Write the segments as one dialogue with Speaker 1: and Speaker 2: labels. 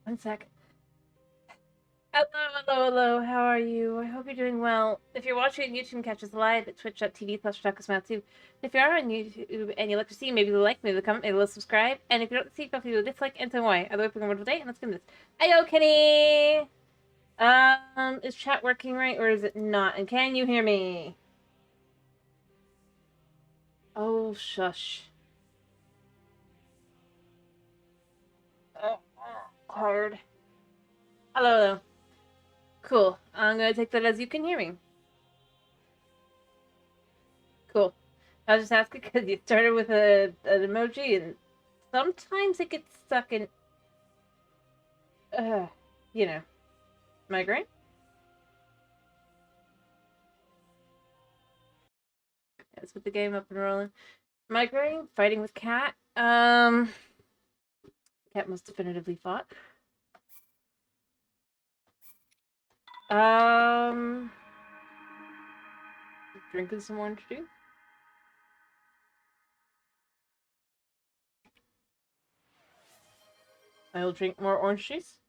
Speaker 1: One sec. Hello. How are you? I hope you're doing well. If you're watching on YouTube, catch us live at twitch.tv/TacoSmile2. If you are on YouTube and you like to see, maybe like, maybe comment, maybe subscribe. And if you don't see, feel free to dislike and tell me why. Otherwise, we're going to day, and let's get this. Ayo, Kenny! Is chat working right, or is it not? And can you hear me? Oh, shush. Oh, tired. Hello. Cool. I'm gonna take that as you can hear me. Cool. I was just asking because you started with an emoji, and sometimes it gets stuck in, you know, migraine. Let's put the game up and rolling. Migraine, fighting with cat. Cat most definitively fought. Drinking some orange juice. I will drink more orange juice.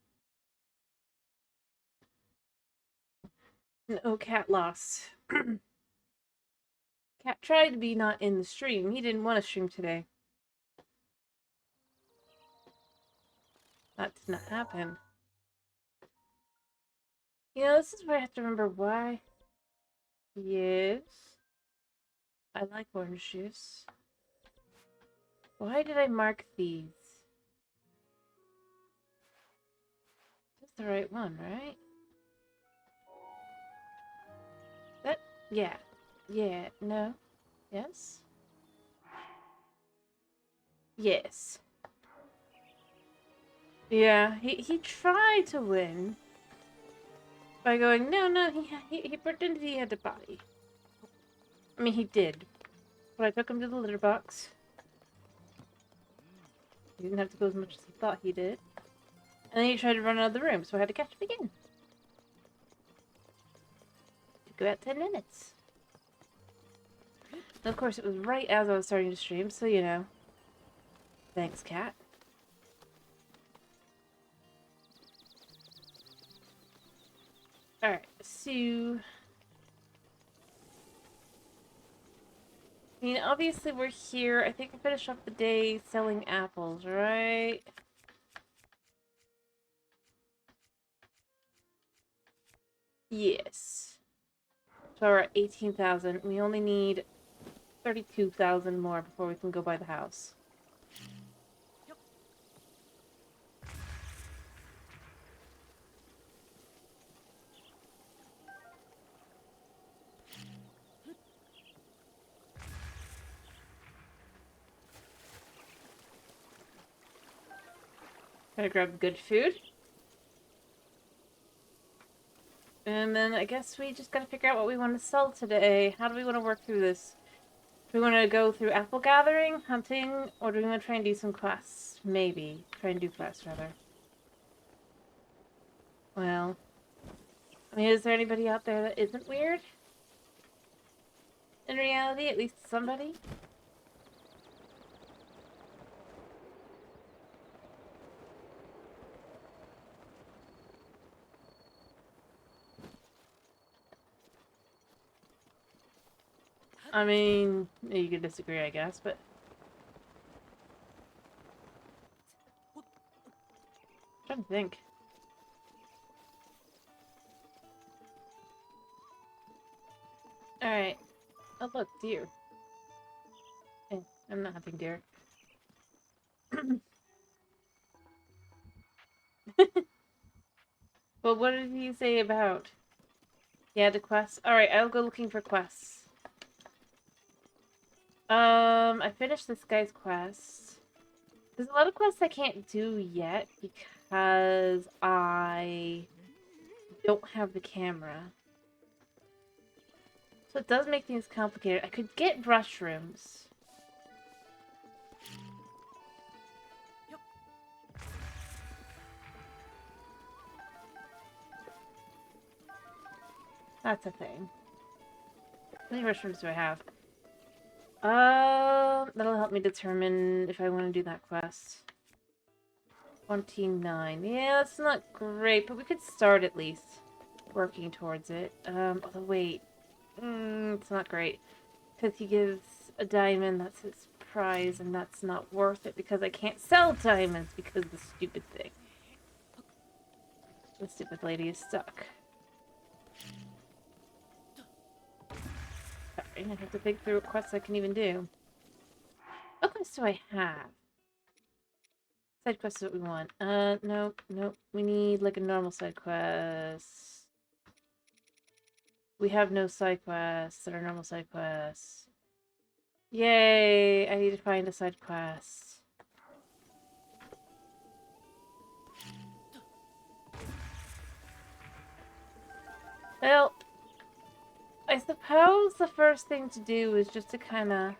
Speaker 1: No, cat lost. Cat tried to be not in the stream. He didn't want to stream today. That did not happen. You know, this is where I have to remember why. Yes. I like orange juice. Why did I mark these? That's the right one, right? That, yeah. Yeah, no. Yes? Yes. Yeah, he tried to win by going, no, he pretended he had a body. I mean, he did. But I took him to the litter box. He didn't have to go as much as he thought he did. And then he tried to run out of the room, so I had to catch him again. Took about 10 minutes. And of course, it was right as I was starting to stream, so you know. Thanks, cat. Alright, so... I mean, obviously we're here. I think I finished off the day selling apples, right? Yes. So we're at 18,000. We only need 32,000 more before we can go buy the house. Gotta grab good food. And then I guess we just gotta figure out what we want to sell today. How do we want to work through this? Do we want to go through apple gathering, hunting, or do we want to try and do some quests? Maybe. Try and do quests, rather. Well, I mean, is there anybody out there that isn't weird? In reality, at least somebody? I mean, you could disagree, I guess, but... I'm trying to think. Alright. Oh, look, deer. Hey, I'm not hunting deer. Well, what did he say about? Yeah, the quests. Alright, I'll go looking for quests. I finished this guy's quest. There's a lot of quests I can't do yet because I don't have the camera. So it does make things complicated. I could get mushrooms. That's a thing. How many mushrooms do I have? That'll help me determine if I want to do that quest. 29. Yeah, that's not great, but we could start at least working towards it. Although wait. It's not great. Because he gives a diamond, that's his prize, and that's not worth it because I can't sell diamonds because of the stupid thing. The stupid lady is stuck. Sorry, I have to think through what quests I can even do. What quests do I have? Side quest is what we want. Nope. We need like a normal side quest. We have no side quests that are normal side quests. Yay! I need to find a side quest. Well, I suppose the first thing to do is just to kind of...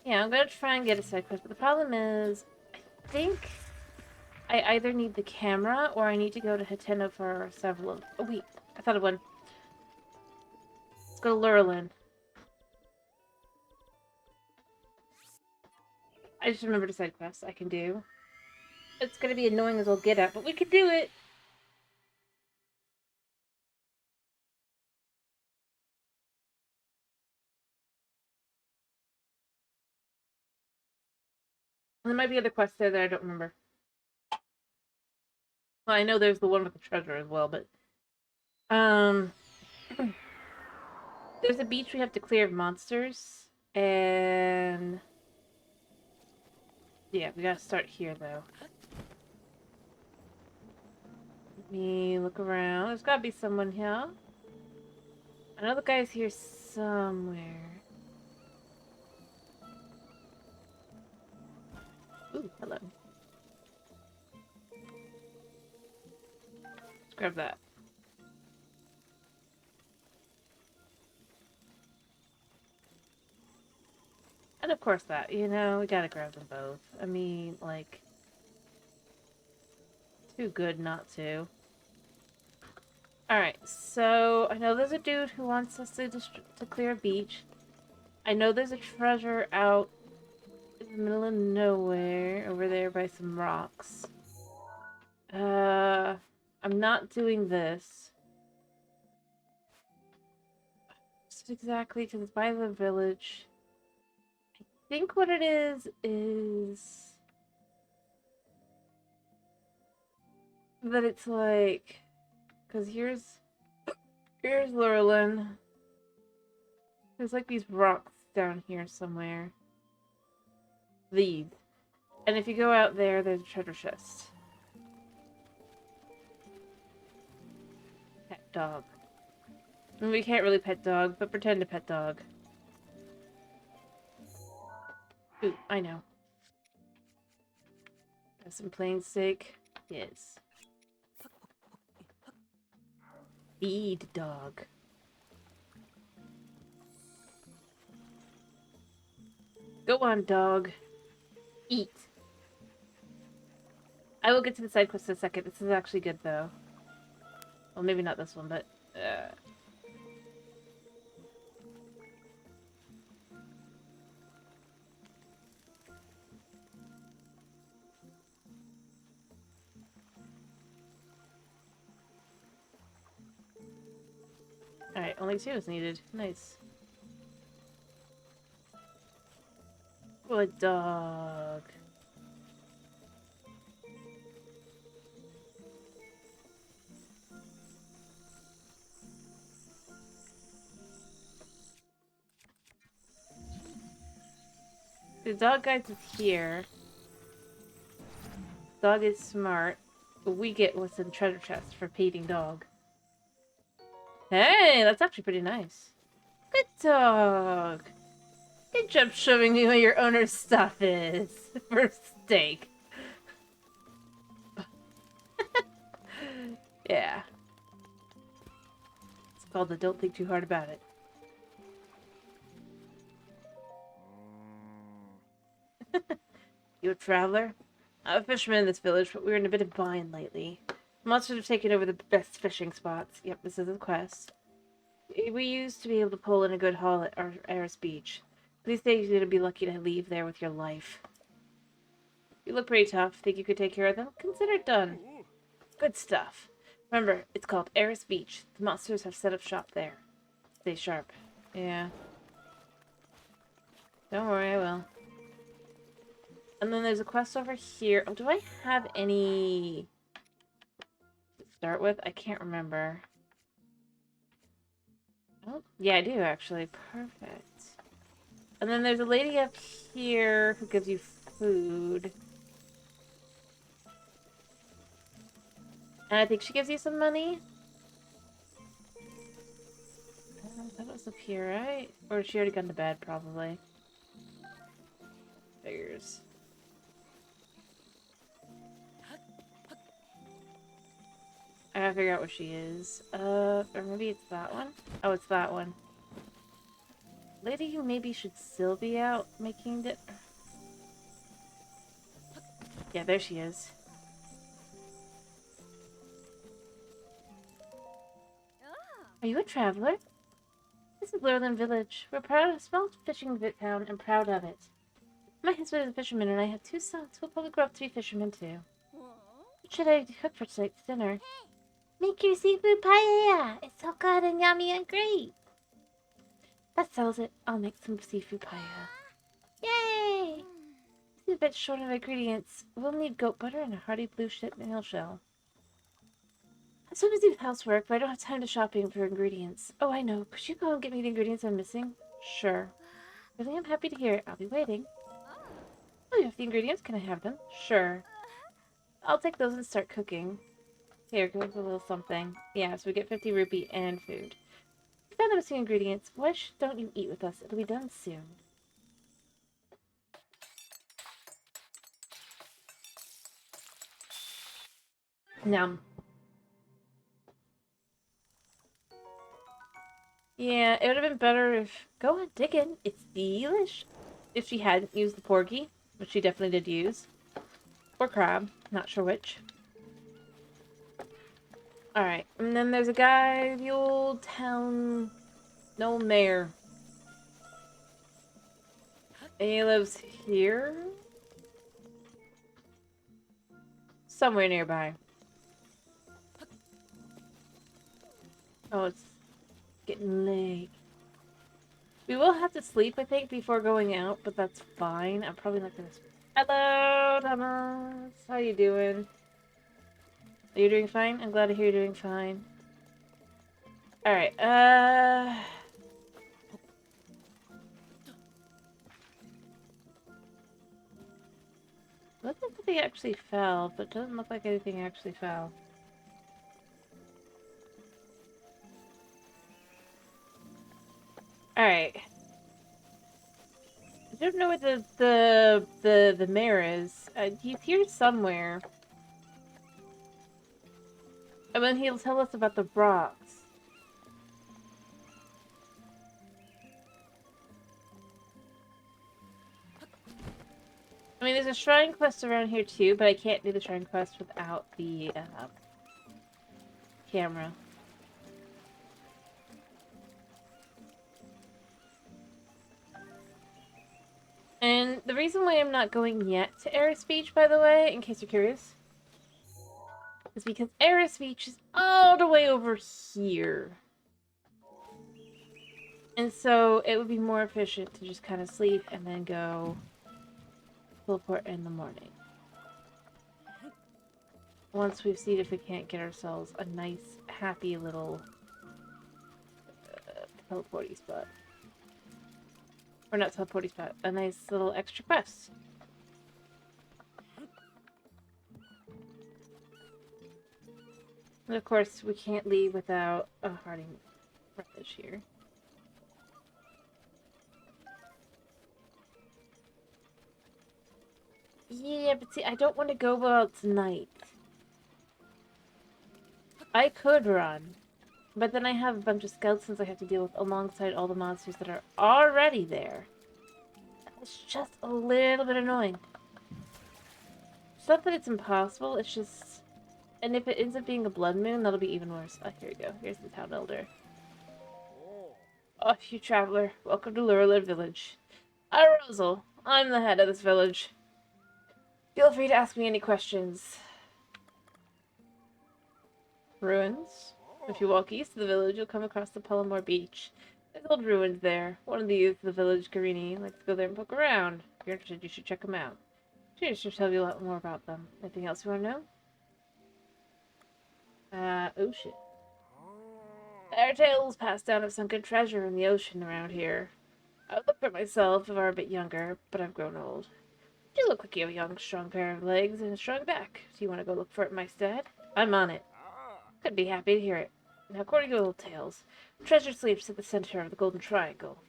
Speaker 1: Yeah, I'm going to try and get a side quest, but the problem is, I think I either need the camera or I need to go to Hateno for several of... Oh, wait. I thought of one. Let's go to Lurlin. I just remembered a side quest I can do. It's going to be annoying as I'll get at, but we can do it! There might be other quests there that I don't remember. Well, I know there's the one with the treasure as well, but... There's a beach we have to clear of monsters, and... Yeah, we gotta start here, though. Let me look around. There's gotta be someone here. I know the guy's here somewhere. Ooh, hello. Let's grab that. And of course that, you know, we gotta grab them both. I mean, like... Too good not to. Alright, so I know there's a dude who wants us to clear a beach. I know there's a treasure out in the middle of nowhere over there by some rocks. I'm not doing this. Just exactly, because it's by the village. I think what it is that it's like... Because here's Lurlin. There's like these rocks down here somewhere. These. And if you go out there, there's a treasure chest. Pet dog. I mean, we can't really pet dog, but pretend to pet dog. Ooh, I know. Have some plain steak? Yes. Feed dog. Go on, dog. Eat. I will get to the side quest in a second. This is actually good, though. Well, maybe not this one, but... Alright, only 2 is needed. Nice. Good dog. The dog guide is here. Dog is smart. But we get what's in the treasure chest for feeding dog. Hey, that's actually pretty nice. Good dog. Good job showing me where your owner's stuff is. For steak. Yeah. It's called the don't think too hard about it. You a traveler? I'm a fisherman in this village, but we're in a bit of bind lately. Monsters have taken over the best fishing spots. Yep, this is a quest. We used to be able to pull in a good haul at Aris Beach. These days you're gonna be lucky to leave there with your life. You look pretty tough. Think you could take care of them? Consider it done. Good stuff. Remember, it's called Eris Beach. The monsters have set up shop there. Stay sharp. Yeah. Don't worry, I will. And then there's a quest over here. Oh, do I have any to start with? I can't remember. Oh, yeah, I do, actually. Perfect. And then there's a lady up here who gives you food. And I think she gives you some money. That was up here, right? Or she already gone to bed, probably. Figures. I gotta figure out where she is. Or maybe it's that one? Oh, it's that one. Lady who maybe should still be out making it. Yeah, there she is. Are you a traveler? This is Lurland Village. We're proud of a small fishing town and proud of it. My husband is a fisherman and I have 2 sons who will probably grow up to be fishermen too. What should I cook for tonight's dinner? Make your seafood paella! It's so good and yummy and great! That settles it. I'll make some seafood paella. Yay! This is a bit short of ingredients. We'll need goat butter and a hearty blue chip nail shell. I'm so busy with housework, but I don't have time to shopping for ingredients. Oh, I know. Could you go and get me the ingredients I'm missing? Sure. Really, I'm happy to hear it. I'll be waiting. Oh, you have the ingredients? Can I have them? Sure. I'll take those and start cooking. Here, go with a little something. Yeah, so we get 50 rupee and food. We found the missing ingredients. Why don't you eat with us? It'll be done soon. Nom. Yeah, it would have been better if... Go on, dig in. It's delish. If she hadn't used the porgy, which she definitely did use. Or crab. Not sure which. Alright, and then there's a guy, the old town... No mayor. And he lives here? Somewhere nearby. Oh, it's getting late. We will have to sleep, I think, before going out, but that's fine. I'm probably not gonna... Hello, Thomas. How you doing? Are you doing fine? I'm glad to hear you're doing fine. Alright, Looks like something actually fell, but it doesn't look like anything actually fell. Alright. I don't know what the mayor is. He's here somewhere. And then he'll tell us about the rocks. I mean, there's a shrine quest around here too, but I can't do the shrine quest without the camera. And the reason why I'm not going yet to Eris Beach, by the way, in case you're curious, is because Eris Beach is all the way over here. And so it would be more efficient to just kind of sleep and then go teleport in the morning. Once we've seen if we can't get ourselves a nice, happy little teleporty spot. Or not teleporty spot, a nice little extra quest. And of course, we can't leave without a hearty relish here. Yeah, but see, I don't want to go out tonight. I could run, but then I have a bunch of skeletons I have to deal with alongside all the monsters that are already there. It's just a little bit annoying. It's not that it's impossible, it's just... And if it ends up being a blood moon, that'll be even worse. Oh, here we go. Here's the town elder. Oh, you traveler. Welcome to Lurland Village. I'm Rosal. I'm the head of this village. Feel free to ask me any questions. Ruins. If you walk east of the village, you'll come across the Palomar Beach. There's old ruins there. One of the youth of the village, Garini, likes to go there and poke around. If you're interested, you should check them out. She should tell you a lot more about them. Anything else you want to know? Oh shit. There are tales passed down of sunken treasure in the ocean around here. I would look for it myself if I were a bit younger, but I've grown old. You look like you have a young, strong pair of legs and a strong back. Do you want to go look for it in my stead? I'm on it. I'd be happy to hear it. Now, according to old tales, treasure sleeps at the center of the Golden Triangle.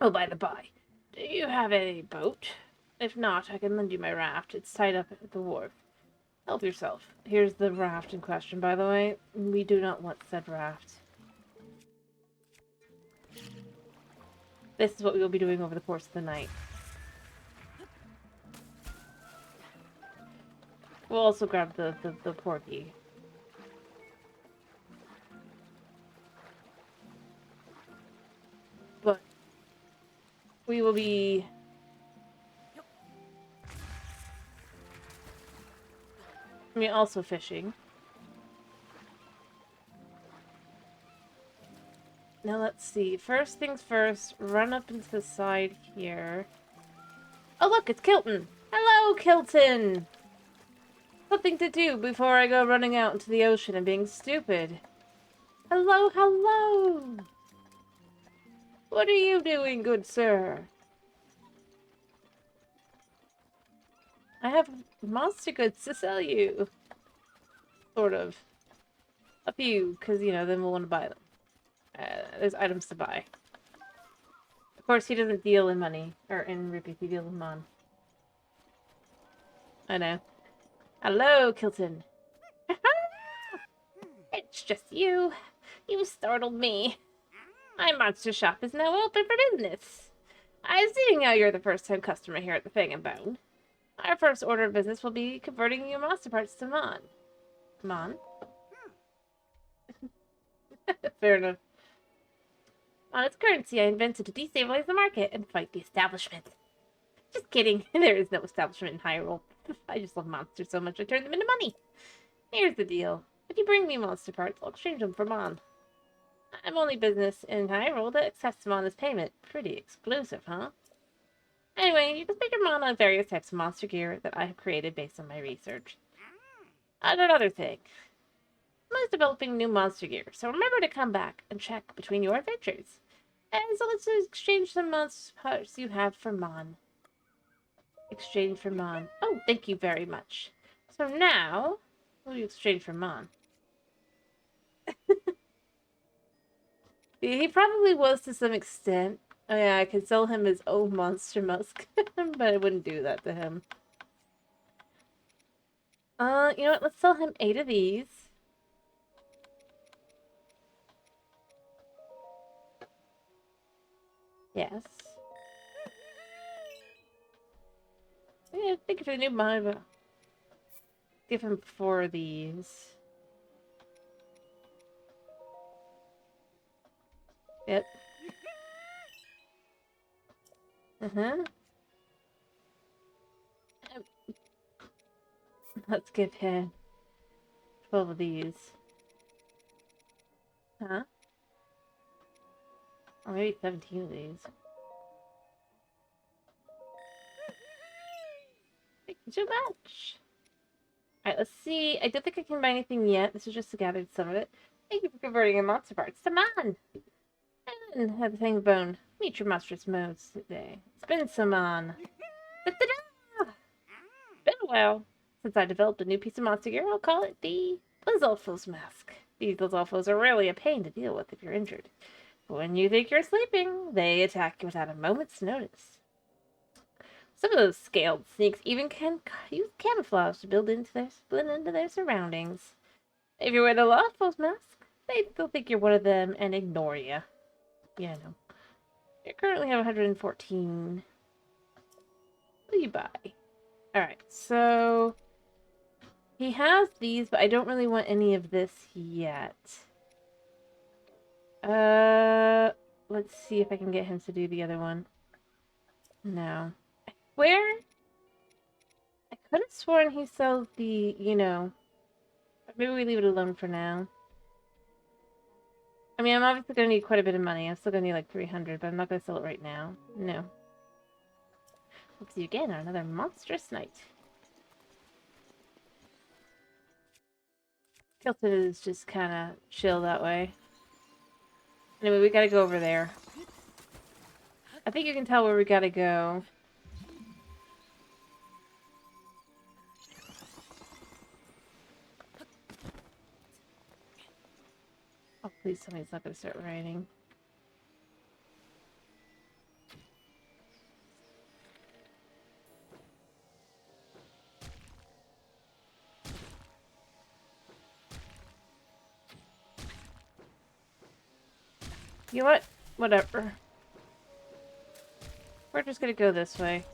Speaker 1: Oh, by the by, do you have a boat? If not, I can lend you my raft. It's tied up at the wharf. Help yourself. Here's the raft in question, by the way. We do not want said raft. This is what we will be doing over the course of the night. We'll also grab the porky. But we will be also fishing. Now let's see. First things first, run up into the side here. Oh look, it's Kilton! Hello, Kilton! Something to do before I go running out into the ocean and being stupid. Hello, hello! What are you doing, good sir? I have monster goods to sell you. Sort of. A few, because, you know, then we'll want to buy them. There's items to buy. Of course, he doesn't deal in money. Or in rupees, he deals in mon. I know. Hello, Kilton. It's just you. You startled me. My monster shop is now open for business. I see now you're the first-time customer here at the Fang and Bone. Our first order of business will be converting your monster parts to mon. Mon? Fair enough. On its currency, I invented to destabilize the market and fight the establishment. Just kidding. There is no establishment in Hyrule. I just love monsters so much I turn them into money. Here's the deal. If you bring me monster parts, I'll exchange them for mon. I'm only business in Hyrule that accepts mon as payment. Pretty exclusive, huh? Anyway, you can spend your mon on various types of monster gear that I have created based on my research. Another thing. I'm developing new monster gear, so remember to come back and check between your adventures. And so let's exchange some monster parts you have for mon. Exchange for mon. Oh, thank you very much. So now, what do you exchange for mon? He probably was to some extent. Oh yeah, I could sell him his own monster musk, but I wouldn't do that to him. You know what? Let's sell him 8 of these. Yes. Yeah, thank you for the new mod. Give him 4 of these. Yep. Let's give him 12 of these. Huh? Or maybe 17 of these. Thank you so much. Alright, let's see. I don't think I can buy anything yet. This is just to gather some of it. Thank you for converting your monster parts to mon. And have the thing bone. Meet your monstrous modes today. It's been some on. Been a while since I developed a new piece of monster gear. I'll call it the Lizalfo's mask. These Lizalfos are really a pain to deal with if you're injured. But when you think you're sleeping, they attack you without a moment's notice. Some of those scaled sneaks even can use camouflage to blend into their surroundings. If you wear the Lizalfo's mask, they still think you're one of them and ignore you. Yeah, I know. You currently have 114. What do you buy? Alright, so he has these, but I don't really want any of this yet. Let's see if I can get him to do the other one. No. Where? I Could have sworn he sells the, you know... Maybe we leave it alone for now. I mean, I'm obviously going to need quite a bit of money. I'm still going to need like 300, but I'm not going to sell it right now. No. We'll see you again on another monstrous night. Tilted is just kind of chill that way. Anyway, we gotta go over there. I think you can tell where we gotta go. Oh, please tell me it's not gonna start raining. You know what? Whatever. We're just gonna go this way.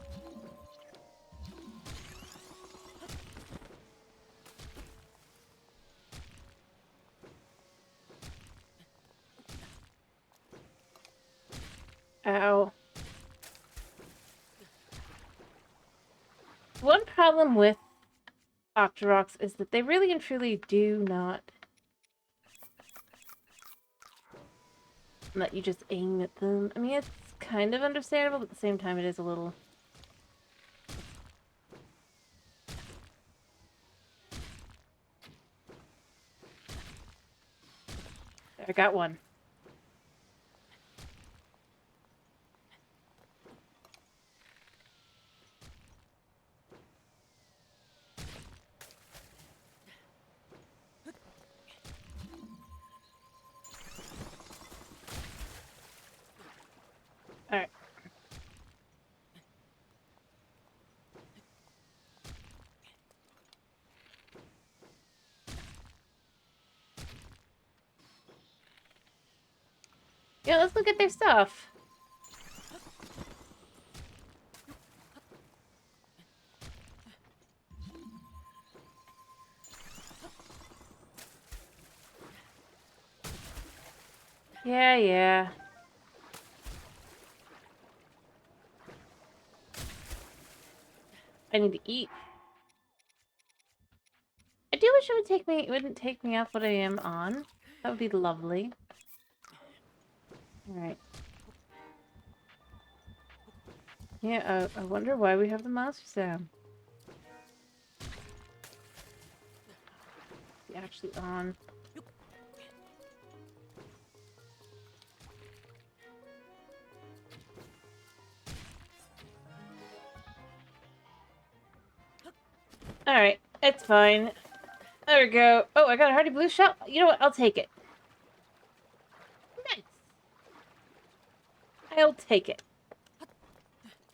Speaker 1: Ow. One problem with Octoroks is that they really and truly do not let you just aim at them. I mean, it's kind of understandable, but at the same time it is a little... There, I got one. Alright. Yeah, let's look at their stuff. Yeah, yeah. I need to eat. I do wish it wouldn't take me off what I am on. That would be lovely. Alright. Yeah, I wonder why we have the monster sound. It's actually on. Alright, it's fine. There we go. Oh, I got a hardy blue shell. You know what? I'll take it. Nice. I'll take it.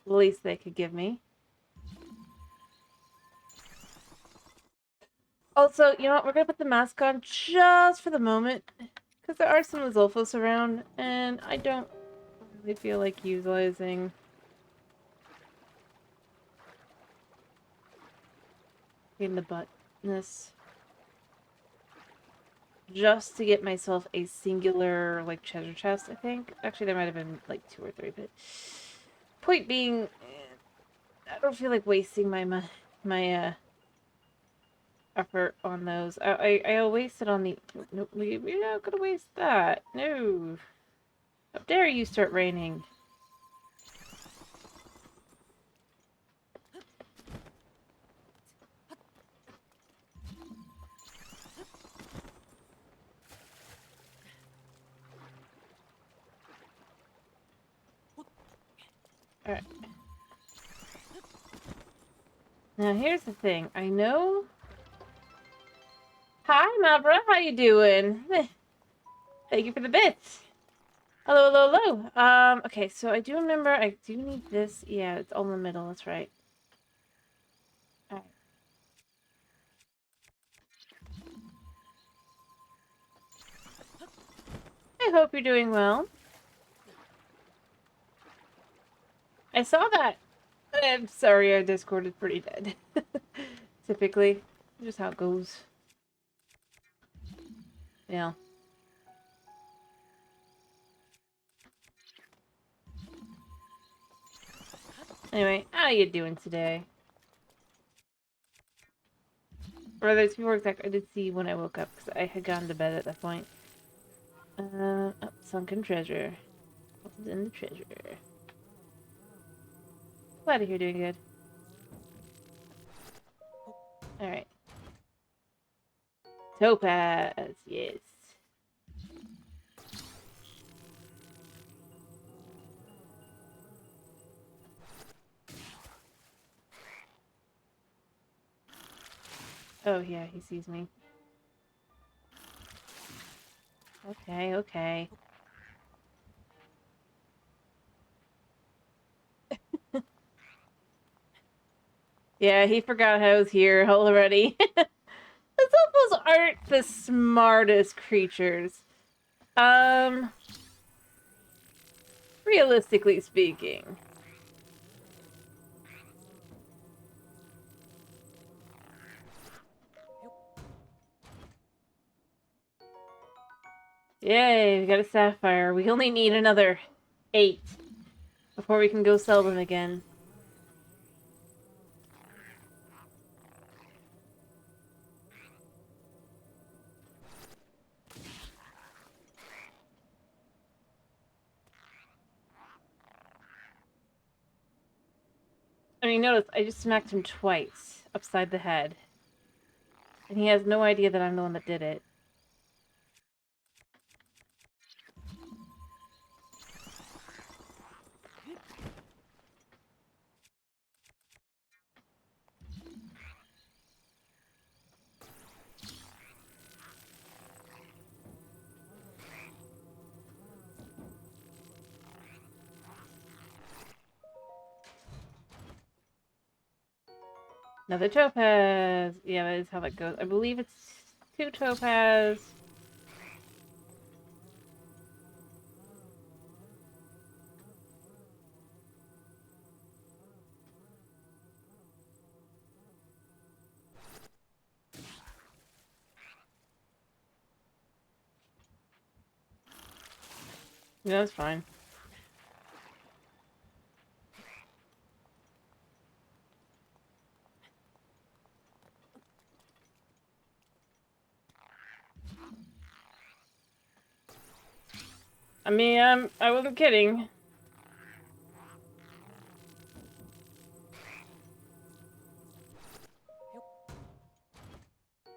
Speaker 1: The least they could give me. Also, you know what? We're gonna put the mask on just for the moment. Because there are some Zolfos around, and I don't really feel like utilizing... in the buttness. Just to get myself a singular, like, treasure chest, I think. Actually, there might have been, like, 2 or 3, but... Point being, I don't feel like wasting my effort on those. I'll waste it on the... No, we're not gonna waste that. No. How dare you start raining. Alright. Now, here's the thing. I know... Hi, Mabra. How you doing? Thank you for the bits. Hello, hello, hello. Okay, so I do remember I do need this. Yeah, it's all in the middle. That's right. Alright. I hope you're doing well. I saw that. I'm sorry, our Discord is pretty dead. Typically. Just how it goes. Yeah. Anyway, how you doing today? Or there's before exact. I did see when I woke up because I had gone to bed at that point. Oh, sunken treasure. What's in the treasure? Glad to hear doing good. Alright. Topaz, yes. Oh yeah, he sees me. Okay, okay. Yeah, he forgot I was here already. The Zilfos aren't the smartest creatures. Realistically speaking. Yay, we got a sapphire. We only need another 8 before we can go sell them again. I mean, notice, I just smacked him twice upside the head. And he has no idea that I'm the one that did it. Another topaz! Yeah, that is how that goes. I believe it's 2 topaz. Yeah, that's fine. I mean, I wasn't kidding.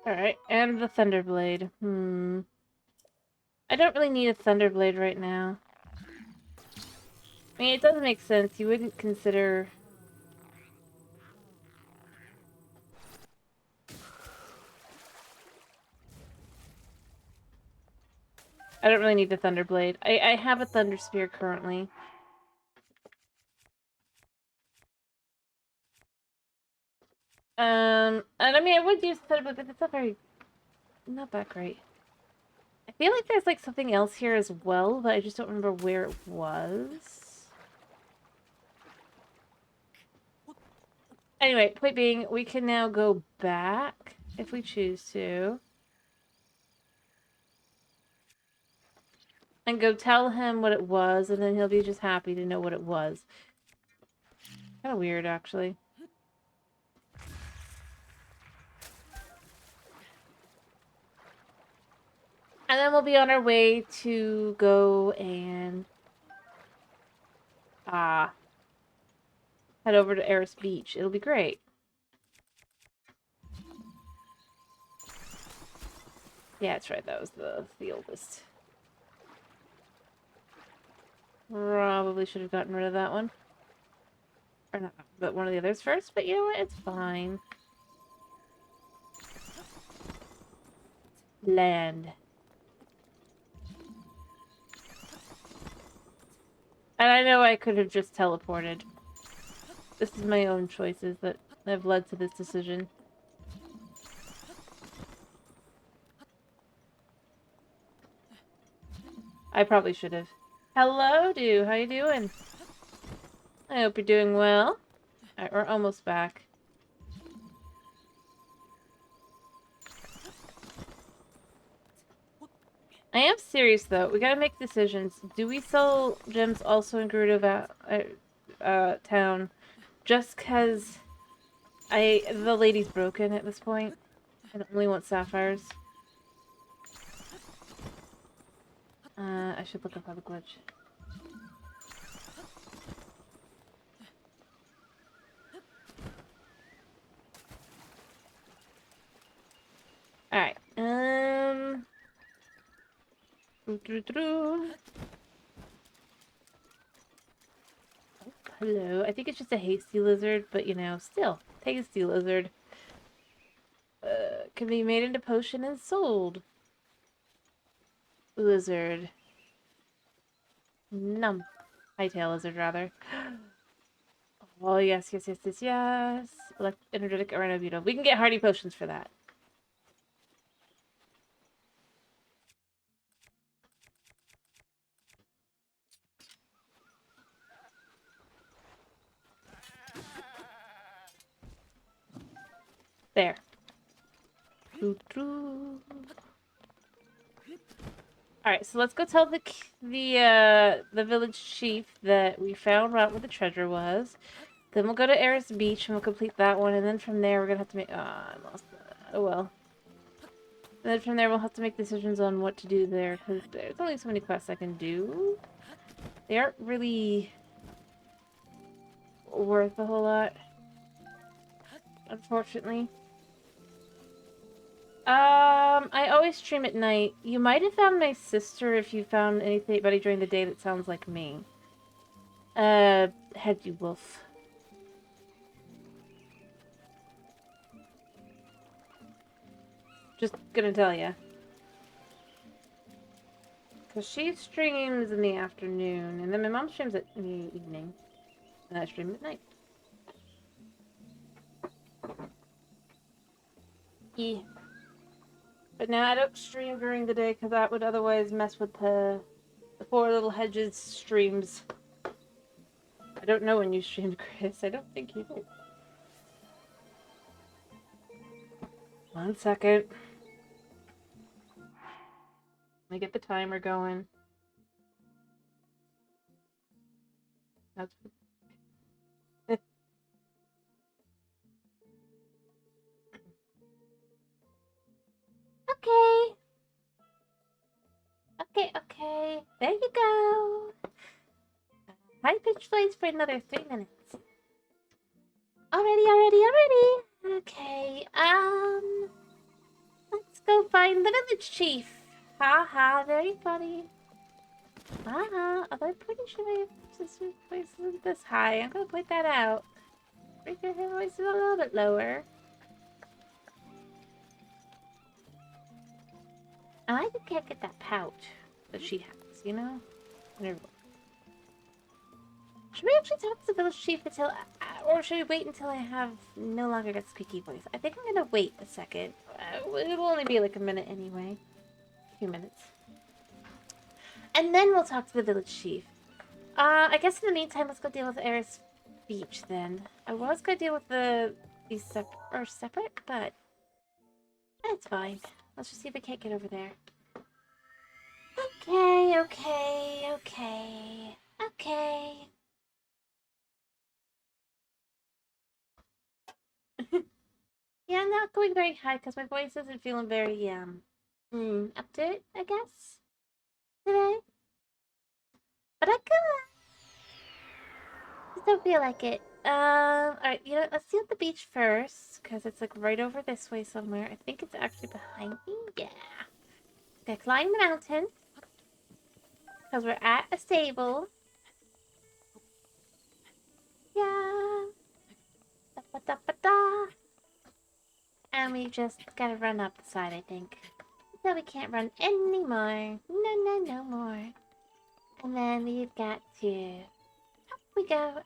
Speaker 1: Alright, and the Thunderblade. I don't really need a Thunderblade right now. I mean, it doesn't make sense. You wouldn't consider... I don't really need the Thunderblade. I have a Thunder Spear currently. And I mean, I would use the Thunderblade, but it's not that great. I feel like there's like something else here as well, but I just don't remember where it was. Anyway, point being, we can now go back if we choose to. And go tell him what it was, and then he'll be just happy to know what it was. Kind of weird, actually. And then we'll be on our way to go and... head over to Eris Beach. It'll be great. Yeah, that's right. That was the oldest. Probably should have gotten rid of that one. Or not, but one of the others first. But you know what? It's fine. Land. And I know I could have just teleported. This is my own choices that have led to this decision. I probably should have. Hello, dude. How you doing? I hope you're doing well. Alright, we're almost back. I am serious, though. We gotta make decisions. Do we sell gems also in Gerudo town? Just because the lady's broken at this point? I don't really want sapphires. I should look up how to glitch. Alright, oh, hello. I think it's just a hasty lizard, but you know, still, tasty lizard. Can be made into potion and sold. Lizard. Num. Hightail lizard, rather. Oh, yes, yes, yes, yes, yes. Energetic Arena. We can get hardy potions for that. There. Alright, so let's go tell the village chief that we found out where the treasure was. Then we'll go to Eris Beach and we'll complete that one, and then from there we're gonna have to make... I lost that. Oh well. And then from there we'll have to make decisions on what to do there, because there's only so many quests I can do. They aren't really worth a whole lot, unfortunately. I always stream at night. You might have found my sister if you found anybody during the day that sounds like me. Heady Wolf. Just gonna tell ya. Because she streams in the afternoon, and then my mom streams in the evening. And I stream at night. Yeah. But now I don't stream during the day because that would otherwise mess with the poor little Hedges streams. I don't know when you streamed, Chris. I don't think you do. 1 second. Let me get the timer going. That's... Okay. Okay. There you go. High pitch voice for another 3 minutes. Already. Okay, let's go find the village chief. Ha, very funny. I'm pretty sure my sister's voice isn't this high. I'm gonna point that out. Pretty sure her voice is a little bit lower. I can't get that pouch that she has, you know? Never mind. Should we actually talk to the village chief until... or should we wait until I have no longer got squeaky voice? I think I'm gonna wait a second. It'll only be like a minute anyway. A few minutes. And then we'll talk to the village chief. I guess in the meantime, let's go deal with Eris Beach then. I was gonna deal with these separate, but... it's fine. Let's just see if we can't get over there. Okay. Yeah, I'm not going very high because my voice isn't feeling very, up to it, I guess, today. But I just don't feel like it. Alright, you know what, let's deal with the beach first, because it's, like, right over this way somewhere. I think it's actually behind me. Yeah. Okay, climb the mountain. Because we're at a stable. Yeah. Da-ba-da-ba-da. And we just gotta run up the side, I think. So we can't run anymore. No more. And then we've got to... up we go.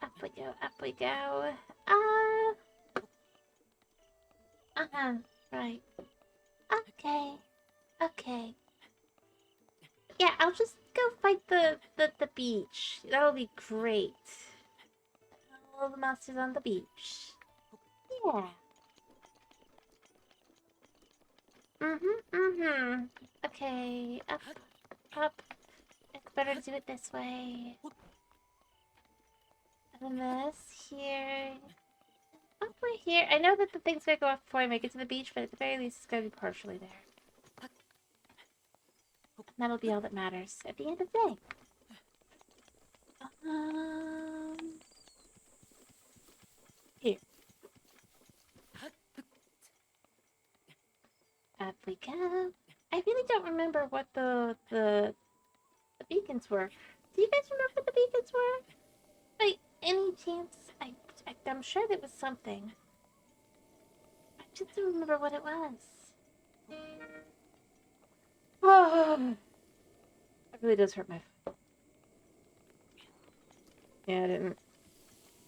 Speaker 1: Right. Okay. Yeah, I'll just go fight the beach. That'll be great. All the monsters on the beach. Yeah. Okay, up. It's better to do it this way. And then this here. Up we're here. I know that the thing's gonna go off before I make it to the beach, but at the very least, it's gonna be partially there. That'll be all that matters at the end of the day. Here. Up we go. I really don't remember what the beacons were. Do you guys remember what the beacons were? By any chance? I'm sure there was something. I just don't remember what it was. Oh, it really does hurt my foot. Yeah, I didn't.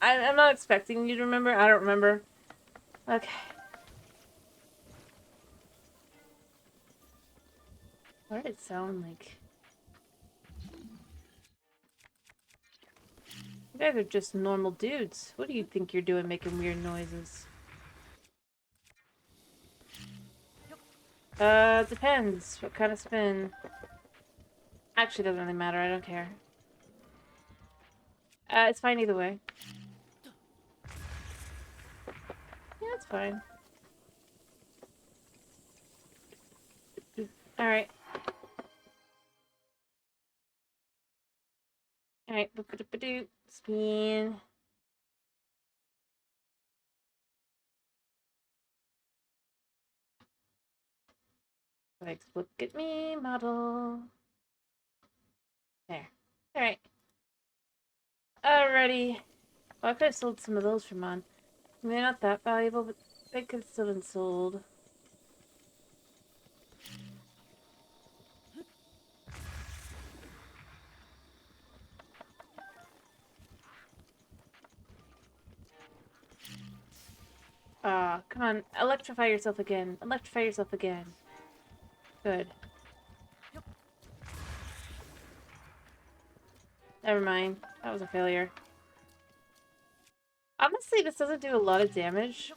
Speaker 1: I'm not expecting you to remember. I don't remember. Okay. What did it sound like? You guys are just normal dudes. What do you think you're doing making weird noises? Depends. What kind of spin? Actually, doesn't really matter. I don't care. It's fine either way. Yeah, it's fine. Alright. Alright. Spin. Like, look at me, model. There. Alright. Alrighty. Well, I could have sold some of those for Mon. They're not that valuable, but they could have still been sold. Ah, come on. Electrify yourself again. Electrify yourself again. Good. Never mind. That was a failure. Honestly, this doesn't do a lot of damage,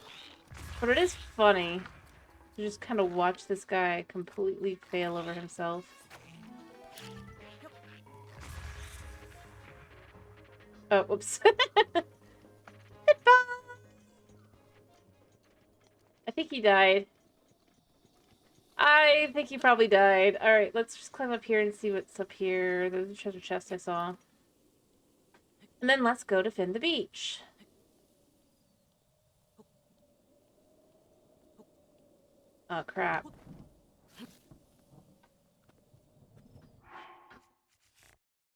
Speaker 1: but it is funny to just kind of watch this guy completely fail over himself. Oh, whoops. Goodbye! I think he died. I think he probably died. Alright, let's just climb up here and see what's up here. There's a treasure chest I saw. And then let's go defend the beach. Oh, crap.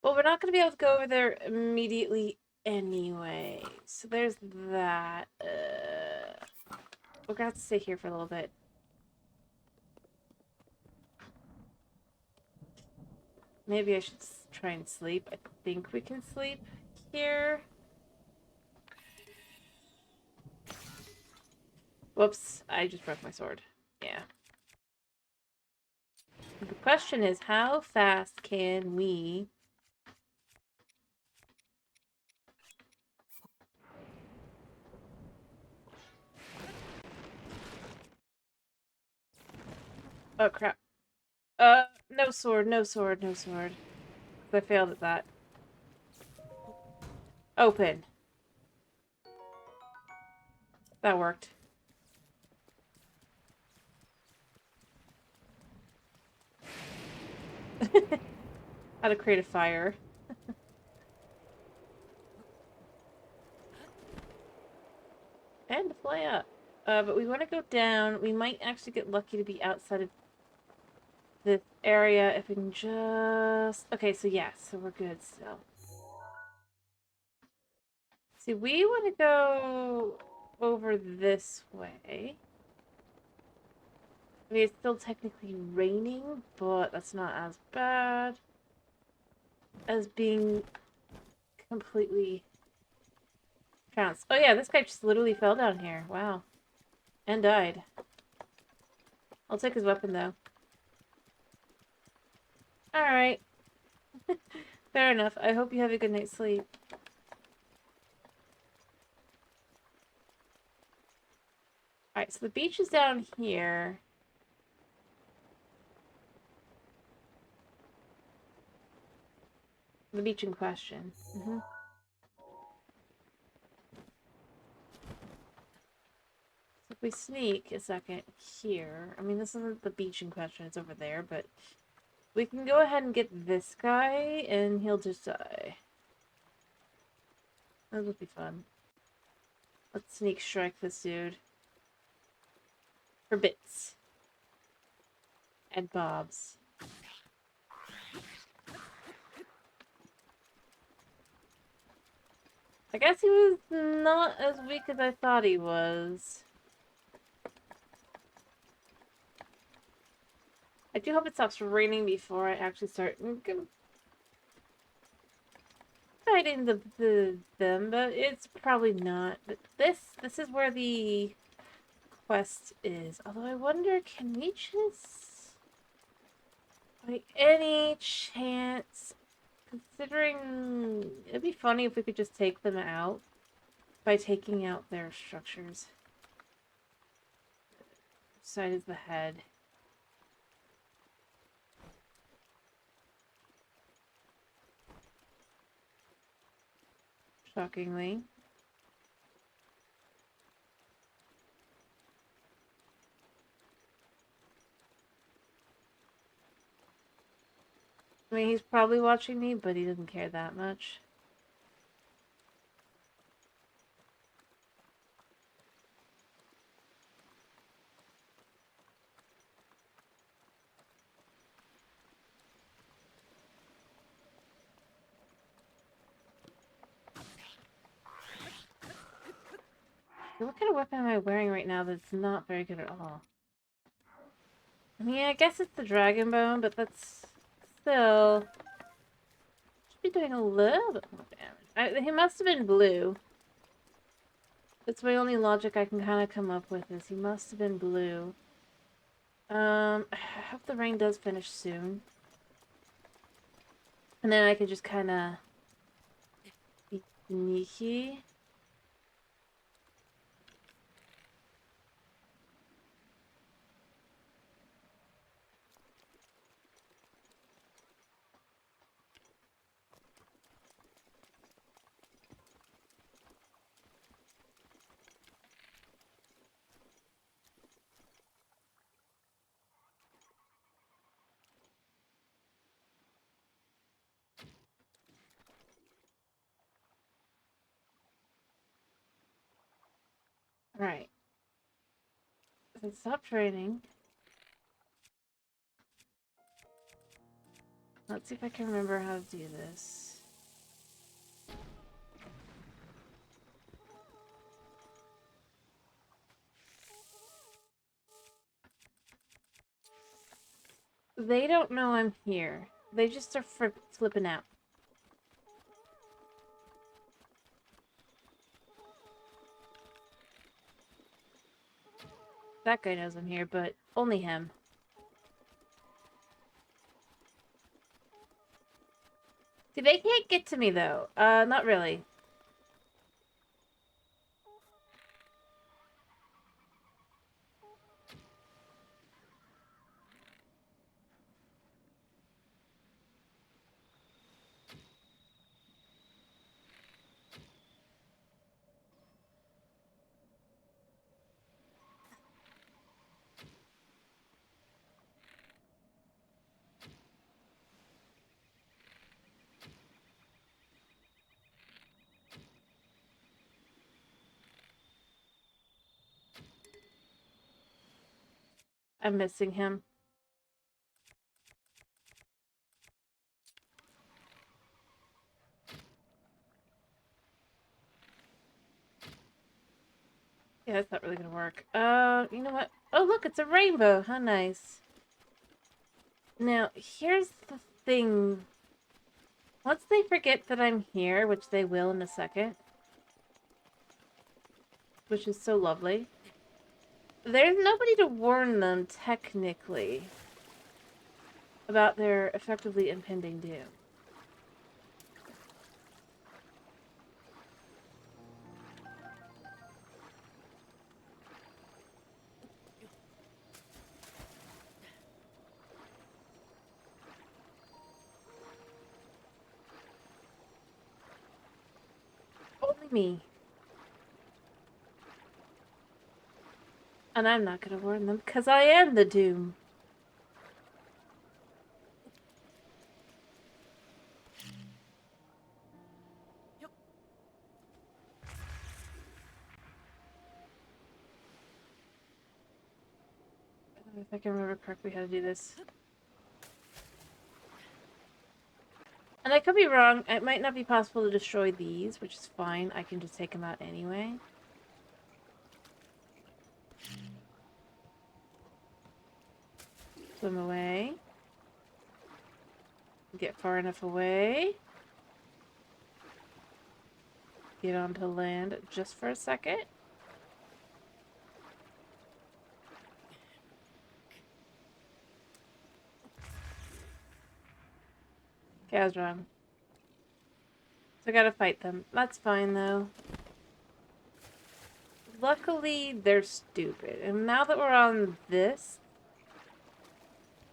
Speaker 1: Well, we're not going to be able to go over there immediately anyway. So there's that. We're going to have to stay here for a little bit. Maybe I should try and sleep. I think we can sleep here. Whoops, I just broke my sword. Yeah. The question is, how fast can we... Oh, crap. No sword, no sword, no sword. I failed at that. Open. That worked. How to create a fire. And fly up. But we want to go down. We might actually get lucky to be outside of this area if we can just... Okay, so yeah, so we're good still. See, we want to go over this way. I mean, it's still technically raining, but that's not as bad as being completely trounced. Oh yeah, this guy just literally fell down here. Wow. And died. I'll take his weapon, though. Alright. Fair enough. I hope you have a good night's sleep. Alright, so the beach is down here. The beach in question. If we sneak a second here, I mean, this isn't the beach in question, it's over there, but we can go ahead and get this guy, and he'll just die. That would be fun. Let's sneak strike this dude. For bits. And bobs. I guess he was not as weak as I thought he was. I do hope it stops raining before I actually start fighting them, but it's probably not. But this is where the quest is. Although I wonder, can we just, by any chance, considering it'd be funny if we could just take them out by taking out their structures. Which side is the head? Shockingly. I mean, he's probably watching me, but he doesn't care that much. What kind of weapon am I wearing right now that's not very good at all? I mean, I guess it's the dragon bone, but that's still should be doing a little bit more damage. He must have been blue. That's my only logic I can kind of come up with is he must have been blue. I hope the rain does finish soon. And then I can just kind of be sneaky. Right. So it stopped raining. Let's see if I can remember how to do this. They don't know I'm here. They just are flipping out. That guy knows I'm here, but only him. See, they can't get to me, though. Not really. I'm missing him. Yeah, that's not really gonna work. You know what? Oh, look, it's a rainbow. How nice. Now, here's the thing. Once they forget that I'm here, which they will in a second, which is so lovely, there's nobody to warn them, technically, about their effectively impending doom. Only me. And I'm not gonna warn them, because I am the Doom. If I can remember correctly how to do this. And I could be wrong. It might not be possible to destroy these, which is fine. I can just take them out anyway. Swim away. Get far enough away. Get onto land just for a second. Okay, I was wrong. So I gotta fight them. That's fine, though. Luckily, they're stupid. And now that we're on this,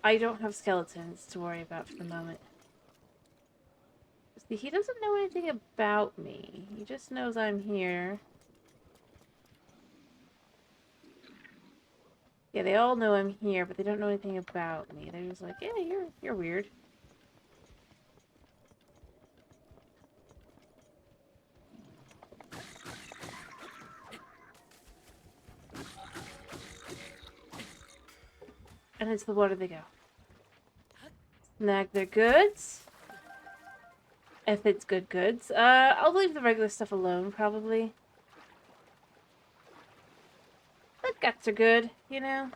Speaker 1: I don't have skeletons to worry about for the moment. See, he doesn't know anything about me. He just knows I'm here. Yeah, they all know I'm here, but they don't know anything about me. They're just like, yeah, you're weird. And into the water they go. Snag their goods. If it's good goods. I'll leave the regular stuff alone, probably. But guts are good, you know?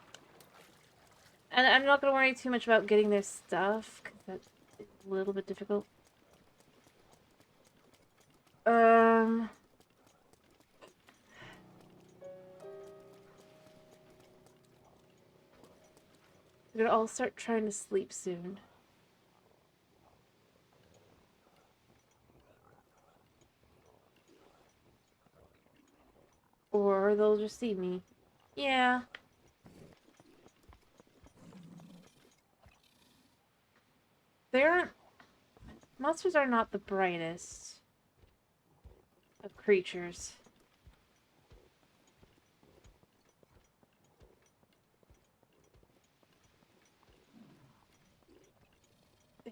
Speaker 1: And I'm not going to worry too much about getting their stuff, because that's a little bit difficult. We're going to all start trying to sleep soon. Or they'll just see me. Yeah. Monsters are not the brightest of creatures.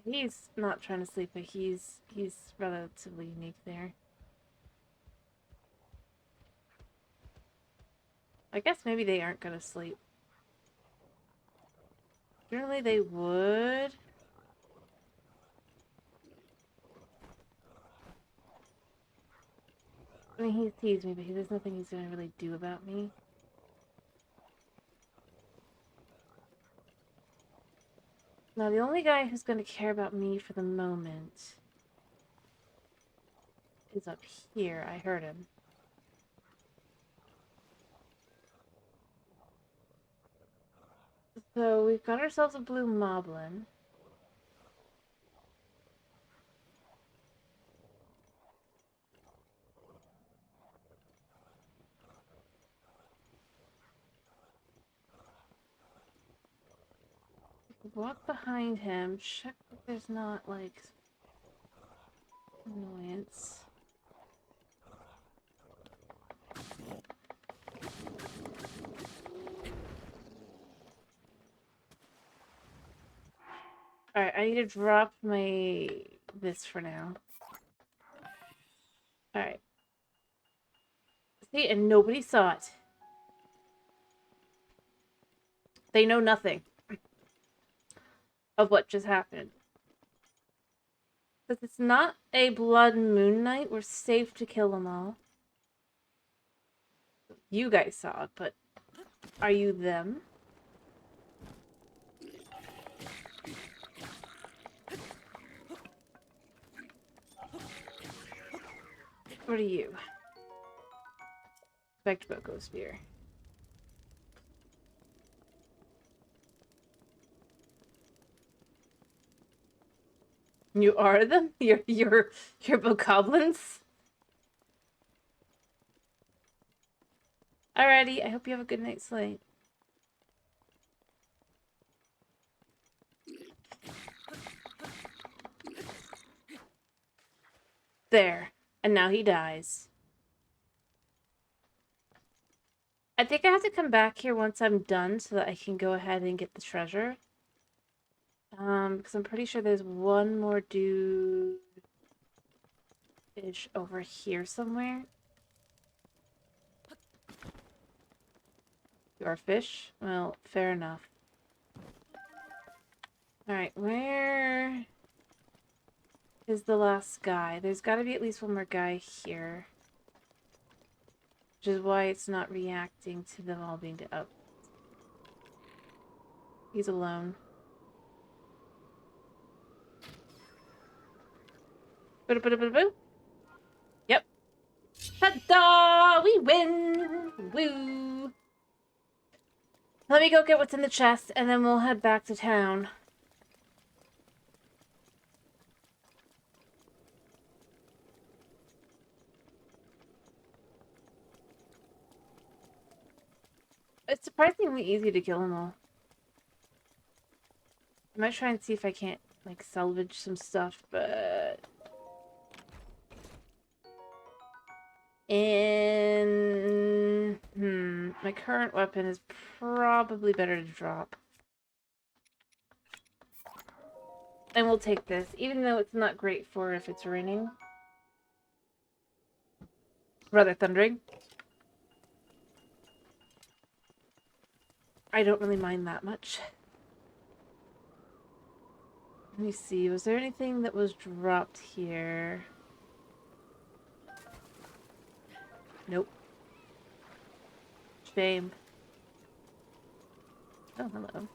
Speaker 1: He's not trying to sleep, but he's relatively unique there. I guess maybe they aren't gonna sleep. Generally they would. I mean, he sees me, but there's nothing he's gonna really do about me. Now, the only guy who's gonna care about me for the moment is up here. I heard him. So, we've got ourselves a blue moblin. Walk behind him, check that there's not, like, annoyance. Alright, I need to drop this for now. Alright. See, and nobody saw it. They know nothing of what just happened. Since it's not a blood moon night, we're safe to kill them all. You guys saw it, but are you them? What are you? Spectre Boko Spear. You are them? You're bokoblins? Alrighty, I hope you have a good night's sleep. There. And now he dies. I think I have to come back here once I'm done so that I can go ahead and get the treasure. Because I'm pretty sure there's one more dude fish over here somewhere. You are fish? Well, fair enough. Alright, where is the last guy? There's got to be at least one more guy here. Which is why it's not reacting to them all being up. He's alone. Boo-boo-boo-boo-boo. Yep. Ta-da! We win! Woo! Let me go get what's in the chest, and then we'll head back to town. It's surprisingly easy to kill them all. I might try and see if I can't, like, salvage some stuff, but... my current weapon is probably better to drop. And we'll take this, even though it's not great for if it's raining. Rather, thundering. I don't really mind that much. Let me see, was there anything that was dropped here? Nope. Shame. Oh, hello.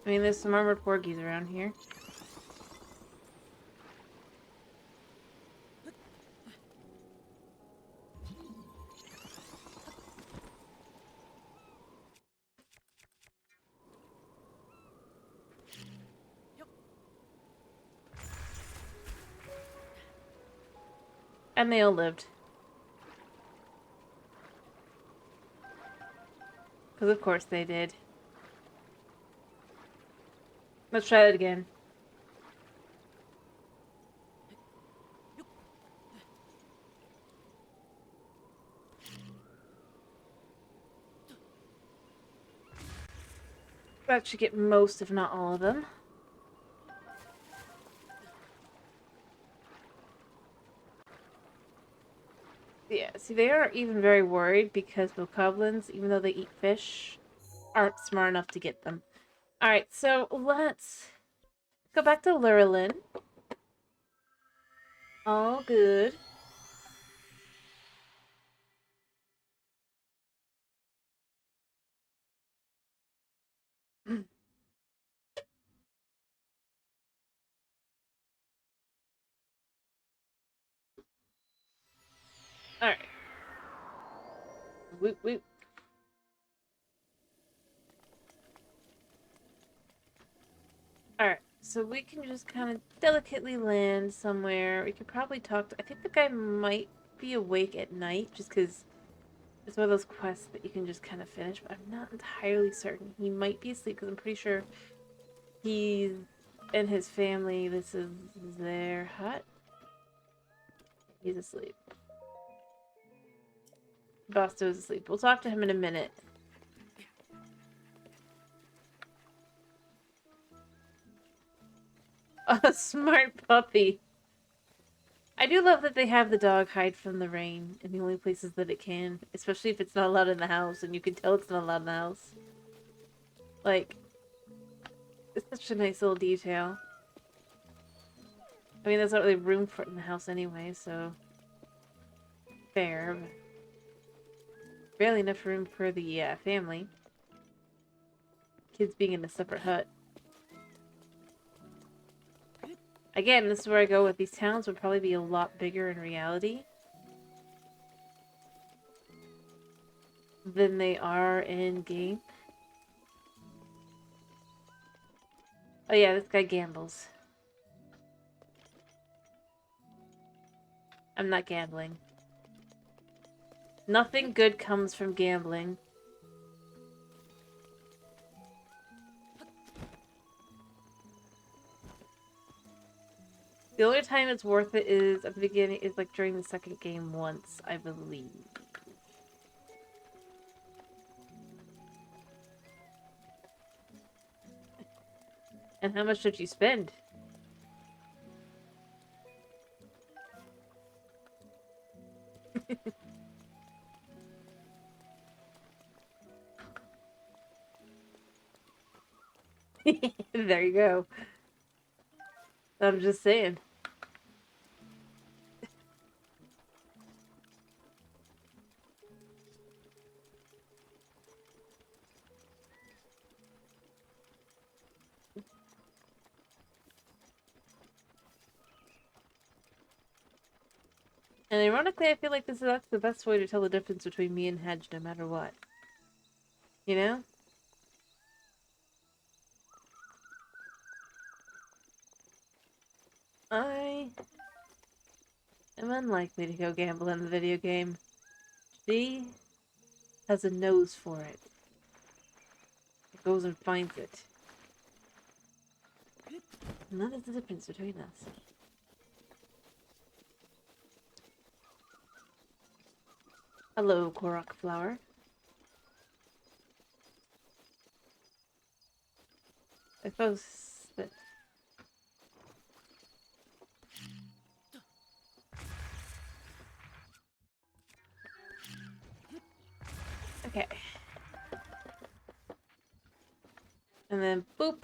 Speaker 1: I mean, there's some armored porgies around here. And they all lived. Because of course they did. Let's try that again. That should get most, if not all of them. Yeah, see, they aren't even very worried because bokoblins, even though they eat fish, aren't smart enough to get them. Alright, so let's go back to Lurelin. All good. Alright. Whoop whoop. Alright, so we can just kind of delicately land somewhere. We could probably talk to... I think the guy might be awake at night, just because it's one of those quests that you can just kind of finish, but I'm not entirely certain. He might be asleep, because I'm pretty sure he's and his family, this is their hut. He's asleep. Basto's asleep. We'll talk to him in a minute. A smart puppy. I do love that they have the dog hide from the rain in the only places that it can, especially if it's not allowed in the house, and you can tell it's not allowed in the house. Like, it's such a nice little detail. I mean, there's not really room for it in the house anyway, so... fair. But barely enough room for the family. Kids being in a separate hut. Again, this is where I go with these towns would probably be a lot bigger in reality than they are in game. Oh yeah, this guy gambles. I'm not gambling. Nothing good comes from gambling. The only time it's worth it is at the beginning, is like during the second game once, I believe. And how much did you spend? There you go. I'm just saying. And ironically, I feel like that's the best way to tell the difference between me and Hedge, no matter what. You know? I am unlikely to go gamble in the video game. She has a nose for it. It goes and finds it. And that is the difference between us. Hello, Korok Flower. I suppose that... Okay. And then boop.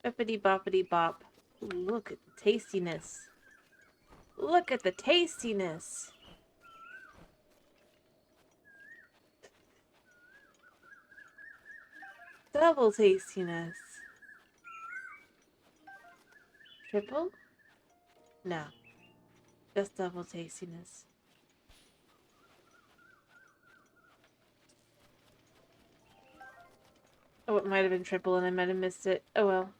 Speaker 1: Bippity boppity bop. Ooh, look at the tastiness. Look at the tastiness. Double tastiness. Triple? No. Just double tastiness. Oh, it might have been triple and I might have missed it. Oh well.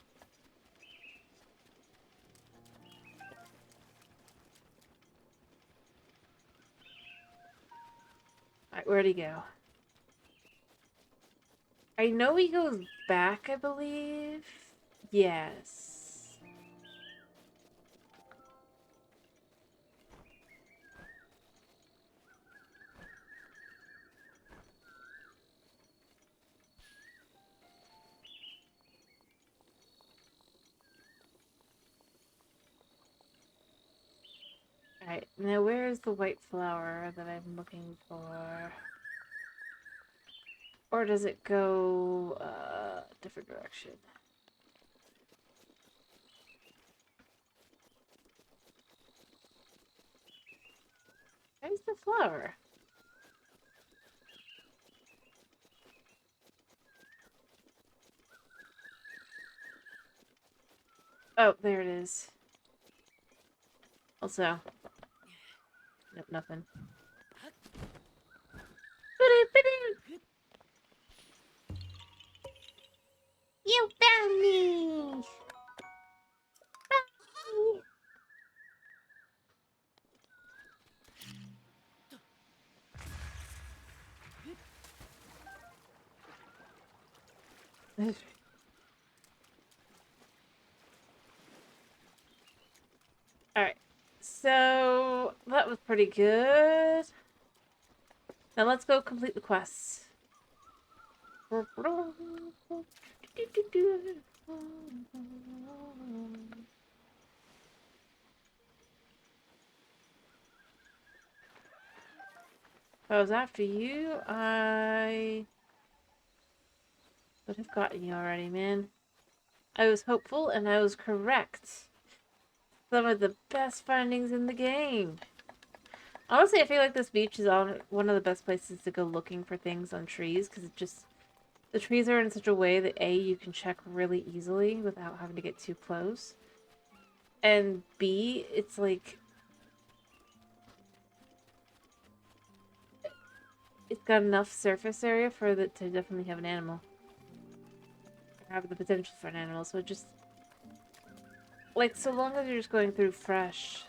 Speaker 1: Alright, where'd he go? I know he goes back, I believe. Yes. Alright, now where is the white flower that I'm looking for? Or does it go a different direction? Where's the flower? Oh, there it is. Also, nope, nothing. You found me! Alright, so that was pretty good. Now let's go complete the quests. If I was after you, I would have gotten you already, man. I was hopeful and I was correct. Some of the best findings in the game. Honestly, I feel like this beach is one of the best places to go looking for things on trees, because it just... The trees are in such a way that A, you can check really easily without having to get too close. And B, it's like... It's got enough surface area for it to definitely have an animal. Or have the potential for an animal, so it just... Like, so long as you're just going through fresh...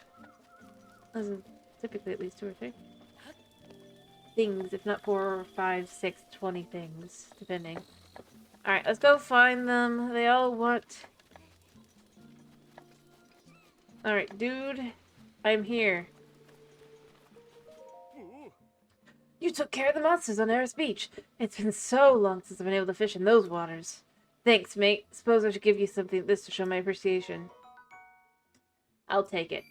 Speaker 1: Typically at least 2 or 3 things, if not 4 or 5, 6, 20 things, depending. Alright, let's go find them. They all want... Alright, dude. I'm here. You took care of the monsters on Eris Beach. It's been so long since I've been able to fish in those waters. Thanks, mate. Suppose I should give you something this to show my appreciation. I'll take it.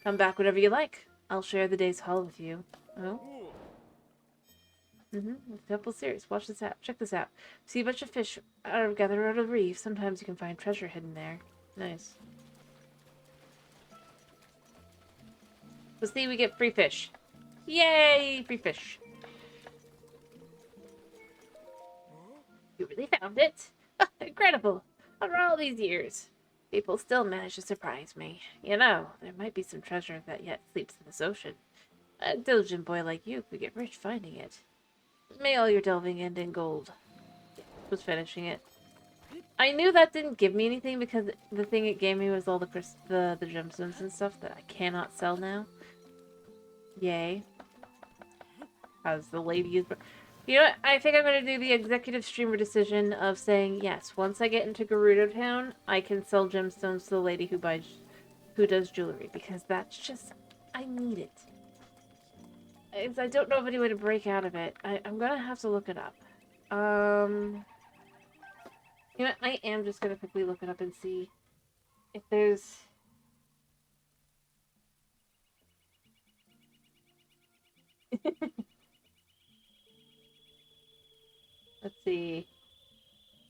Speaker 1: Come back whenever you like. I'll share the day's haul with you. Oh? Temple series. Watch this out. Check this out. See a bunch of fish gathered out of the reef. Sometimes you can find treasure hidden there. Nice. So see, we get free fish. Yay! Free fish. You really found it? Incredible! After all these years, people still manage to surprise me. You know, there might be some treasure that yet sleeps in this ocean. A diligent boy like you could get rich finding it. May all your delving end in gold. Was finishing it. I knew that didn't give me anything because the thing it gave me was all the gemstones and stuff that I cannot sell now. Yay. As the lady is... You know what? I think I'm going to do the executive streamer decision of saying, yes, once I get into Gerudo Town, I can sell gemstones to the lady who does jewelry. Because that's just... I need it. I don't know of any way to break out of it. I'm going to have to look it up. You know, I am just going to quickly look it up and see if there's... Let's see.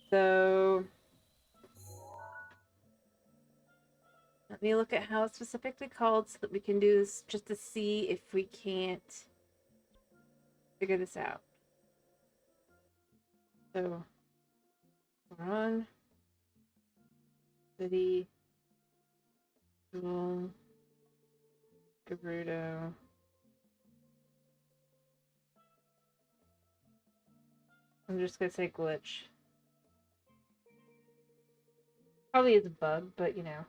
Speaker 1: So... Let me look at how it's specifically called so that we can do this just to see if we can't figure this out. So, run, city, jewel, Gerudo. I'm just gonna say glitch. Probably is a bug, but you know.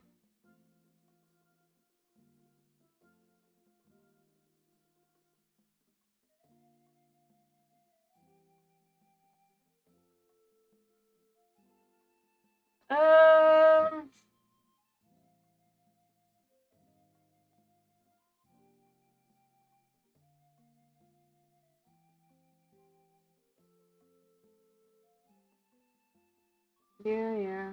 Speaker 1: Um. Yeah.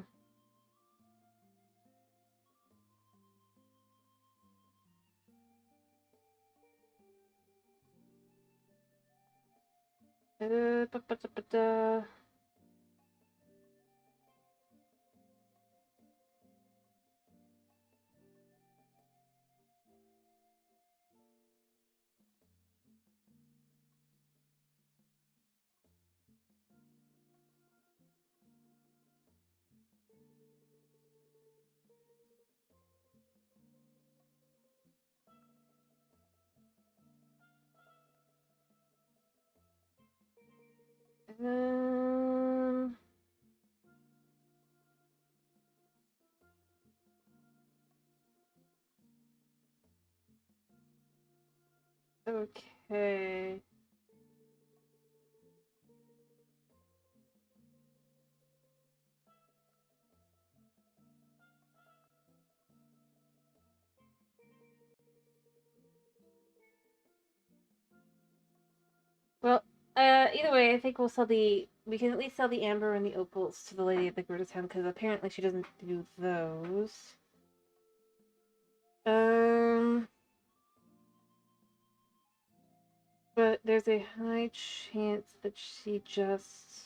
Speaker 1: Ba, ba, da, ba, da. Um. Okay. Well, either way, I think we'll sell we can at least sell the amber and the opals to the lady at the Gerudo Town because apparently she doesn't do those. But there's a high chance that she just...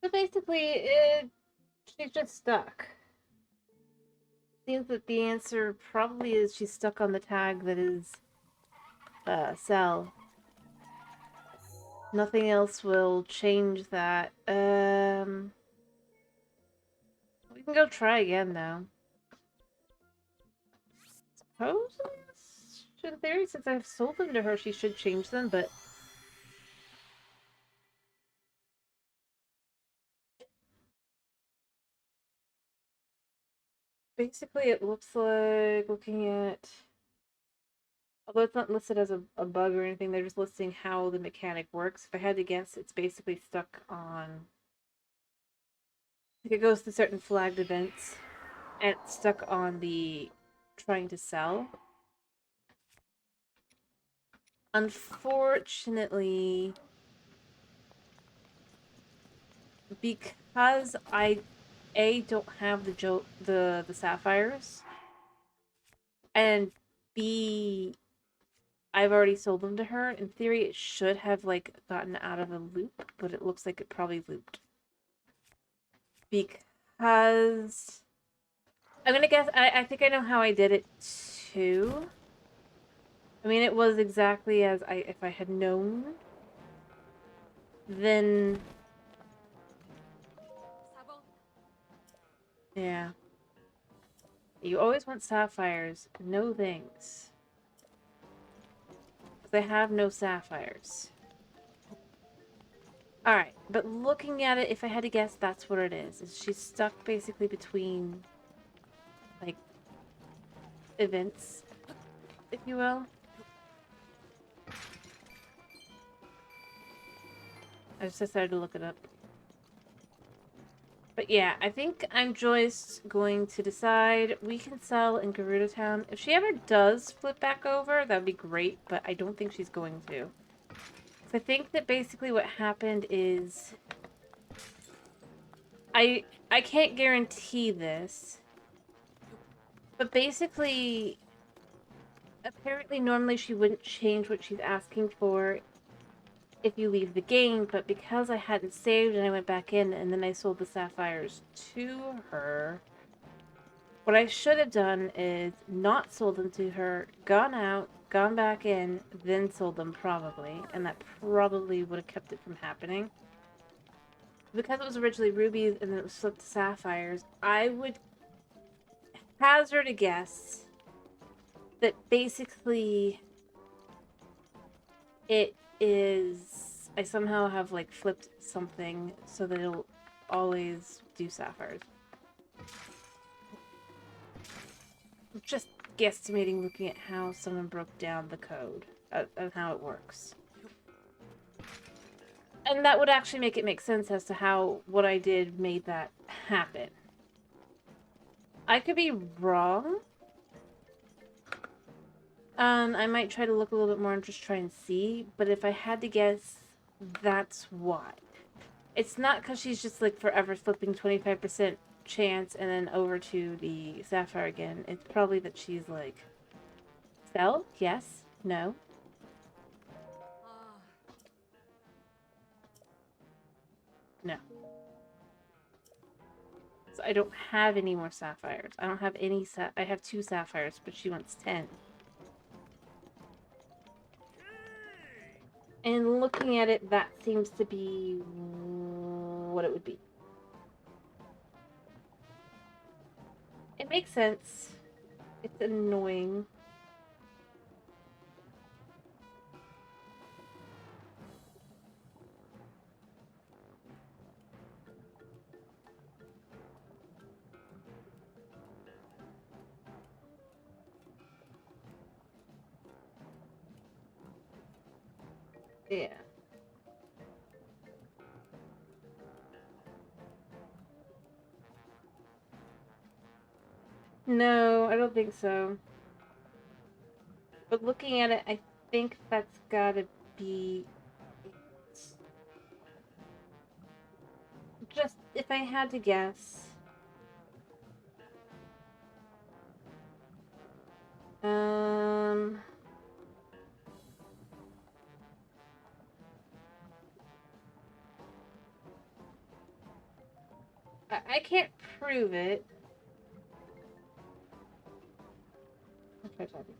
Speaker 1: So basically, she's just stuck. Seems that the answer probably is she's stuck on the tag that is sell. Nothing else will change that. We can go try again though. Suppose, in theory, since I've sold them to her, she should change them, but Basically, it looks like, looking at, although it's not listed as a bug or anything, they're just listing how the mechanic works. If I had to guess, it's basically stuck on, like, it goes to certain flagged events, and it's stuck on the trying to sell. Unfortunately, because I don't have the sapphires, and B, I've already sold them to her. In theory, it should have like gotten out of a loop, but it looks like it probably looped. Because I'm gonna guess, I think I know how I did it too. I mean, it was exactly as if I had known, then yeah. You always want sapphires. No thanks. Because I have no sapphires. Alright, but looking at it, if I had to guess, that's what it is she's stuck basically between, like, events, if you will. I just decided to look it up. But yeah, I think I'm just going to decide we can sell in Gerudo Town. If she ever does flip back over, that would be great, but I don't think she's going to. So I think that basically what happened is I can't guarantee this, but basically apparently normally she wouldn't change what she's asking for if you leave the game, but because I hadn't saved and I went back in and then I sold the sapphires to her, what I should have done is not sold them to her, gone out, gone back in, then sold them probably, and that probably would have kept it from happening. Because it was originally rubies and then it was flipped to sapphires, I would hazard a guess that basically it is, I somehow have like flipped something so that it'll always do sapphires. I'm just guesstimating looking at how someone broke down the code and how it works. And that would actually make sense as to how what I did made that happen. I could be wrong. I might try to look a little bit more and just try and see, but if I had to guess, that's why. It's not because she's just like forever flipping 25% chance and then over to the sapphire again. It's probably that she's like, sell? Yes? No? No. So I don't have any more sapphires. I don't have any I have 2 sapphires, but she wants 10. And looking at it, that seems to be what it would be. It makes sense. It's annoying. Yeah. No, I don't think so. But looking at it, I think that's gotta be it. Just, if I had to guess. Um... I can't prove it. I'll try talking.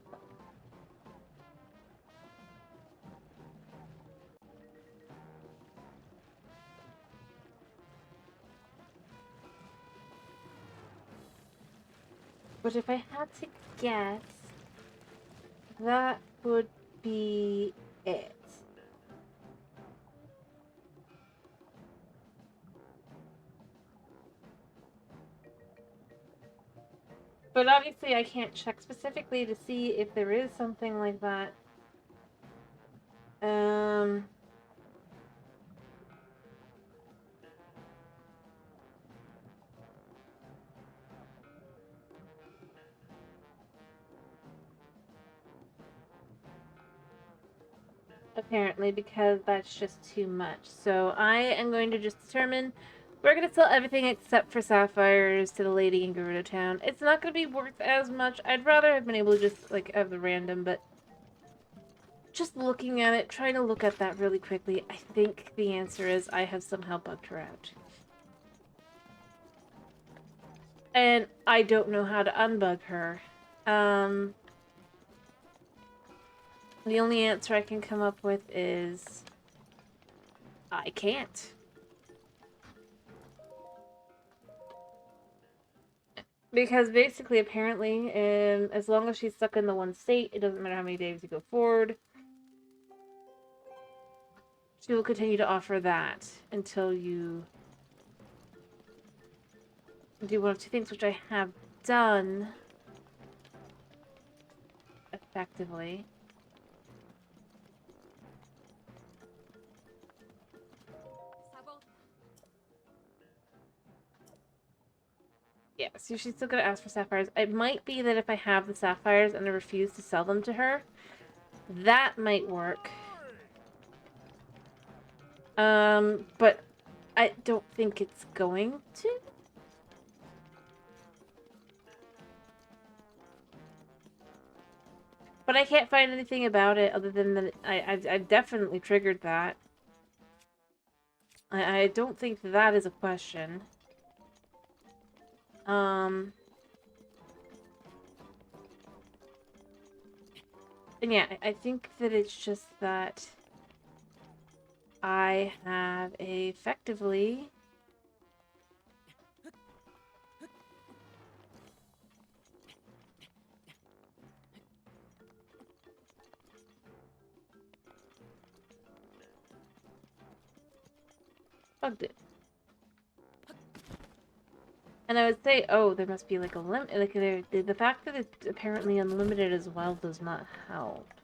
Speaker 1: But if I had to guess, that would be it. But obviously I can't check specifically to see if there is something like that. Apparently, because that's just too much. So I am going to just determine we're going to sell everything except for sapphires to the lady in Gerudo Town. It's not going to be worth as much. I'd rather have been able to just, like, have the random, but just looking at it, trying to look at that really quickly, I think the answer is I have somehow bugged her out. And I don't know how to unbug her. The only answer I can come up with is I can't. Because basically, apparently, as long as she's stuck in the one state, it doesn't matter how many days you go forward. She will continue to offer that until you do one of two things, which I have done effectively. Yeah, so she's still gonna ask for sapphires. It might be that if I have the sapphires and I refuse to sell them to her, that might work. But I don't think it's going to. But I can't find anything about it other than that I've definitely triggered that. I don't think that is a question. And yeah, I think that it's just that I have effectively bugged it. And I would say, oh, there must be like a limit. Like the fact that it's apparently unlimited as well does not help.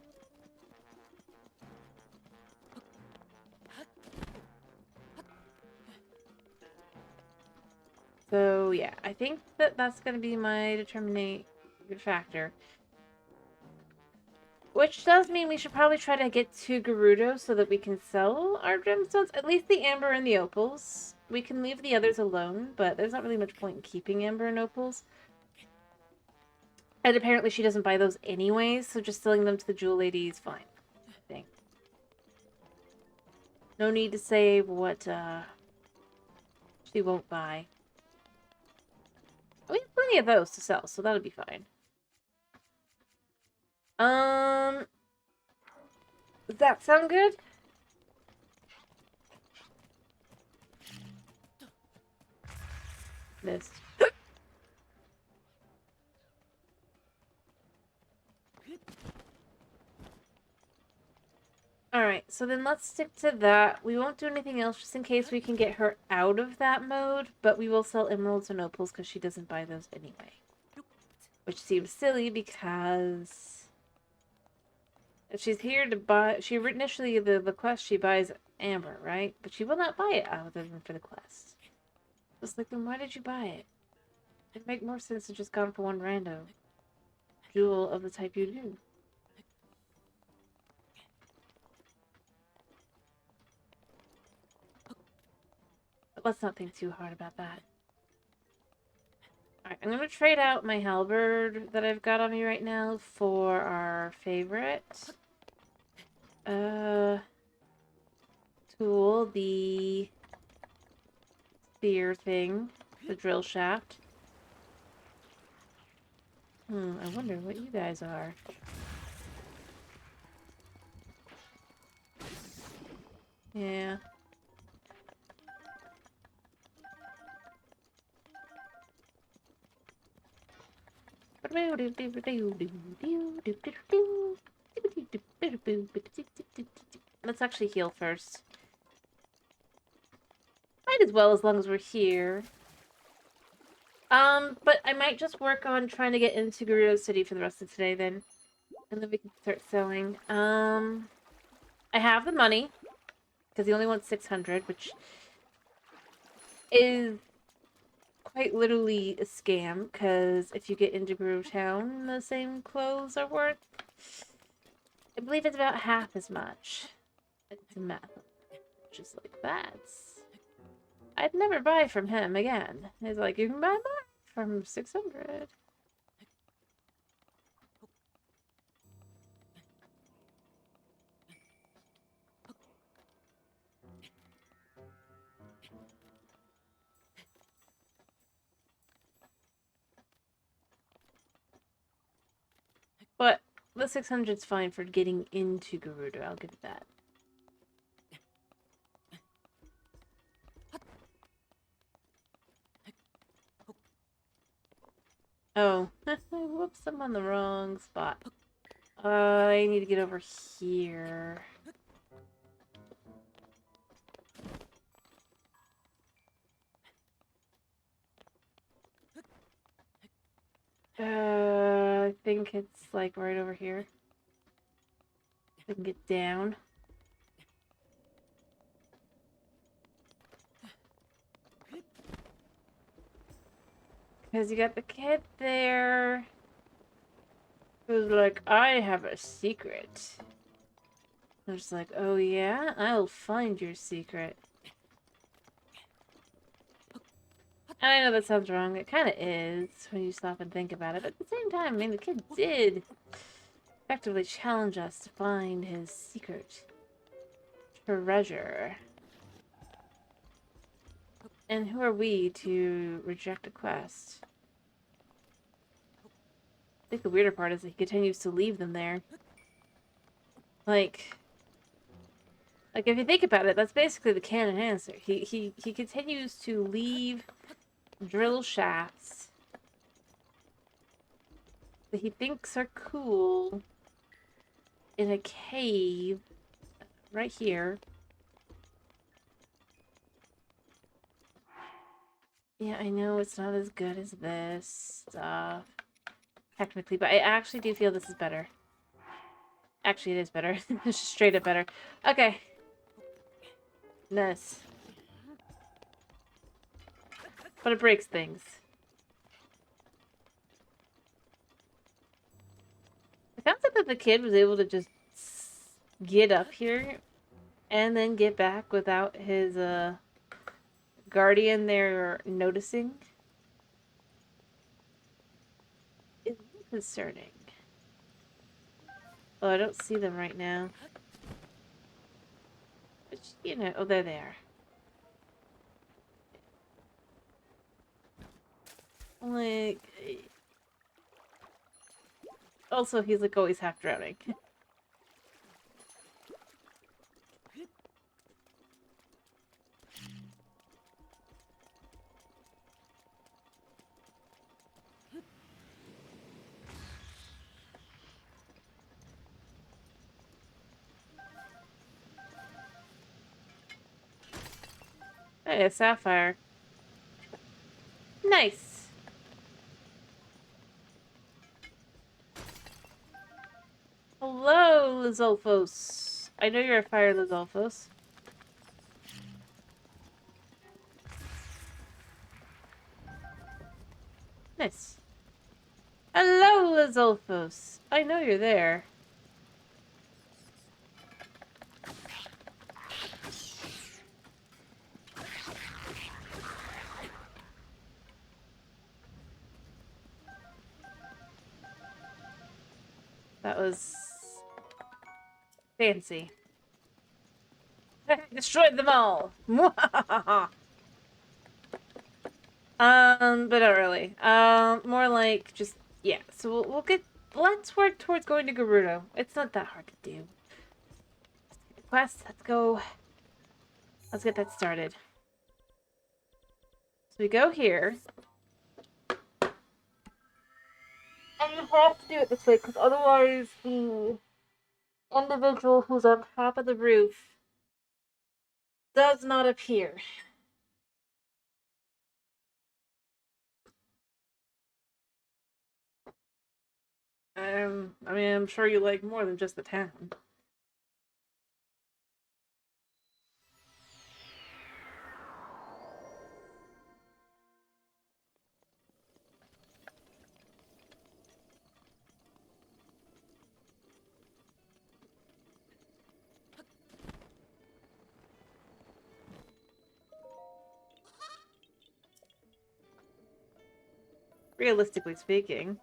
Speaker 1: So yeah, I think that that's going to be my determining factor. Which does mean we should probably try to get to Gerudo so that we can sell our gemstones. At least the amber and the opals. We can leave the others alone, but there's not really much point in keeping amber and opals. And apparently she doesn't buy those anyways, so just selling them to the jewel lady is fine, I think. No need to say what she won't buy. We have plenty of those to sell, so that'll be fine. Does that sound good? Missed. Alright, so then let's stick to that. We won't do anything else just in case we can get her out of that mode, but we will sell emeralds and opals because she doesn't buy those anyway. Which seems silly because if she's here to buy, she initially the quest she buys amber, right? But she will not buy it other than for the quest. It's like, then why did you buy it? It'd make more sense to just gone for one rando jewel of the type you do. But let's not think too hard about that. Alright, I'm gonna trade out my halberd that I've got on me right now for our favorite tool, the spear thing, the drill shaft. I wonder what you guys are. Yeah. Let's actually heal first. Might as well, as long as we're here. But I might just work on trying to get into Gerudo City for the rest of today then. And then we can start selling. I have the money. Because he only wants 600, which is quite literally a scam. Because if you get into Gerudo Town, the same clothes are worth, I believe it's about half as much. It's a math. Just like that. I'd never buy from him again. He's like, you can buy more from 600. But the 600's fine for getting into Gerudo, I'll give it that. Oh, whoops, I'm on the wrong spot. I need to get over here. I think it's like right over here. I can get down. Because you got the kid there who's like, I have a secret. I'm just like, oh yeah? I'll find your secret. And I know that sounds wrong. It kind of is when you stop and think about it. But at the same time, I mean, the kid did effectively challenge us to find his secret treasure. And who are we to reject a quest? I think the weirder part is that he continues to leave them there. Like if you think about it, that's basically the canon answer. He continues to leave drill shafts that he thinks are cool in a cave right here. Yeah, I know it's not as good as this stuff, technically, but I actually do feel this is better. Actually, it is better. It's just straight up better. Okay. Nice. But it breaks things. It sounds like that the kid was able to just get up here and then get back without his guardian there noticing. It's concerning. Oh, I don't see them right now. But, you know, oh, there they are. Like... Also, he's like always half drowning. Hey, a sapphire. Nice! Hello, Lizolfos. I know you're a fire, Lizolfos. Nice. Hello, Lizolfos. I know you're there. That was... fancy. Destroyed them all! But not really. More like just... yeah, so we'll get... let's work towards going to Gerudo. It's not that hard to do. Quest, let's go. Let's get that started. So we go here. And you have to do it this way, because otherwise the individual who's on top of the roof does not appear. I mean, I'm sure you like more than just the town. Realistically speaking.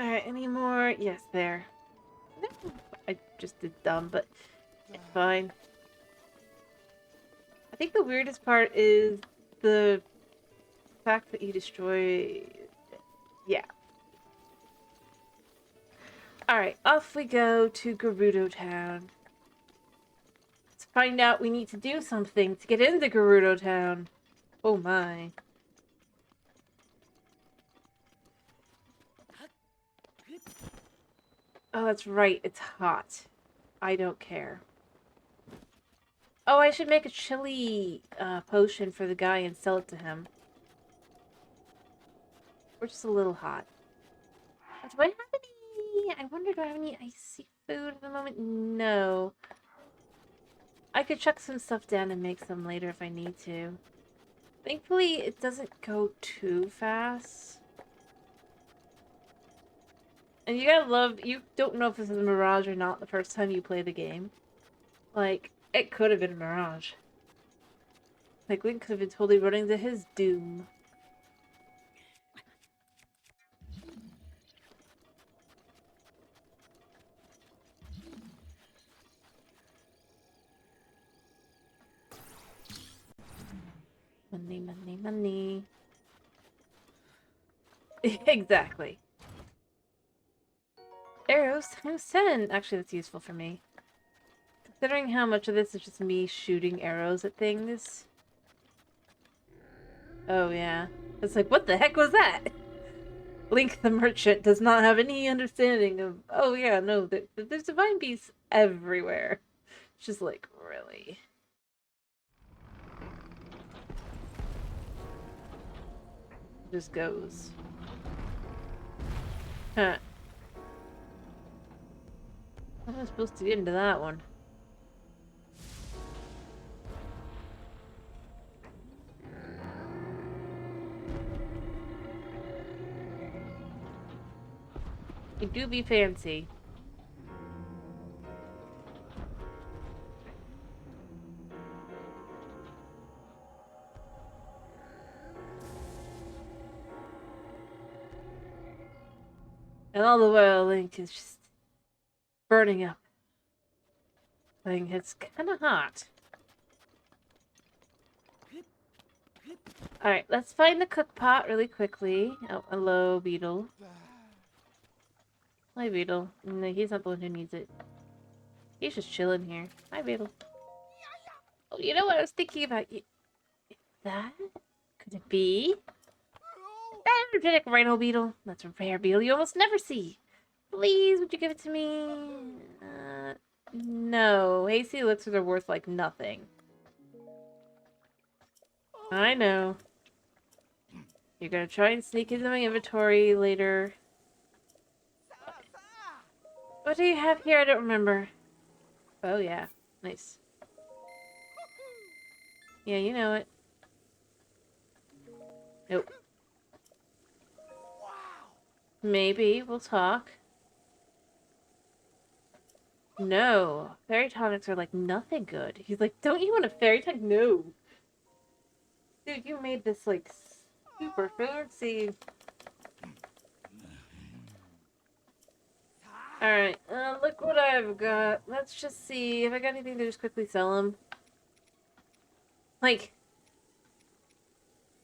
Speaker 1: Alright, any more? Yes, there. No, I just did dumb, but it's fine. I think the weirdest part is the fact that you destroy... Yeah. Alright, off we go to Gerudo Town. Let's find out we need to do something to get into Gerudo Town. Oh my. Oh, that's right. It's hot. I don't care. Oh, I should make a chili potion for the guy and sell it to him. We're just a little hot. Do I have any... I wonder, do I have any icy food at the moment? No. I could chuck some stuff down and make some later if I need to. Thankfully, it doesn't go too fast. And you gotta love... You don't know if this is a Mirage or not the first time you play the game. Like, it could have been a Mirage. Like, Link could have been totally running to his doom. Money, money, money. Exactly. Arrows times 10. Actually, that's useful for me. Considering how much of this is just me shooting arrows at things. Oh, yeah. It's like, what the heck was that? Link the merchant does not have any understanding of, oh yeah, no, there's divine beasts everywhere. It's just like, really? Just goes. Huh. How am I supposed to get into that one? You do be fancy. And all the while, Link is just burning up. Like, it's kind of hot. Alright, let's find the cook pot really quickly. Oh, hello, Beetle. Hi, Beetle. No, he's not the one who needs it. He's just chilling here. Hi, Beetle. Oh, you know what I was thinking about? That? Could it be? That energetic rhino beetle? That's a rare beetle you almost never see. Please, would you give it to me? No. Hasty elixirs are worth, like, nothing. I know. You're gonna try and sneak into my inventory later. What do you have here? I don't remember. Oh, yeah. Nice. Yeah, you know it. Nope. Maybe. We'll talk. No. Fairy tonics are, like, nothing good. He's like, don't you want a fairy tonic? No. Dude, you made this, like, super fancy. Alright, look what I've got. Let's just see if I got anything to just quickly sell them. Like,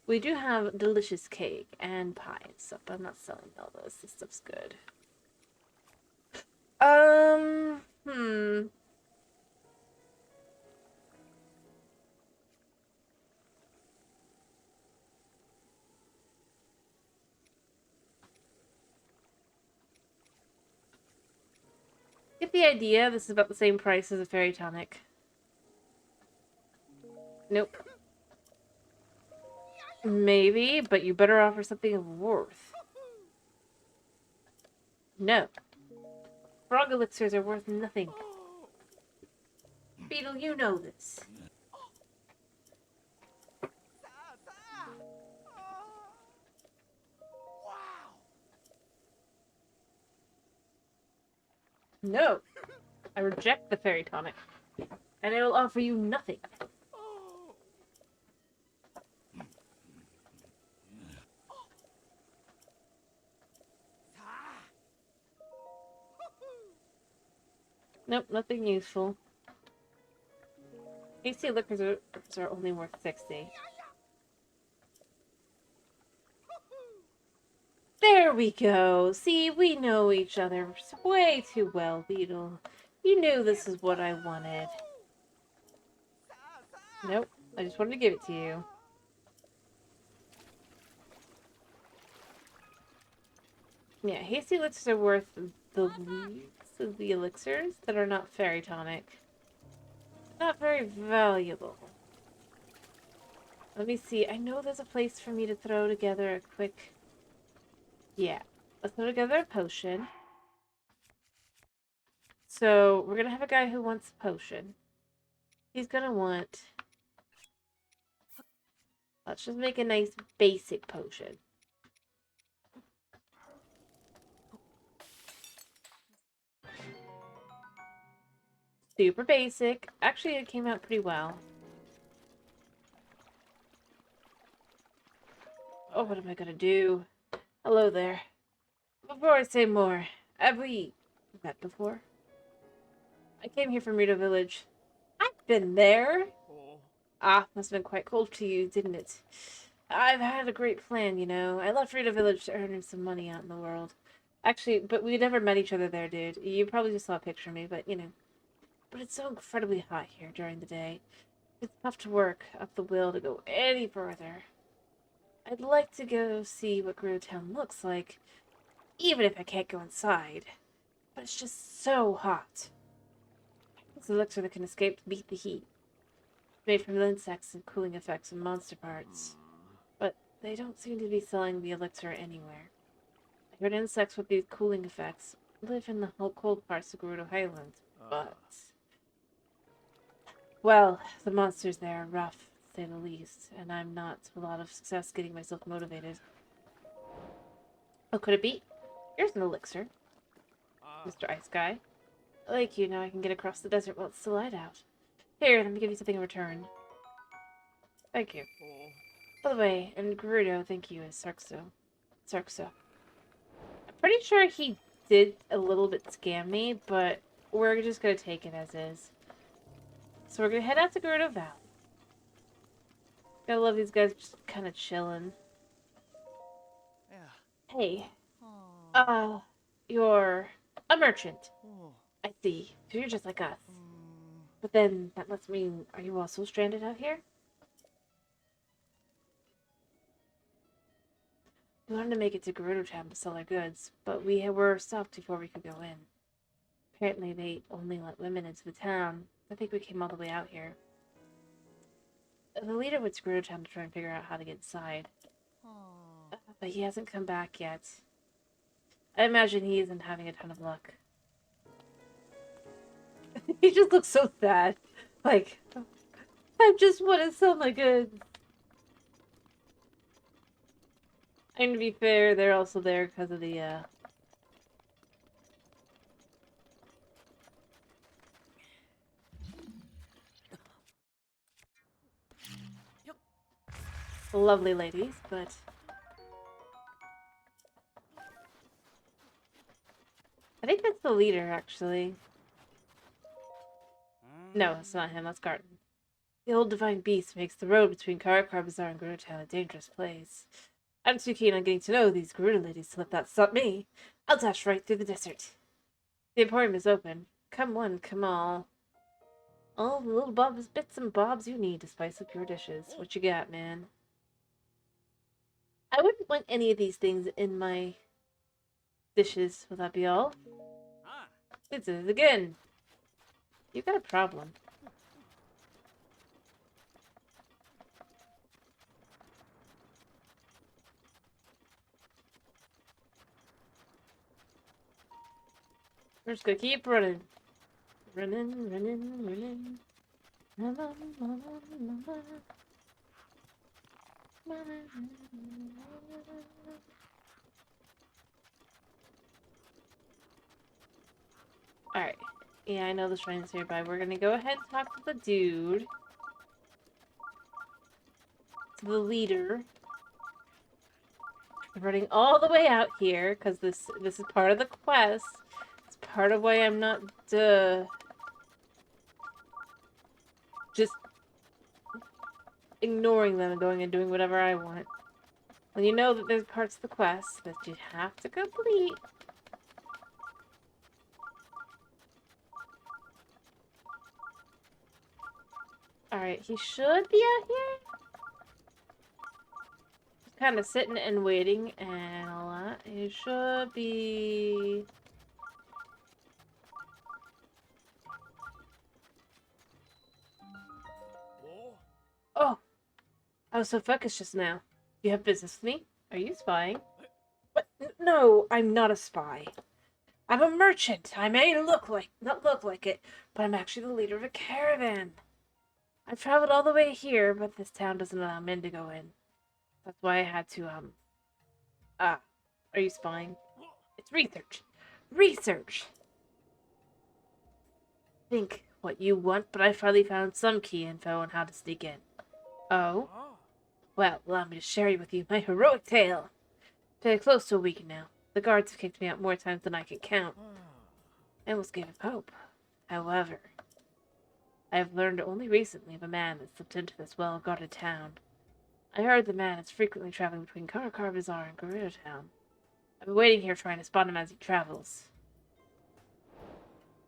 Speaker 1: we do have delicious cake and pie and stuff, but I'm not selling all those. This stuff's good. Get the idea. This is about the same price as a fairy tonic. Nope. Maybe, but you better offer something of worth. No. Frog elixirs are worth nothing. Beetle, you know this. No. I reject the fairy tonic. And I will offer you nothing. Nope, nothing useful. AC liquors are only worth 60. There we go. See, we know each other way too well, Beetle. You knew this is what I wanted. Nope, I just wanted to give it to you. Yeah, hasty elixirs are worth the least of the elixirs that are not fairy tonic. Not very valuable. Let me see. I know there's a place for me to throw together a quick... Yeah. Let's throw together a potion. So, we're gonna have a guy who wants a potion. He's gonna want... Let's just make a nice basic potion. Super basic. Actually, it came out pretty well. Oh, what am I gonna do? Hello there. Before I say more, have we met before? I came here from Rito Village. I've been there. Ah, must have been quite cold to you, didn't it? I've had a great plan, you know. I left Rito Village to earn some money out in the world. Actually, but we never met each other there, dude. You probably just saw a picture of me, but, you know. But it's so incredibly hot here during the day. It's tough to work up the will to go any further. I'd like to go see what Grove Town looks like, even if I can't go inside. But it's just so hot. It's an elixir that can beat the heat. Made from insects and cooling effects and monster parts. But they don't seem to be selling the elixir anywhere. I heard insects with these cooling effects live in the cold parts of Gerudo Highlands, but... Well, the monsters there are rough, to say the least, and I'm not a lot of success getting myself motivated. What could it be? Here's an elixir, Mr. Ice Guy. Like you, now I can get across the desert while it's still light out. Here, let me give you something in return. Thank you. By the way, and Gerudo, thank you, is Sarkso. I'm pretty sure he did a little bit scam me, but we're just gonna take it as is. So we're gonna head out to Gerudo Valley. Gotta love these guys just kind of chilling. Hey, you're a merchant. I see. So you're just like us. But then that must mean, are you also stranded out here? We wanted to make it to Gerudo Town to sell our goods, but we were stopped before we could go in. Apparently they only let women into the town. I think we came all the way out here. The leader went to Gerudo Town to try and figure out how to get inside. But he hasn't come back yet. I imagine he isn't having a ton of luck. He just looks so sad. Like, I just want to sell my goods. And to be fair, they're also there because of the, lovely ladies, but... I think that's the leader, actually. No, it's not him, that's Garten. The old divine beast makes the road between Karakar Bazaar and Gerudo Town a dangerous place. I'm too keen on getting to know these Gerudo ladies to let that stop me. I'll dash right through the desert. The emporium is open. Come one, come all. All the little bits and bobs you need to spice up your dishes. What you got, man? I wouldn't want any of these things in my dishes. Will that be all? It is again. You got a problem. We're just gonna keep running. Running. Alright. Yeah, I know the shrine's nearby. We're gonna go ahead and talk to the dude. To the leader. I'm running all the way out here, because this is part of the quest. It's part of why I'm not, just ignoring them and going and doing whatever I want. When you know that there's parts of the quest that you have to complete. Alright, he should be out here. Just kind of sitting and waiting and all that. He should be... Oh! I was so focused just now. You have business with me? Are you spying? What? No, I'm not a spy. I'm a merchant. I may not look like it, but I'm actually the leader of a caravan. I've traveled all the way here, but this town doesn't allow men to go in. That's why I had to, are you spying? It's research. Research! Think what you want, but I finally found some key info on how to sneak in. Oh? Well, allow me to share with you my heroic tale. Been close to a week now. The guards have kicked me out more times than I can count. I almost gave up hope. However, I have learned only recently of a man that slipped into this well-guarded town. I heard the man is frequently traveling between Karakar Bazaar and Gerudo Town. I've been waiting here trying to spot him as he travels.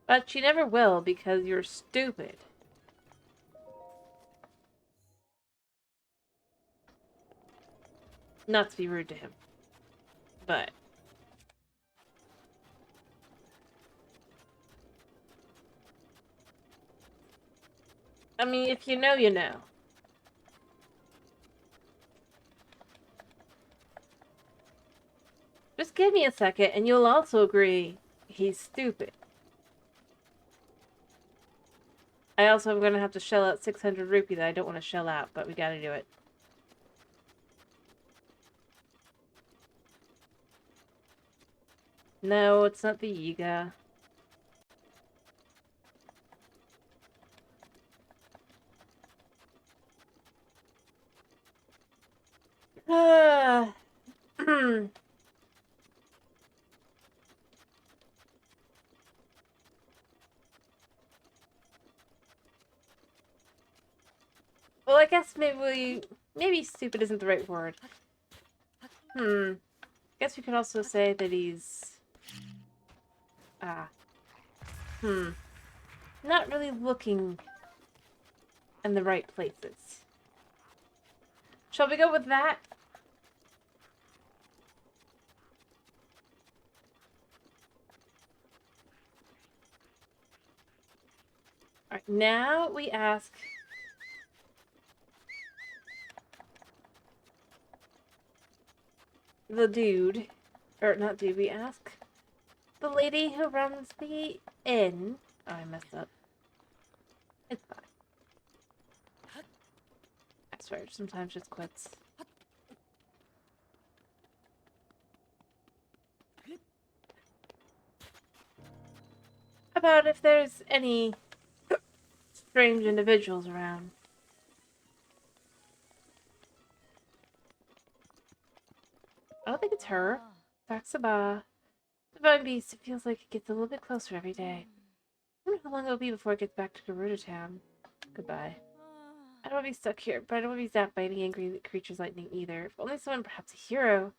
Speaker 1: But you never will because you're stupid. Not to be rude to him. But... I mean, if you know, you know. Just give me a second and you'll also agree he's stupid. I also am going to have to shell out 600 rupee that I don't want to shell out, but we gotta do it. No, it's not the Yiga. Well, I guess maybe stupid isn't the right word. I guess we could also say that he's... not really looking in the right places. Shall we go with that? Alright, now we ask... the dude, or not dude, we ask the lady who runs the inn. Oh, I messed up. It's fine. I swear, sometimes just quits. About if there's any strange individuals around. I don't think it's her. Saxaba. Divine Beast, it feels like it gets a little bit closer every day. I wonder how long it'll be before it gets back to Gerudo Town. Goodbye. I don't want to be stuck here, but I don't want to be zapped by any angry creatures lightning either. If only someone, perhaps a hero,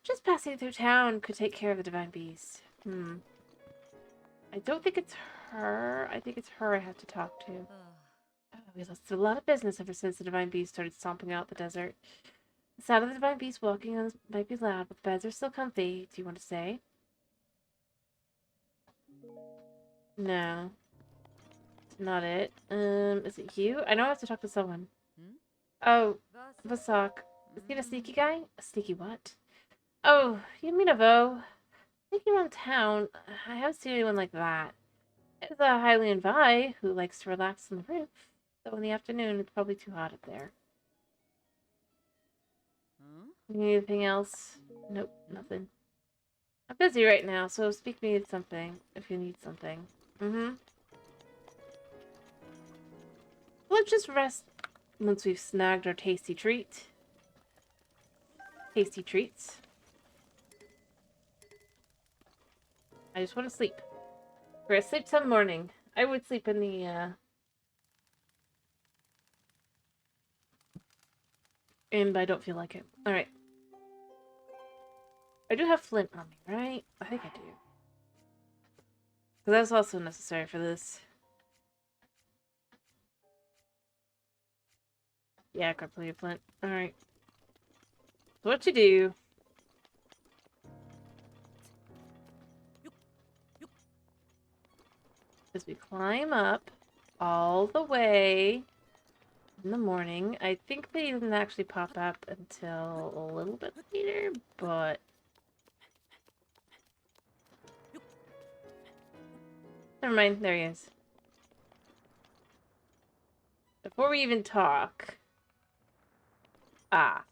Speaker 1: just passing through town could take care of the Divine Beast. I don't think it's her. I think it's her I have to talk to. Oh, we lost a lot of business ever since the Divine Beast started stomping out the desert. The sound of the Divine Beast walking on might be loud, but the beds are still comfy. Do you want to stay? No. It's not it. Is it you? I know I have to talk to someone. Oh, Vasak. Is he a sneaky guy? A sneaky what? Oh, you mean a Vo? Thinking around town, I haven't seen anyone like that. There's a Hylian Vi who likes to relax on the roof. Though in the afternoon, it's probably too hot up there. Need anything else? Nope, nothing. I'm busy right now, so speak to me of something if you need something. Let's just rest once we've snagged our tasty treat. Tasty treats. I just want to sleep. We're gonna sleep till morning. I would sleep in the, and I don't feel like it. Alright. I do have flint on me, right? I think I do. Because that's also necessary for this. Yeah, I got plenty of flint. Alright. So what you do... is we climb up all the way in the morning. I think they didn't actually pop up until a little bit later, but... never mind, there he is. Before we even talk... Ah.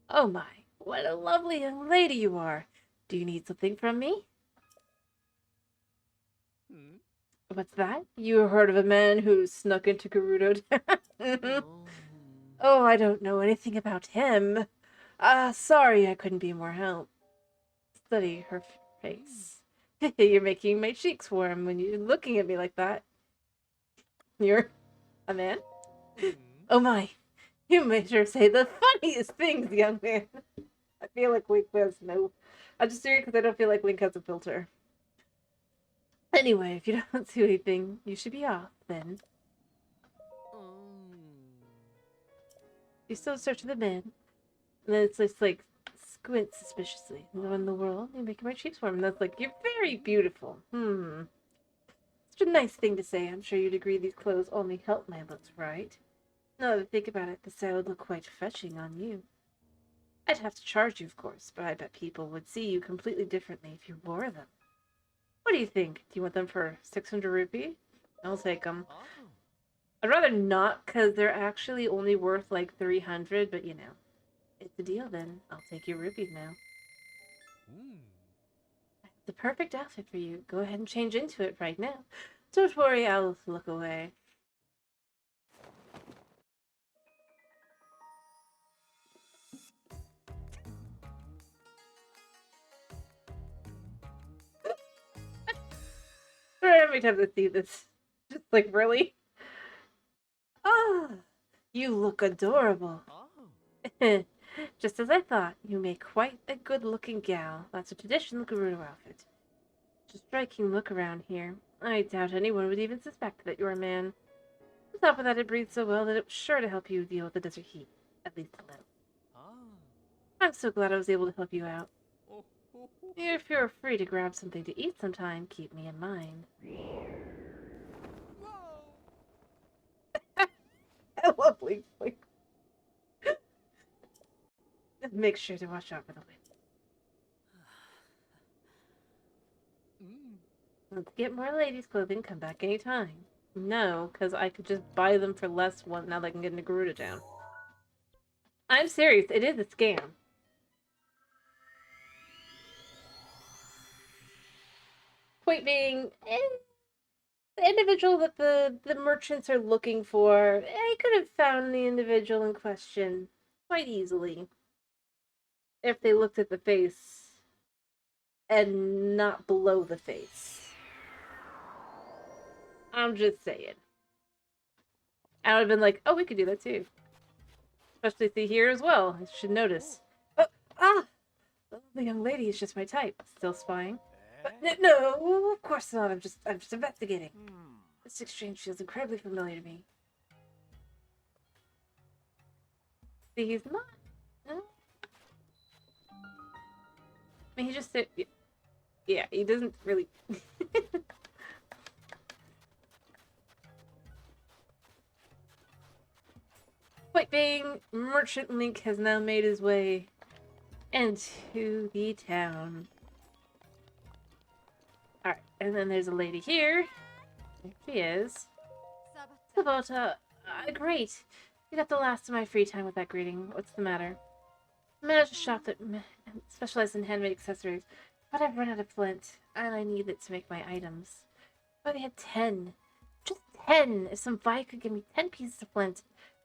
Speaker 1: Oh my, what a lovely young lady you are. Do you need something from me? What's that? You heard of a man who snuck into Gerudo Town? Oh, I don't know anything about him. Sorry I couldn't be more help. Study her face. You're making my cheeks warm when you're looking at me like that. You're a man? Oh my, you made her say the funniest things, young man. I feel like Link has no... I'm just doing it because I don't feel like Link has a filter. Anyway, if you don't see anything, you should be off, then. You still search for the man. And then it's just like, squint suspiciously. No one in the world, you're making my cheeks warm. And that's like, you're very beautiful. Such a nice thing to say. I'm sure you'd agree these clothes only help my looks, right? Now that I think about it, the style would look quite fetching on you. I'd have to charge you, of course, but I bet people would see you completely differently if you wore them. What do you think? Do you want them for 600 rupee? I'll take them. I'd rather not, because they're actually only worth like 300, but you know. It's a deal then. I'll take your rupees now. I have the perfect outfit for you. Go ahead and change into it right now. Don't worry, I'll look away. Every time I see this, just like, really? Ah, you look adorable. Just as I thought, you make quite a good-looking gal. That's a traditional Gerudo outfit. It's a striking look around here. I doubt anyone would even suspect that you're a man. On top of that, it breathes so well that it was sure to help you deal with the desert heat. At least a little. I'm so glad I was able to help you out. If you're free to grab something to eat sometime, keep me in mind. I love Link. Make sure to watch out for the wind. Let's get more ladies' clothing. Come back anytime. No, because I could just buy them for less one now that I can get into Gerudo Town. I'm serious. It is a scam. Point being, the individual that the merchants are looking for, I could have found the individual in question quite easily if they looked at the face and not below the face. I'm just saying. I would have been like, oh, we could do that too. Especially see here as well. I should notice. Oh, the young lady is just my type. Still spying? But no, of course not. I'm just investigating. This exchange feels incredibly familiar to me. See, he's not. No. I mean, he just said, yeah, he doesn't really. Point being, Merchant Link has now made his way into the town. Alright, and then there's a lady here. There she is. Sabota, great. You got the last of my free time with that greeting. What's the matter? I managed a shop that specializes in handmade accessories, but I've run out of flint, and I need it to make my items. But they had 10. Just 10! If some Vi could give me 10 pieces of flint,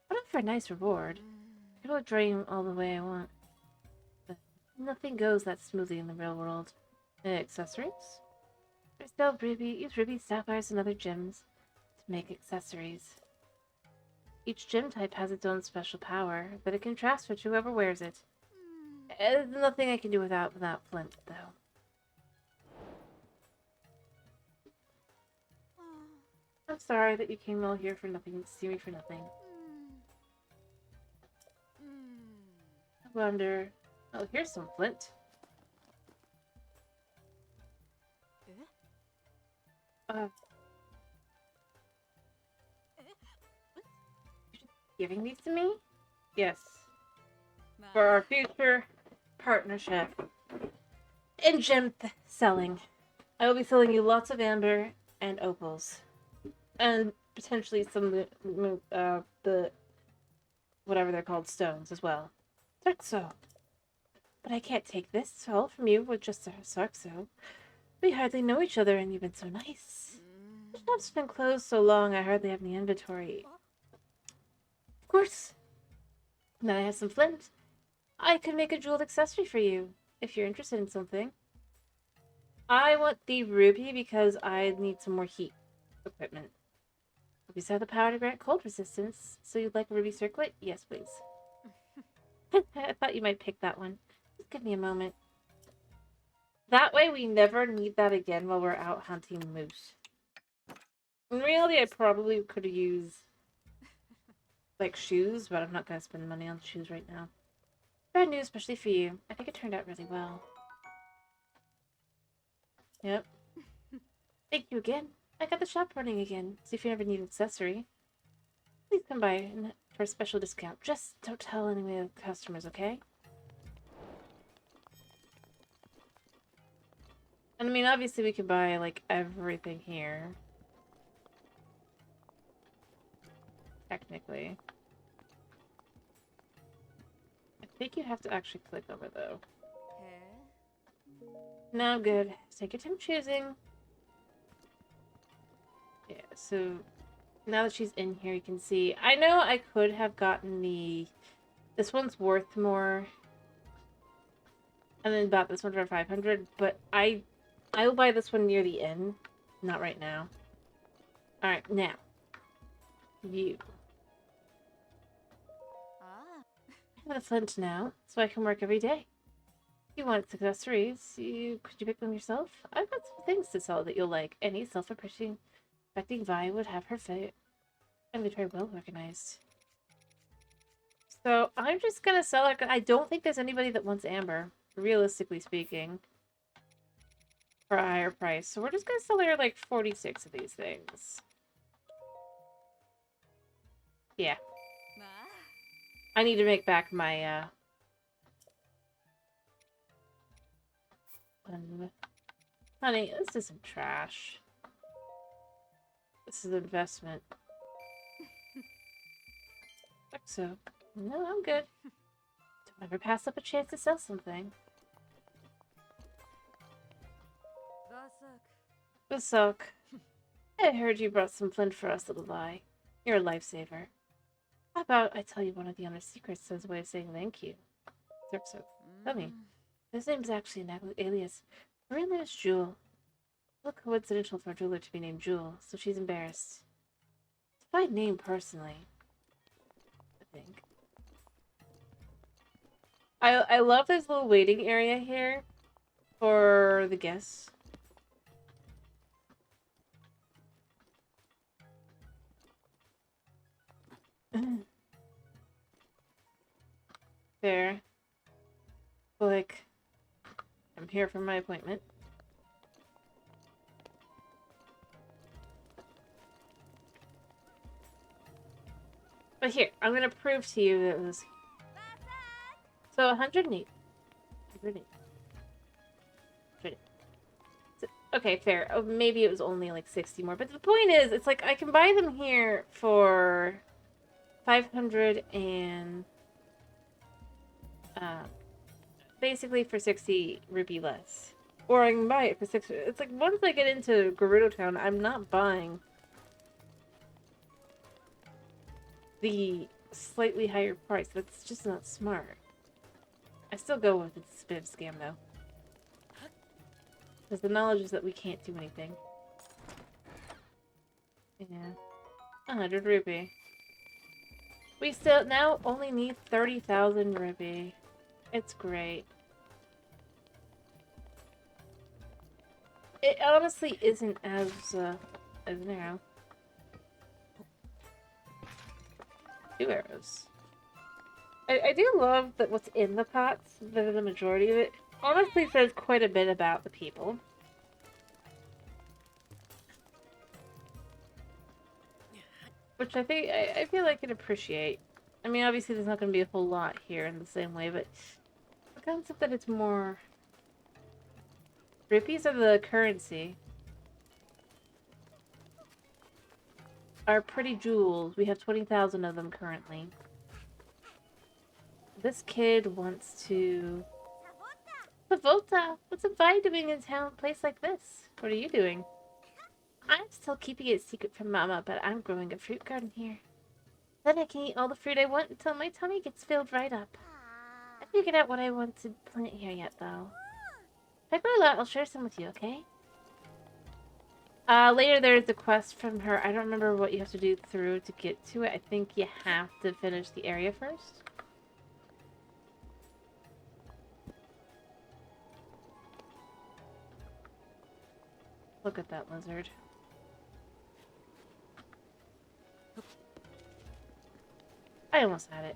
Speaker 1: what if for a nice reward? I could dream all the way I want. But nothing goes that smoothly in the real world. Accessories? I sell use rubies, sapphires, and other gems to make accessories. Each gem type has its own special power, but it can transfer to whoever wears it. There's nothing I can do without flint, though. I'm sorry that you came all here for nothing, to see me for nothing. I wonder... Oh, here's some flint. Giving these to me? Yes. For our future partnership in gem selling. I will be selling you lots of amber and opals. And potentially some the whatever they're called, stones as well. Sarxo. But I can't take this all from you with just a Sarxo. We hardly know each other and you've been so nice. The shop's been closed so long I hardly have any inventory. Of course. Now I have some flint. I could make a jeweled accessory for you, if you're interested in something. I want the ruby because I need some more heat equipment. Rubies have the power to grant cold resistance, so you'd like a ruby circlet? Yes, please. I thought you might pick that one. Just give me a moment. That way we never need that again while we're out hunting moose. In reality, I probably could have used like shoes, but I'm not going to spend money on shoes right now. Bad news, especially for you. I think it turned out really well. Yep. Thank you again. I got the shop running again. See if you ever need an accessory. Please come by for a special discount. Just don't tell any of the customers, okay? And I mean, obviously we could buy, like, everything here. Technically. I think you have to actually click over, though. No, good. Take your time choosing. Yeah, so now that she's in here, you can see. I know I could have gotten the... This one's worth more. And then bought this one for 500, but I will buy this one near the end. Not right now. Alright, now. You. I have a flint now, so I can work every day. If you want accessories, could you pick them yourself? I've got some things to sell that you'll like. Any self-appreciating Vi would have her inventory well organized. So I'm just gonna sell her. I don't think there's anybody that wants amber, realistically speaking, for a higher price. So we're just gonna sell her like 46 of these things. Yeah. I need to make back my honey, this isn't trash. This is an investment. So, no, I'm good. Don't ever pass up a chance to sell something. Vasok. I heard you brought some flint for us, little Vi. You're a lifesaver. How about I tell you one of the owner's secrets as a way of saying thank you? Zerxo, tell me. His name's actually an alias. Her real name is Jewel. Look coincidental for a jeweler to be named Jewel, so she's embarrassed. It's a fine name, personally. I think. I love this little waiting area here for the guests. There. Like, I'm here for my appointment. But here, I'm gonna prove to you that it was... So 108. 108. Okay, fair. Oh, maybe it was only like 60 more. But the point is, it's like I can buy them here for 500 and basically for 60 rupee less. Or I can buy it for 60. It's like once I get into Gerudo Town, I'm not buying the slightly higher price. That's just not smart. I still go with it. It's a bit of a scam though. Because the knowledge is that we can't do anything. Yeah. 100 rupee. We still now only need 30,000 rupee. It's great. It honestly isn't as an arrow. 2 arrows. I do love that what's in the pots, the majority of it, honestly says quite a bit about the people. Which I think, I feel I can appreciate. I mean, obviously there's not going to be a whole lot here in the same way, but the concept that it's more... Rupees are the currency. Are pretty jewels. We have 20,000 of them currently. This kid wants to... Savota! What's a Vi doing in a place like this? What are you doing? I'm still keeping it secret from Mama, but I'm growing a fruit garden here. Then I can eat all the fruit I want until my tummy gets filled right up. I figured out what I want to plant here yet, though. If I grow a lot, I'll share some with you, okay? Later there's a quest from her. I don't remember what you have to do through to get to it. I think you have to finish the area first. Look at that lizard. I almost had it.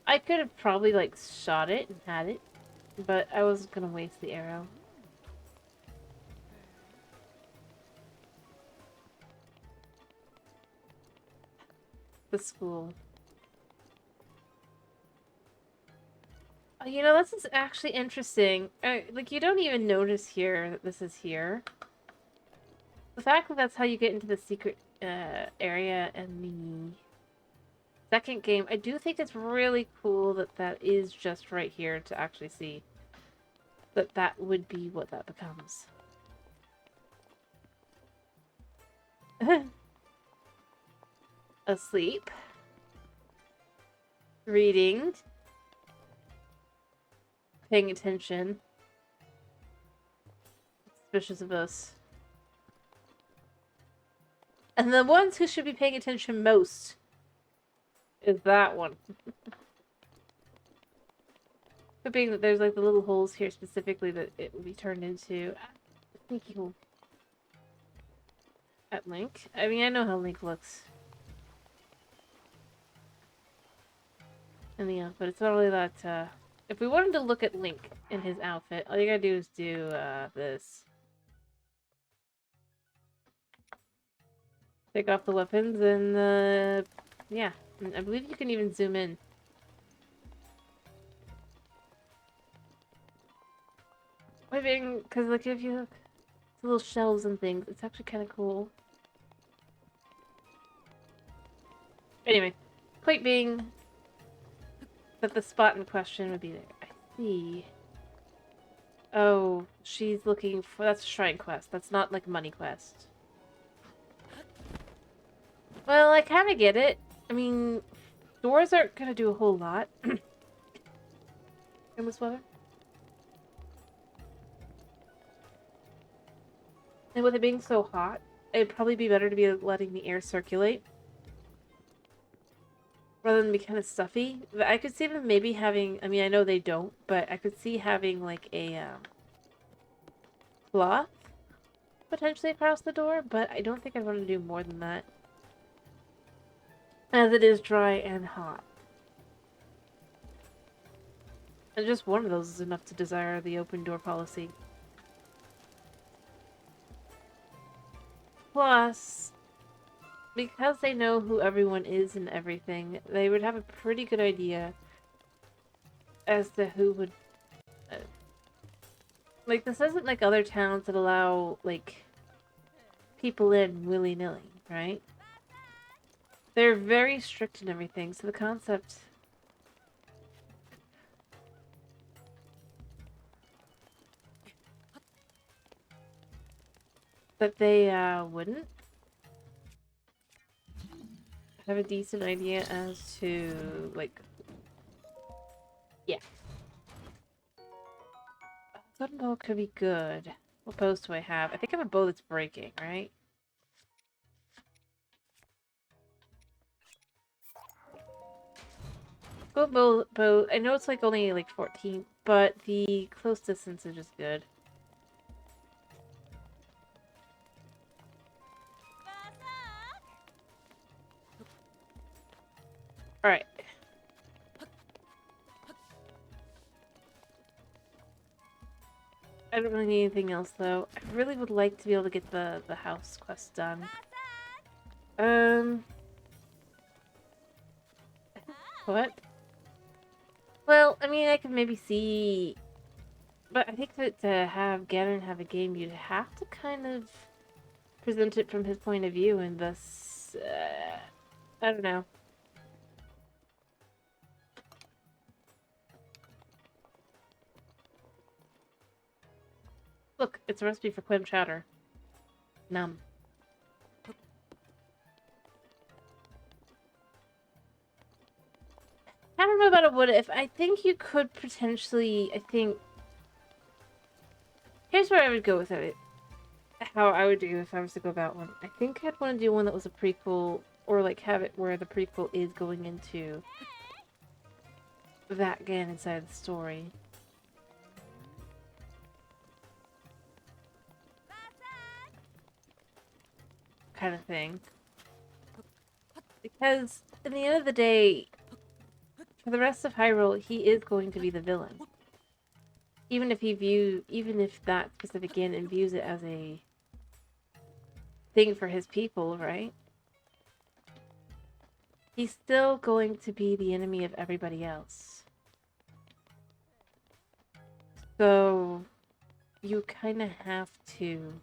Speaker 1: I could have probably, like, shot it and had it, but I was gonna waste the arrow. The school. Oh, you know, this is actually interesting. Like, you don't even notice here that this is here. The fact that that's how you get into the secret area and the second game, I do think it's really cool that that is just right here to actually see that that would be what that becomes. Asleep. Reading. Paying attention. Suspicious of us. And the ones who should be paying attention most is that one. But being that there's like the little holes here specifically that it will be turned into. Sneaky hole. At Link. I mean, I know how Link looks. In the outfit. It's not really that, if we wanted to look at Link in his outfit, all you gotta do is do, this. Take off the weapons and, yeah. I believe you can even zoom in. Maybe, because, like, if you look, the little shelves and things, it's actually kind of cool. Anyway, point being that the spot in question would be there. I see. Oh, she's looking for... That's a shrine quest. That's not, like, money quest. Well, I kind of get it. I mean, doors aren't going to do a whole lot. In this weather. And with it being so hot, it'd probably be better to be letting the air circulate. Rather than be kind of stuffy. But I could see them maybe having... I mean, I know they don't, but I could see having, like, a, cloth potentially across the door, but I don't think I'd want to do more than that. As it is dry and hot. And just one of those is enough to desire the open door policy. Plus, because they know who everyone is and everything, they would have a pretty good idea as to who would... like, this isn't like other towns that allow, like, people in willy-nilly, right? They're very strict and everything, so the concept... that they, wouldn't have a decent idea as to, like... yeah. Golden bow could be good. What bows do I have? I think I have a bow that's breaking, right? Golden bow, I know it's like only like 14, but the close distance is just good. Alright. I don't really need anything else though. I really would like to be able to get the house quest done. What? Well, I mean, I could maybe see... but I think that to have Ganon have a game, you'd have to kind of present it from his point of view, and thus... I don't know. Look, it's a recipe for clam chowder. Numb. I don't know about a what if. I think you could potentially, here's where I would go with it. How I would do if I was to go about one. I think I'd want to do one that was a prequel, or like have it where the prequel is going into that again inside the story. Kind of thing. Because, in the end of the day, for the rest of Hyrule, he is going to be the villain. Even if that specific Ganon views it as a thing for his people, right? He's still going to be the enemy of everybody else. So, you kind of have to...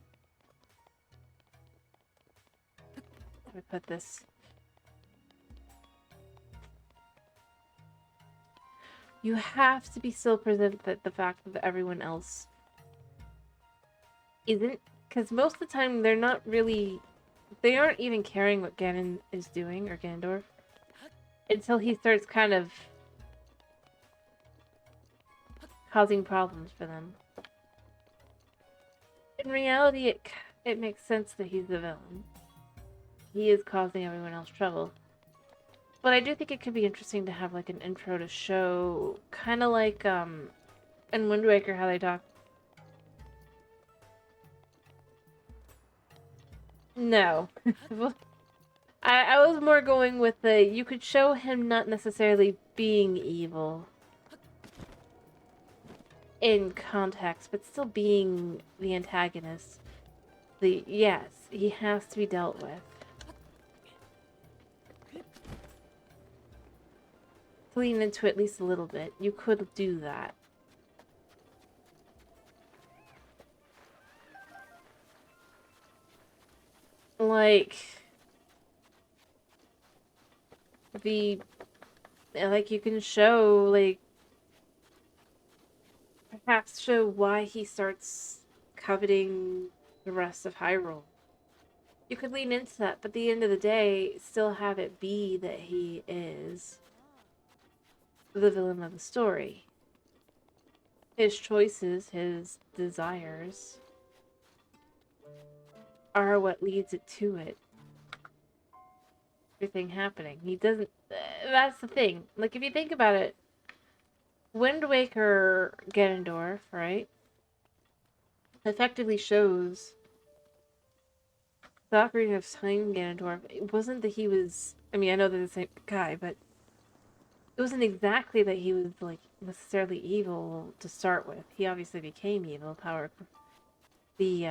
Speaker 1: let me put this... you have to be still present that the fact that everyone else isn't, because most of the time they're not really, they aren't even caring what Ganon is doing, or Ganondorf, until he starts kind of causing problems for them. In reality, it makes sense that he's the villain. He is causing everyone else trouble. But I do think it could be interesting to have like an intro to show, kind of like in Wind Waker, how they talk. No. I was more going with the, you could show him not necessarily being evil in context, but still being the antagonist. Yes, he has to be dealt with. To lean into it at least a little bit, you could do that. Like... like, you can show, like... perhaps show why he starts coveting the rest of Hyrule. You could lean into that, but at the end of the day, still have it be that he is the villain of the story. His choices, his desires, are what leads it to it. Everything happening. He doesn't... that's the thing. Like, if you think about it, Wind Waker Ganondorf, right? Effectively shows the Ocarina of Time Ganondorf. It wasn't that he was... I mean, I know they're the same guy, but it wasn't exactly that he was, like, necessarily evil to start with. He obviously became evil. Power... the,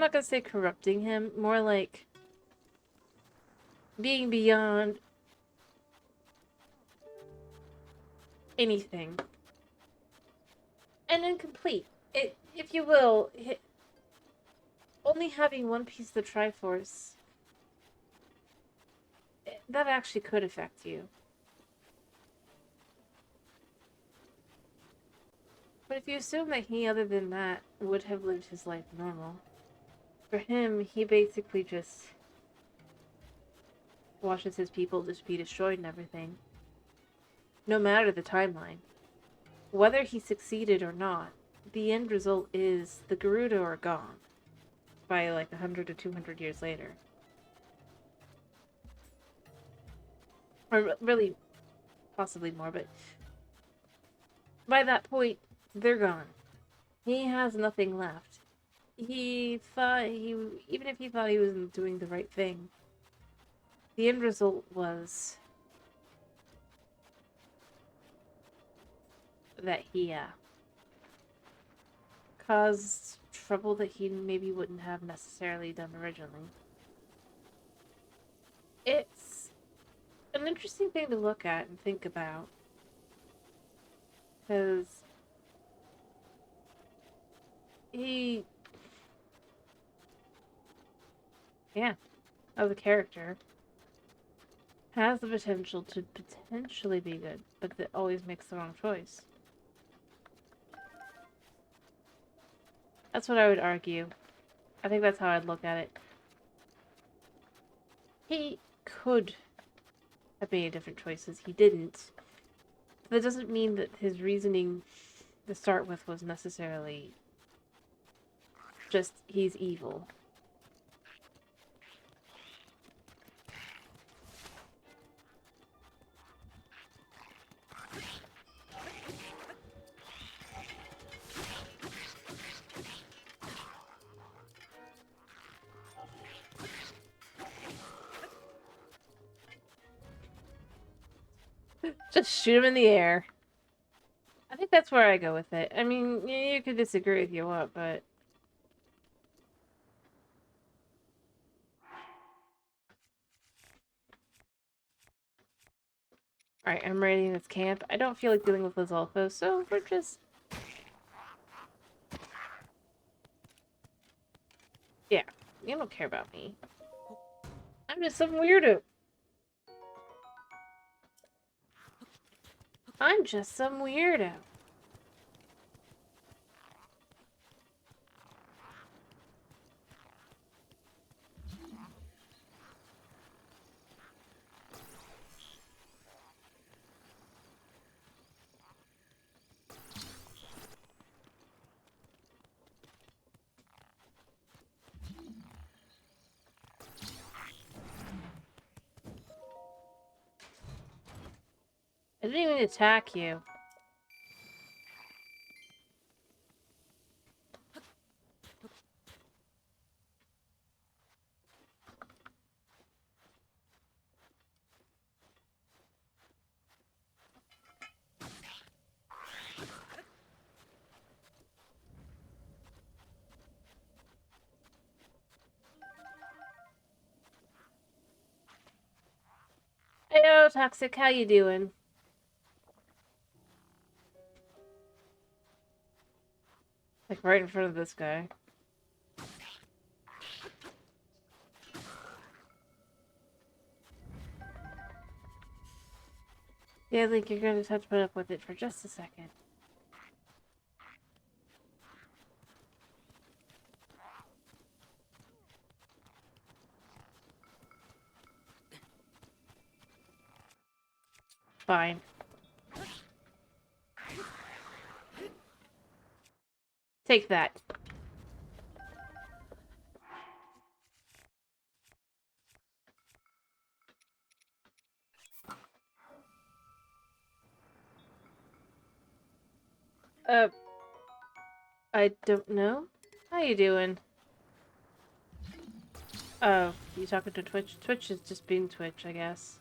Speaker 1: not gonna say corrupting him, more like being beyond anything. And incomplete. If you will, only having one piece of the Triforce, that actually could affect you. But if you assume that he, other than that, would have lived his life normal, for him, he basically just watches his people just be destroyed and everything. No matter the timeline. Whether he succeeded or not, the end result is the Gerudo are gone by like 100 to 200 years later. Or really, possibly more, but by that point, they're gone. He has nothing left. He thought even if he thought he was doing the right thing, the end result was that he caused trouble that he maybe wouldn't have necessarily done originally. It's an interesting thing to look at and think about, because he, as a character, has the potential to potentially be good, but that always makes the wrong choice. That's what I would argue. I think that's how I'd look at it. He could have made different choices. He didn't. That doesn't mean that his reasoning to start with was necessarily just he's evil. Just shoot him in the air. I think that's where I go with it. I mean, you could disagree if you want, but... Alright, I'm raiding this camp. I don't feel like dealing with Lizalfo, so we're just... Yeah, you don't care about me. I'm just some weirdo. I'm just some weirdo. I didn't even attack you. Heyo, Toxic, how you doing? Like, right in front of this guy. Yeah, Link, you're going to have to put up with it for just a second. Fine. Take that. I don't know. How you doing? Oh, you talking to Twitch? Twitch is just being Twitch, I guess.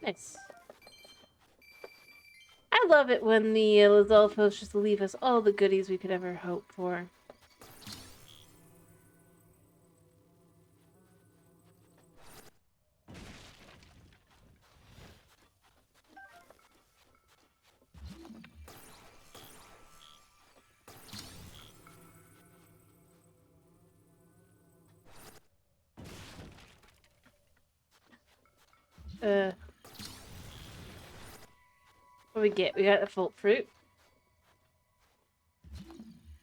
Speaker 1: Nice. I I love it when the LoZ just leave us all the goodies we could ever hope for. What we get? We got a full fruit.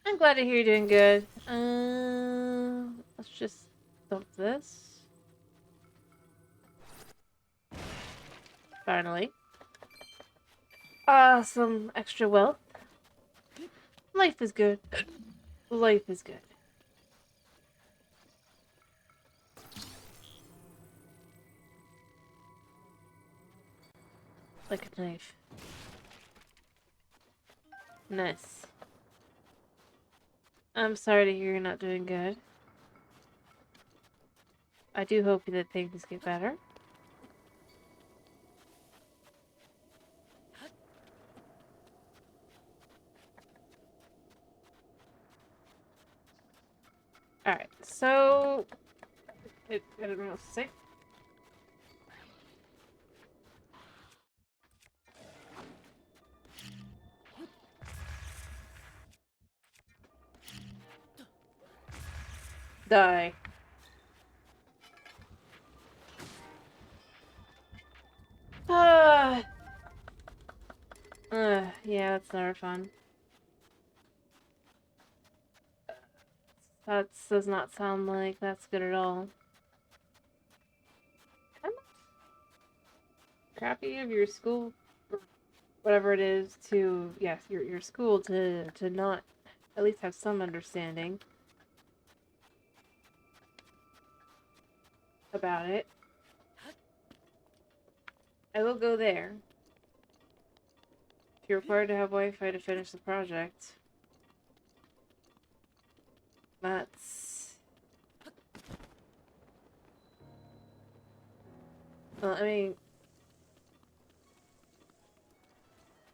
Speaker 1: I'm glad to hear you're doing good. Let's just dump this. Finally. Some extra wealth. Life is good. Life is good. Like a knife. Nice. I'm sorry to hear you're not doing good. I do hope that things get better. Alright, so... I don't know what to say. Die. Yeah, that's never fun. That does not sound like that's good at all. Kind of crappy of your school, whatever it is, to, yes, your school to not at least have some understanding about it. I will go there. If you're required to have Wi-Fi to finish the project. That's... Well, I mean...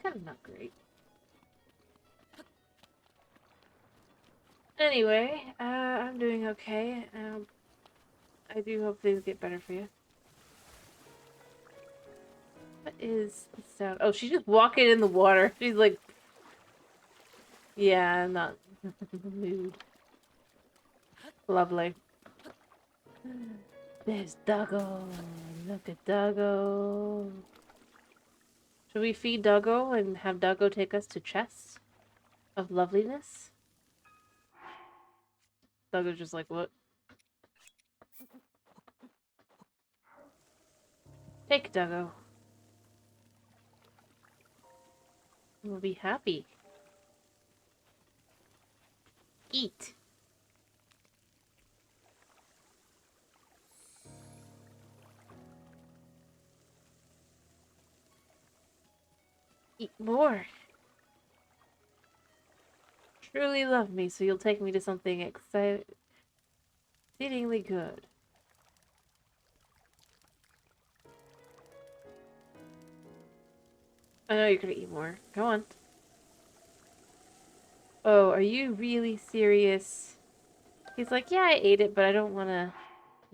Speaker 1: kind of not great. Anyway, I'm doing okay. I do hope things get better for you. What is the sound? Oh, she's just walking in the water. She's like... Yeah, I'm not in the mood. Lovely. There's Doggo. Look at Doggo. Should we feed Doggo and have Doggo take us to chests of loveliness? Doggo's just like, what? Take Doggo. We'll be happy. Eat. Eat more. Truly love me, so you'll take me to something exceedingly good. I know you're gonna eat more. Go on. Oh, are you really serious? He's like, yeah, I ate it, but I don't want to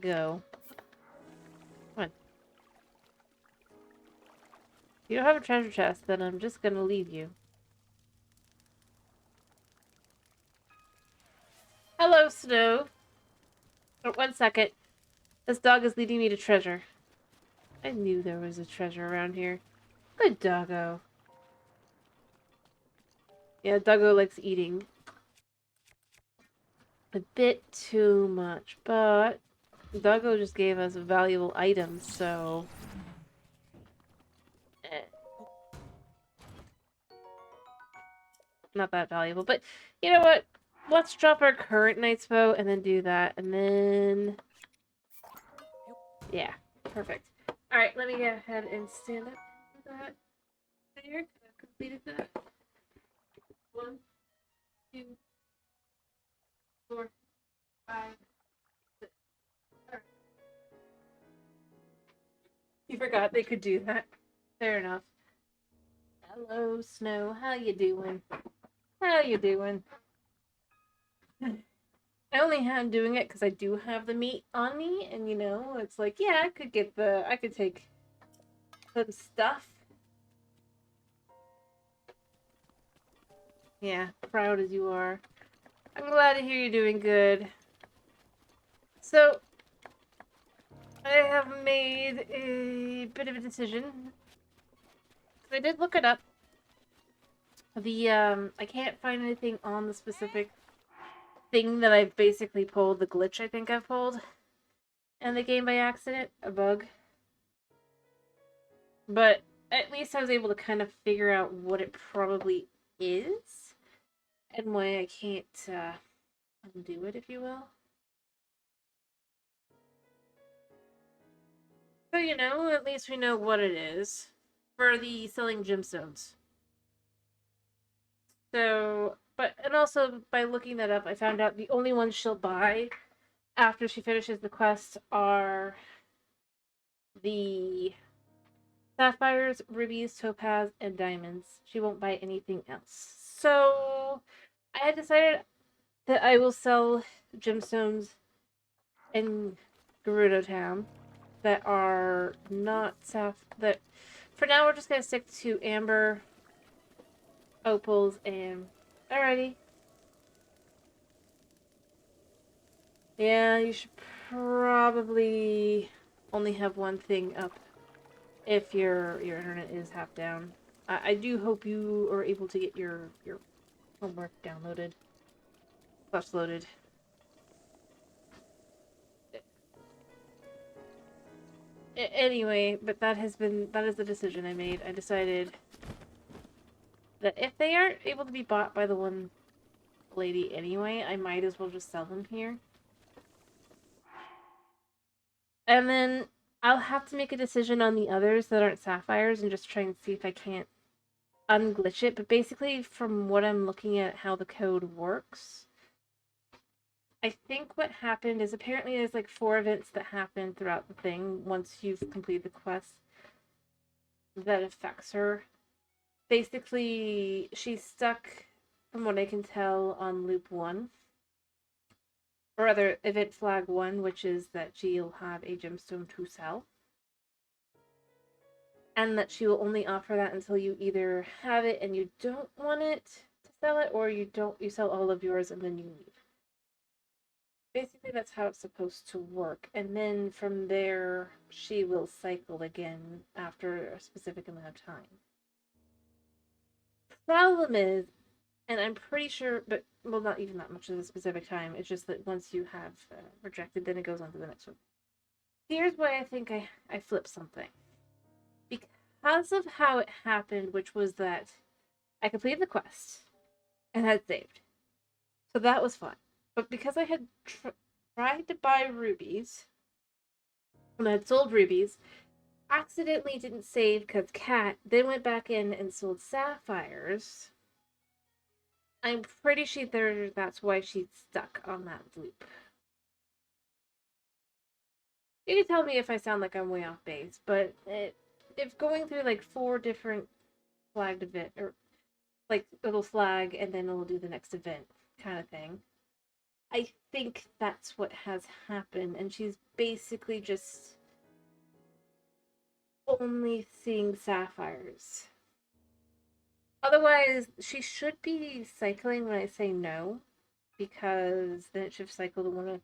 Speaker 1: go. Come on. If you don't have a treasure chest, then I'm just gonna leave you. Hello, Snow. Oh, 1 second. This dog is leading me to treasure. I knew there was a treasure around here. Good doggo. Yeah, doggo likes eating. A bit too much, but doggo just gave us valuable items, so... Not that valuable, but you know what? Let's drop our current knight's bow and then do that, and then... Yeah, perfect. Alright, let me go ahead and stand up for that. There, I've completed that. 1, 2, 4, 5, 6. Alright. You forgot they could do that. Fair enough. Hello, Snow. How you doing? How you doing? I only am doing it because I do have the meat on me, and you know, it's like, yeah, I could take some stuff. Yeah, proud as you are. I'm glad to hear you're doing good. So, I have made a bit of a decision. I did look it up. I can't find anything on the specific thing that I basically pulled, the glitch I think I've pulled in the game by accident, a bug. But at least I was able to kind of figure out what it probably is and why I can't undo it, if you will. So, you know, at least we know what it is for the selling gemstones. So, and also by looking that up, I found out the only ones she'll buy after she finishes the quest are the sapphires, rubies, topaz, and diamonds. She won't buy anything else. So, I had decided that I will sell gemstones in Gerudo Town that are not that for now we're just gonna stick to amber, opals, and alrighty. Yeah, you should probably only have one thing up if your internet is half down. I do hope you are able to get your homework downloaded / loaded. Anyway, but that is the decision I made. I decided that if they aren't able to be bought by the one lady anyway, I might as well just sell them here. And then I'll have to make a decision on the others that aren't sapphires and just try and see if I can't unglitch it. But basically, from what I'm looking at how the code works, I think what happened is apparently there's like 4 events that happen throughout the thing once you've completed the quest that affects her. Basically, she's stuck, from what I can tell, on loop 1. Or rather, event flag 1, which is that she'll have a gemstone to sell. And that she will only offer that until you either have it and you don't want it to sell it, or you sell all of yours and then you leave. Basically, that's how it's supposed to work. And then from there, she will cycle again after a specific amount of time. Problem is, and I'm pretty sure, but well, not even that much of a specific time. It's just that once you have rejected, then it goes on to the next one. Here's why I think I flipped something. Because of how it happened, which was that I completed the quest and had saved. So that was fine. But because I had tried to buy rubies, and I had sold rubies, accidentally didn't save because Cat then went back in and sold sapphires. I'm pretty sure that's why she's stuck on that loop. You can tell me if I sound like I'm way off base, but if going through like 4 different flagged event, or like it'll flag and then it'll do the next event kind of thing. I think that's what has happened, and she's basically just only seeing sapphires. Otherwise, she should be cycling when I say no, because then it should cycle to one of.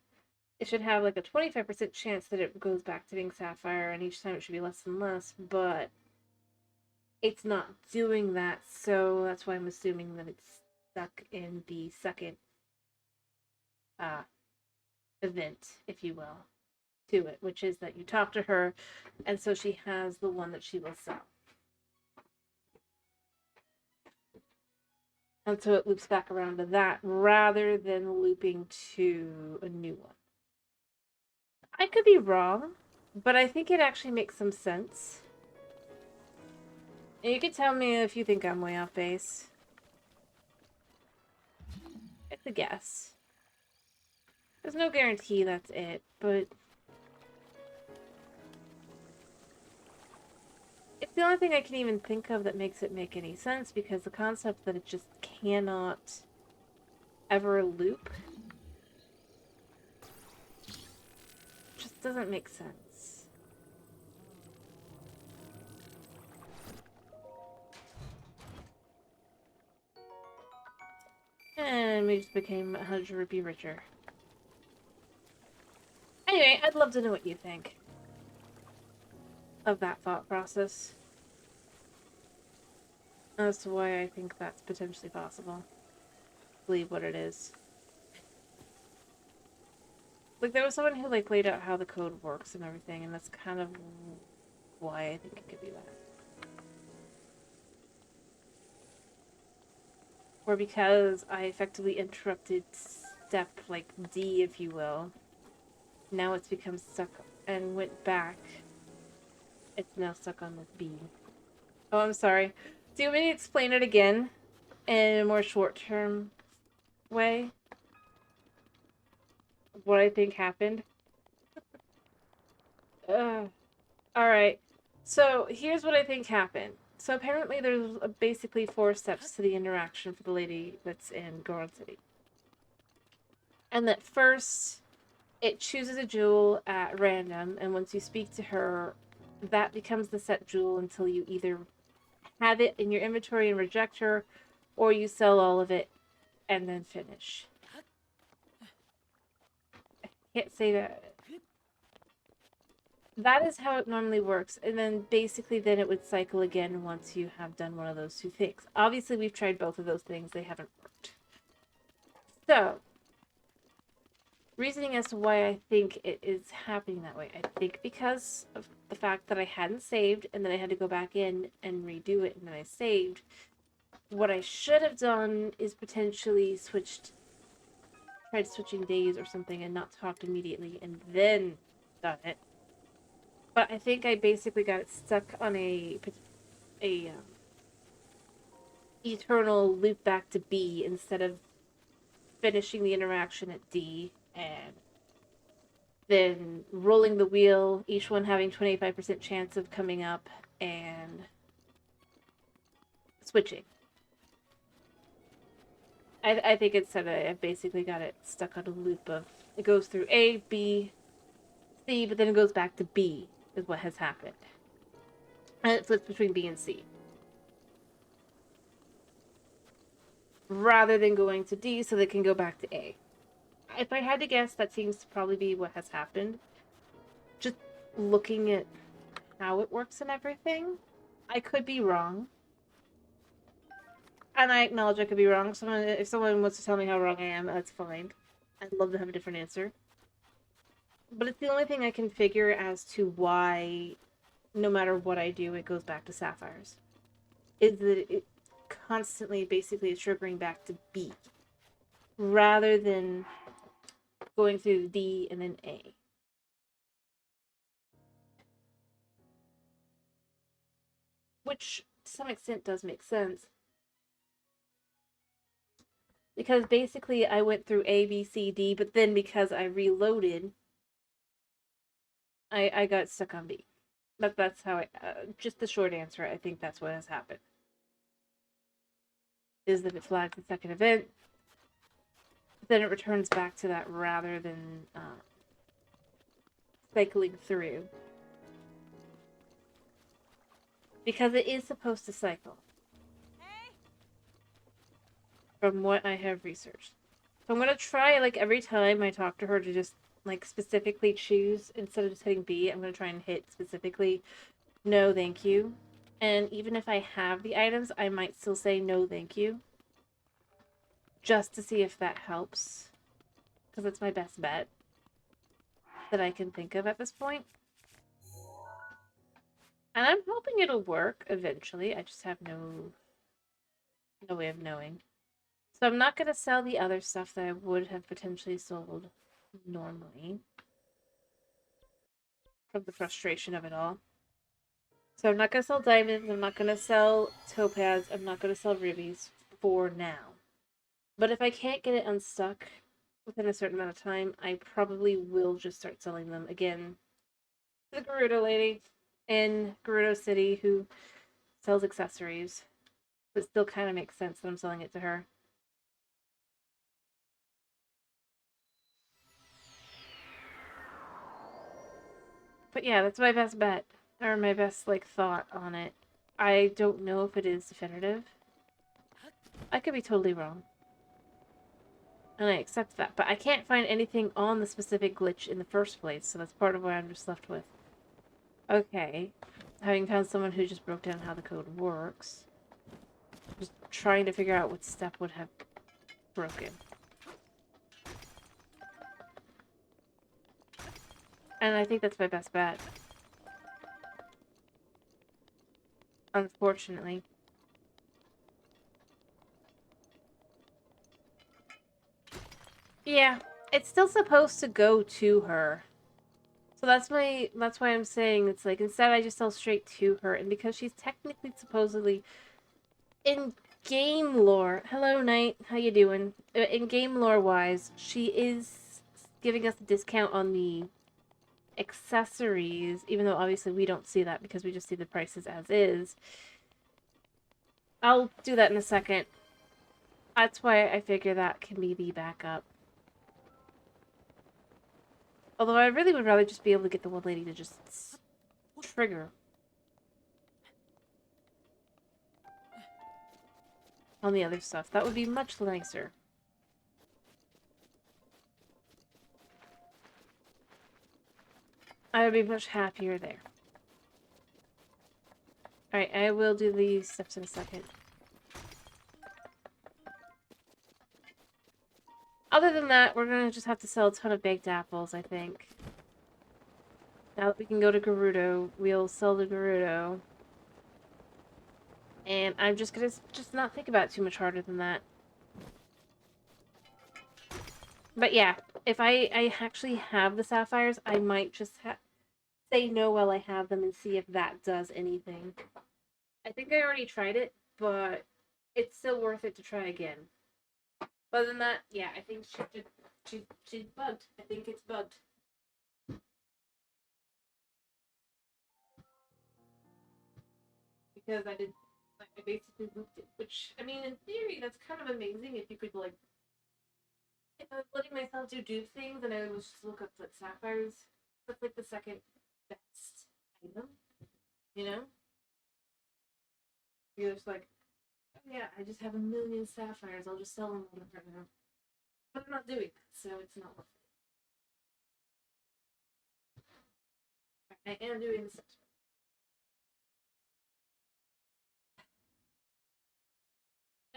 Speaker 1: It should have like a 25% chance that it goes back to being sapphire, and each time it should be less and less, but it's not doing that, so that's why I'm assuming that it's stuck in the second event, if you will, to it, which is that you talk to her, and so she has the one that she will sell. And so it loops back around to that rather than looping to a new one. I could be wrong, but I think it actually makes some sense. And you can tell me if you think I'm way off base. It's a guess. There's no guarantee that's it, but It's the only thing I can even think of that makes it make any sense, because the concept that it just cannot ever loop just doesn't make sense. And we just became 100 rupee richer. Anyway, I'd love to know what you think of that thought process as to why I think that's potentially possible. Believe what it is. Like, there was someone who, like, laid out how the code works and everything, and that's kind of why I think it could be that. Or because I effectively interrupted step, like, D, if you will. Now it's become stuck and went back. It's now stuck on, like, B. Oh, I'm sorry. Do you want me to explain it again in a more short-term way? What I think happened? Alright. So, here's what I think happened. So, apparently there's basically 4 steps to the interaction for the lady that's in Goron City. And that first, it chooses a jewel at random, and once you speak to her, that becomes the set jewel until you either have it in your inventory and reject her, or you sell all of it and then finish. I can't say that. That is how it normally works, and then basically then it would cycle again once you have done one of those 2 things. Obviously, we've tried both of those things. They haven't worked. So, reasoning as to why I think it is happening that way. I think because of the fact that I hadn't saved, and then I had to go back in and redo it, and then I saved. What I should have done is potentially tried switching days or something and not talked immediately, and then done it. But I think I basically got it stuck on a eternal loop back to B instead of finishing the interaction at D and then rolling the wheel, each one having 25% chance of coming up and switching. I think instead I basically got it stuck on a loop of it goes through A, B, C, but then it goes back to B is what has happened. And it flips between B and C. Rather than going to D so they can go back to A. If I had to guess, that seems to probably be what has happened. Just looking at how it works and everything. I could be wrong. And I acknowledge I could be wrong. If someone wants to tell me how wrong I am, that's fine. I'd love to have a different answer. But it's the only thing I can figure as to why, no matter what I do, it goes back to sapphires. Is that it constantly basically is triggering back to B. Rather than going through D and then A. Which, to some extent, does make sense. Because basically I went through A, B, C, D, but then because I reloaded, I got stuck on B. That's how just the short answer, I think that's what has happened. Is that it flags the second event, then it returns back to that rather than cycling through. Because it is supposed to cycle. From what I have researched. So I'm going to try, like, every time I talk to her to just, like, specifically choose, instead of just hitting B, I'm going to try and hit specifically, no, thank you. And even if I have the items, I might still say no, thank you. Just to see if that helps. Because it's my best bet that I can think of at this point. And I'm hoping it'll work eventually. I just have no way of knowing. So I'm not going to sell the other stuff that I would have potentially sold normally. From the frustration of it all. So I'm not going to sell diamonds. I'm not going to sell topaz. I'm not going to sell rubies for now. But if I can't get it unstuck within a certain amount of time, I probably will just start selling them again. The Garuda lady. in Gerudo City who sells accessories. But still kind of makes sense that I'm selling it to her. But yeah, that's my best bet. Or my best, like, thought on it. I don't know if it is definitive. I could be totally wrong. And I accept that. But I can't find anything on the specific glitch in the first place, so that's part of what I'm just left with. Okay. Having found someone who just broke down how the code works. Just trying to figure out what step would have broken. And I think that's my best bet. Unfortunately. Yeah, it's still supposed to go to her. So that's why I'm saying it's like instead I just sell straight to her, and because she's technically supposedly in game lore. Hello, Knight. How you doing? In game lore wise, she is giving us a discount on the accessories, even though obviously we don't see that because we just see the prices as is. I'll do that in a second. That's why I figure that can be the backup. Although I really would rather just be able to get the one lady to just trigger on the other stuff. That would be much nicer. I would be much happier there. Alright, I will do these steps in a second. Other than that, we're gonna just have to sell a ton of baked apples, I think. Now that we can go to Gerudo, we'll sell the Gerudo. And I'm just gonna not think about it too much harder than that. But yeah, if I actually have the sapphires, I might just say no while I have them and see if that does anything. I think I already tried it, but it's still worth it to try again. Other than that, yeah, I think she's bugged. I think it's bugged. Because I basically looped it. Which, I mean, in theory, that's kind of amazing if you could, like, if I was letting myself do things and I would just look up, like, sapphires, that's, like, the second best item, you know? You're just like, oh yeah, I just have a million sapphires, I'll just sell them all right now. But I'm not doing that, so it's not worth it. I am doing this.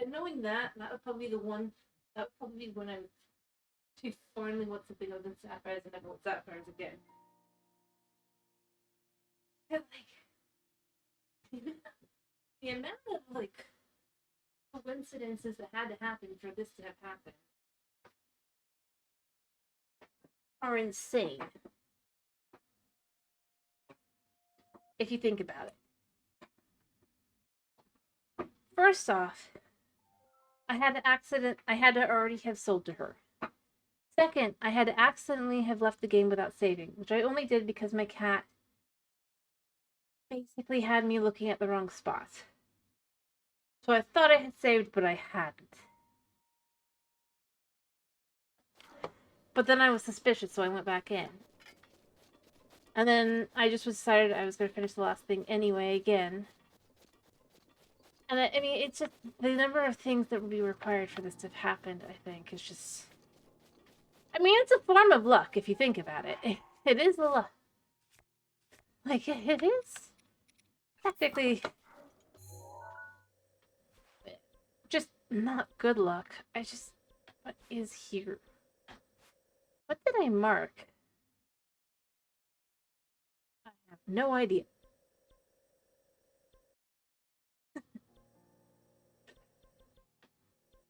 Speaker 1: And knowing that, that would probably be the one, that would probably be when I would finally want something other than sapphires and never want sapphires again. Because, like, the amount of, like, coincidences that had to happen for this to have happened are insane. If you think about it. First off, I had to already have sold to her. Second, I had to accidentally have left the game without saving, which I only did because my cat basically had me looking at the wrong spot. So I thought I had saved, but I hadn't. But then I was suspicious, so I went back in. And then I just decided I was going to finish the last thing anyway again. And I mean, it's just the number of things that would be required for this to have happened, I think, is just... I mean, it's a form of luck, if you think about it. It is a luck. Like, it is technically just not good luck. What is here? What did I mark? I have no idea.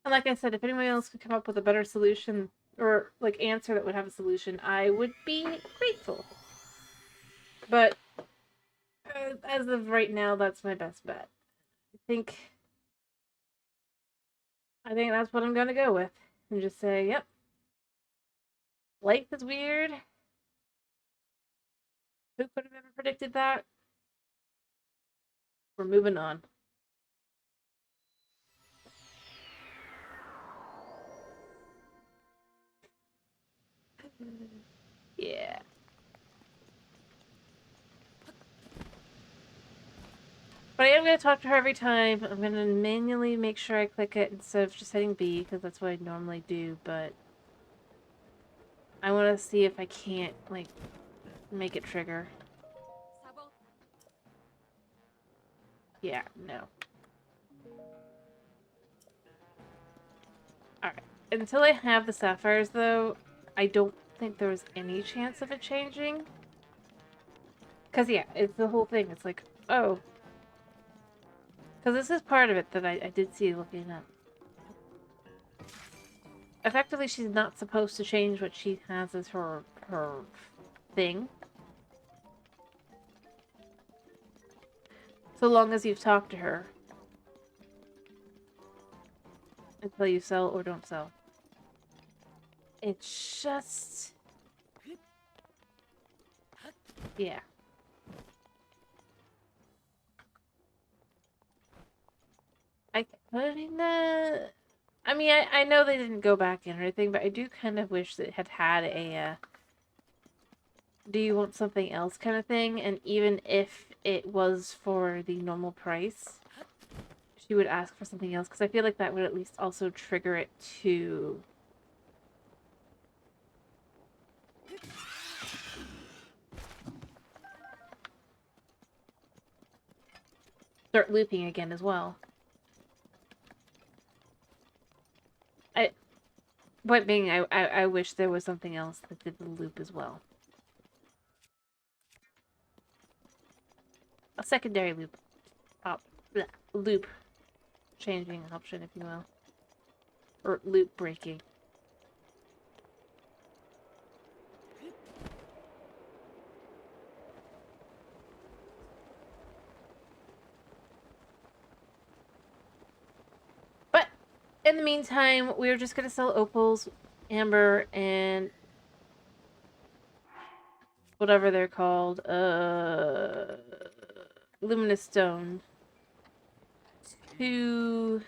Speaker 1: And like I said, if anyone else could come up with a better solution or like answer that would have a solution, I would be grateful. But as of right now, that's my best bet. I think that's what I'm gonna go with, and just say, yep. Life is weird. Who could have ever predicted that? We're moving on. Yeah. But I am going to talk to her every time. I'm going to manually make sure I click it instead of just hitting B, because that's what I normally do, but I want to see if I can't, like, make it trigger. Yeah, no. Alright. Until I have the sapphires, though, I don't think there was any chance of it changing. Because, yeah, it's the whole thing. It's like, oh. Because this is part of it that I did see looking up. Effectively, she's not supposed to change what she has as her thing. So long as you've talked to her. Until you sell or don't sell. It's just... yeah. I kinda... I mean, I know they didn't go back in or anything, but I do kind of wish that it had had a, do you want something else kind of thing? And even if it was for the normal price, she would ask for something else, because I feel like that would at least also trigger it to... start looping again as well. Point being, I wish there was something else that did the loop as well. A secondary loop. Loop changing option, if you will. Or loop breaking. But, in the meantime, we're just gonna sell opals, amber, and... whatever they're called. Luminous stone. To...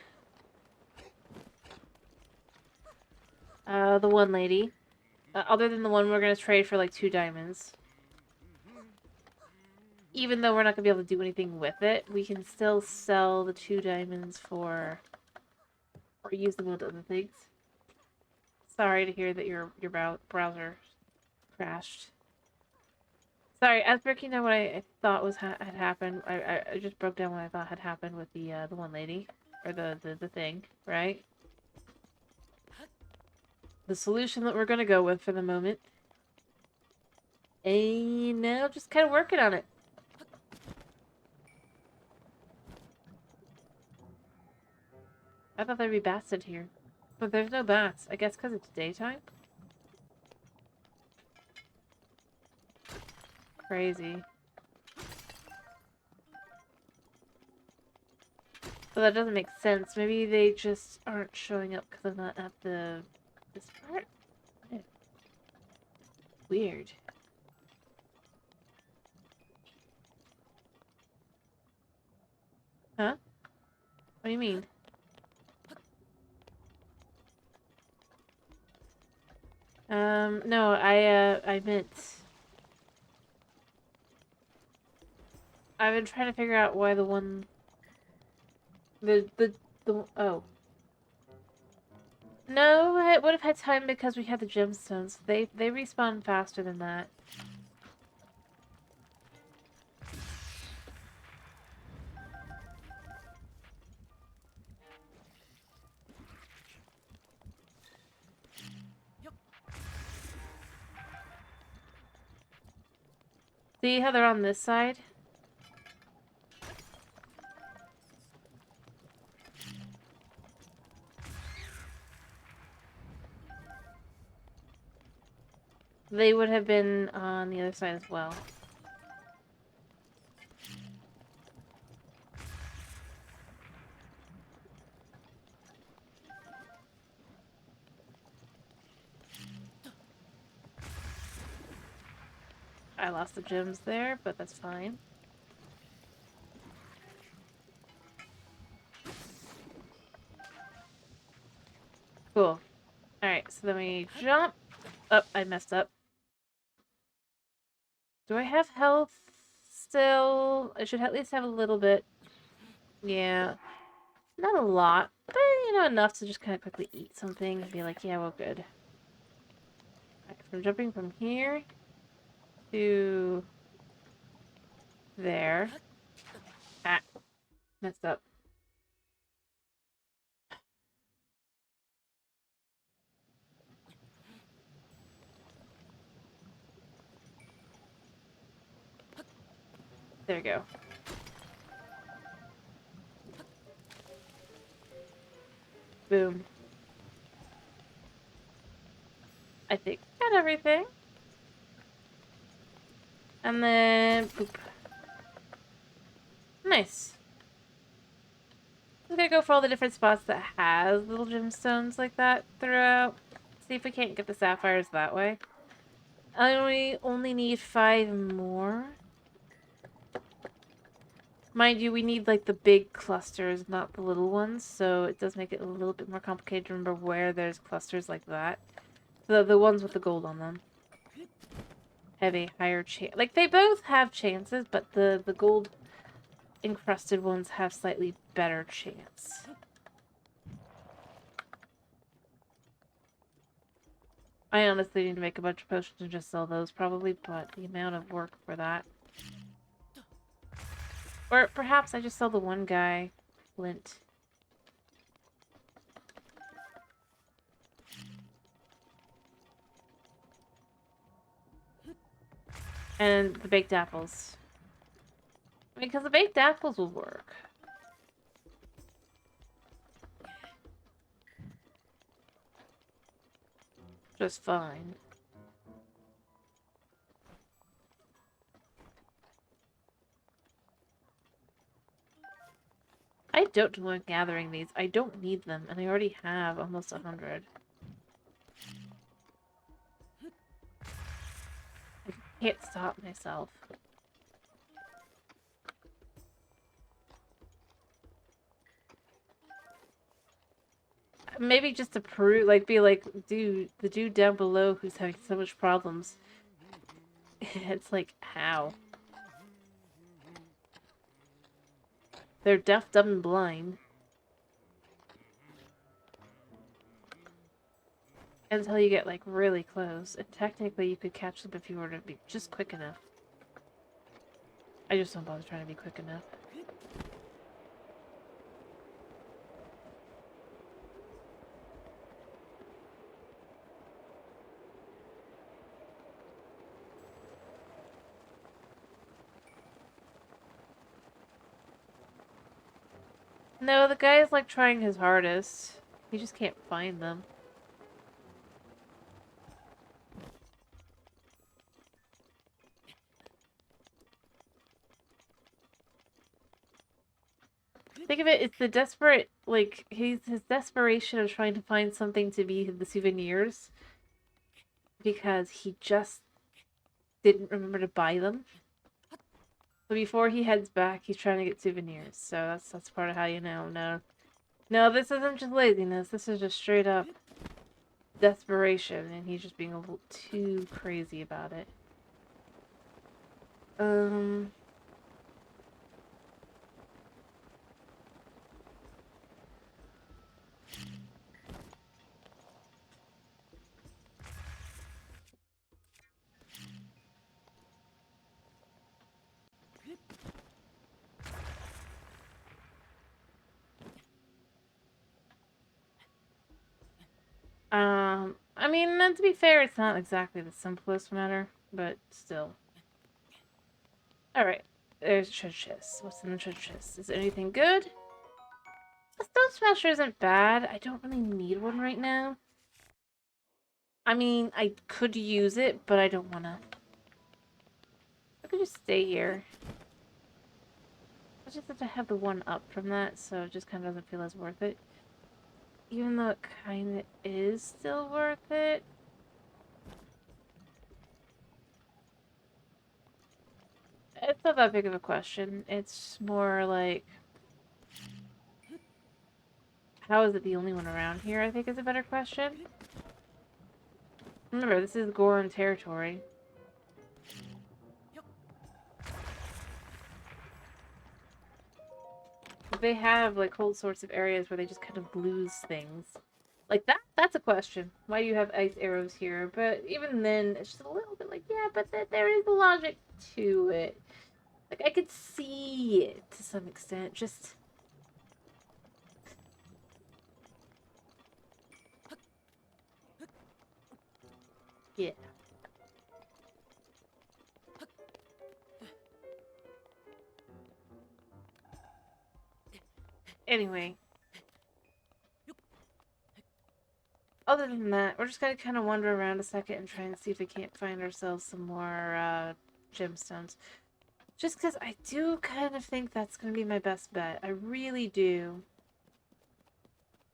Speaker 1: the one lady. Other than the one we're gonna trade for like 2 diamonds. Even though we're not gonna be able to do anything with it, we can still sell the 2 diamonds for... or use them with other things. Sorry to hear that your browser crashed. Sorry, I was breaking down what I thought was had happened. I just broke down what I thought had happened with the one lady. Or the thing, right? The solution that we're gonna go with for the moment. And now just kind of working on it. I thought there'd be bats in here. But there's no bats. I guess because it's daytime? Crazy. But that doesn't make sense. Maybe they just aren't showing up because I'm not at this part? Yeah. Weird. Huh? What do you mean? No, I meant... I've been trying to figure out why the one... Oh. No, it would have had time because we had the gemstones. They respawn faster than that. See how they're on this side? They would have been on the other side as well. I lost the gems there, but that's fine. so then we jump. Oh, I messed up. Do I have health still? I should at least have a little bit. Yeah. Not a lot, but, you know, enough to just kind of quickly eat something and be like, yeah, well, good. Alright, so I'm jumping from here to there. Ah, messed up. There we go. Boom. I think got everything. And then boop. Nice. I'm gonna go for all the different spots that has little gemstones like that throughout. See if we can't get the sapphires that way. I only need 5 more. Mind you, we need like the big clusters, not the little ones, so it does make it a little bit more complicated to remember where there's clusters like that. The ones with the gold on them have a higher chance. Like, they both have chances, but the gold encrusted ones have slightly better chance. I honestly need to make a bunch of potions and just sell those probably, but the amount of work for that. Or perhaps I just sell the one guy, Flint. And the baked apples. I mean, because the baked apples will work. Just fine. I don't want gathering these. I don't need them, and I already have almost 100. I can't stop myself. Maybe just to prove, like, be like, dude, the dude down below who's having so much problems. It's like, how? They're deaf, dumb, and blind. Until you get, like, really close. And technically you could catch them if you were to be just quick enough. I just don't bother trying to be quick enough. No, the guy is, like, trying his hardest. He just can't find them. Think of it, it's the desperate, like, his desperation of trying to find something to be the souvenirs. Because he just didn't remember to buy them. So before he heads back, he's trying to get souvenirs. So that's part of how you know. No, this isn't just laziness. This is just straight up desperation, and he's just being a little too crazy about it. I mean, to be fair, it's not exactly the simplest matter, but still. Alright, there's a treasure chest. What's in the treasure chest? Is there anything good? The stone smasher isn't bad. I don't really need one right now. I mean, I could use it, but I don't wanna. I could just stay here. I just have to have the one up from that, so it just kind of doesn't feel as worth it. Even though it kind of is still worth it. It's not that big of a question. It's more like, how is it the only one around here, I think is a better question. Remember, this is Goron territory. They have, like, whole sorts of areas where they just kind of lose things. Like, that's a question. Why do you have ice arrows here? But even then, it's just a little bit like, yeah, but there is logic to it. Like, I could see it to some extent, just... Yeah. Anyway. Other than that, we're just gonna kind of wander around a second and try and see if we can't find ourselves some more, gemstones. Just because I do kind of think that's gonna be my best bet. I really do.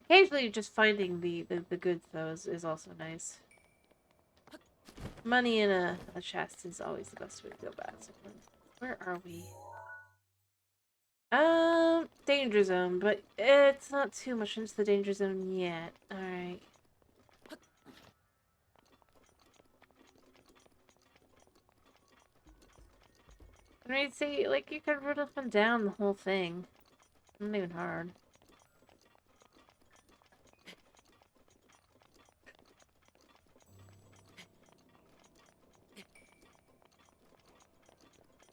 Speaker 1: Occasionally, just finding the goods, though, is also nice. Money in a chest is always the best way to go about it. Where are we? Danger zone, but it's not too much into the danger zone yet. Alright. I mean, see, like, you could run up and down the whole thing. Not even hard.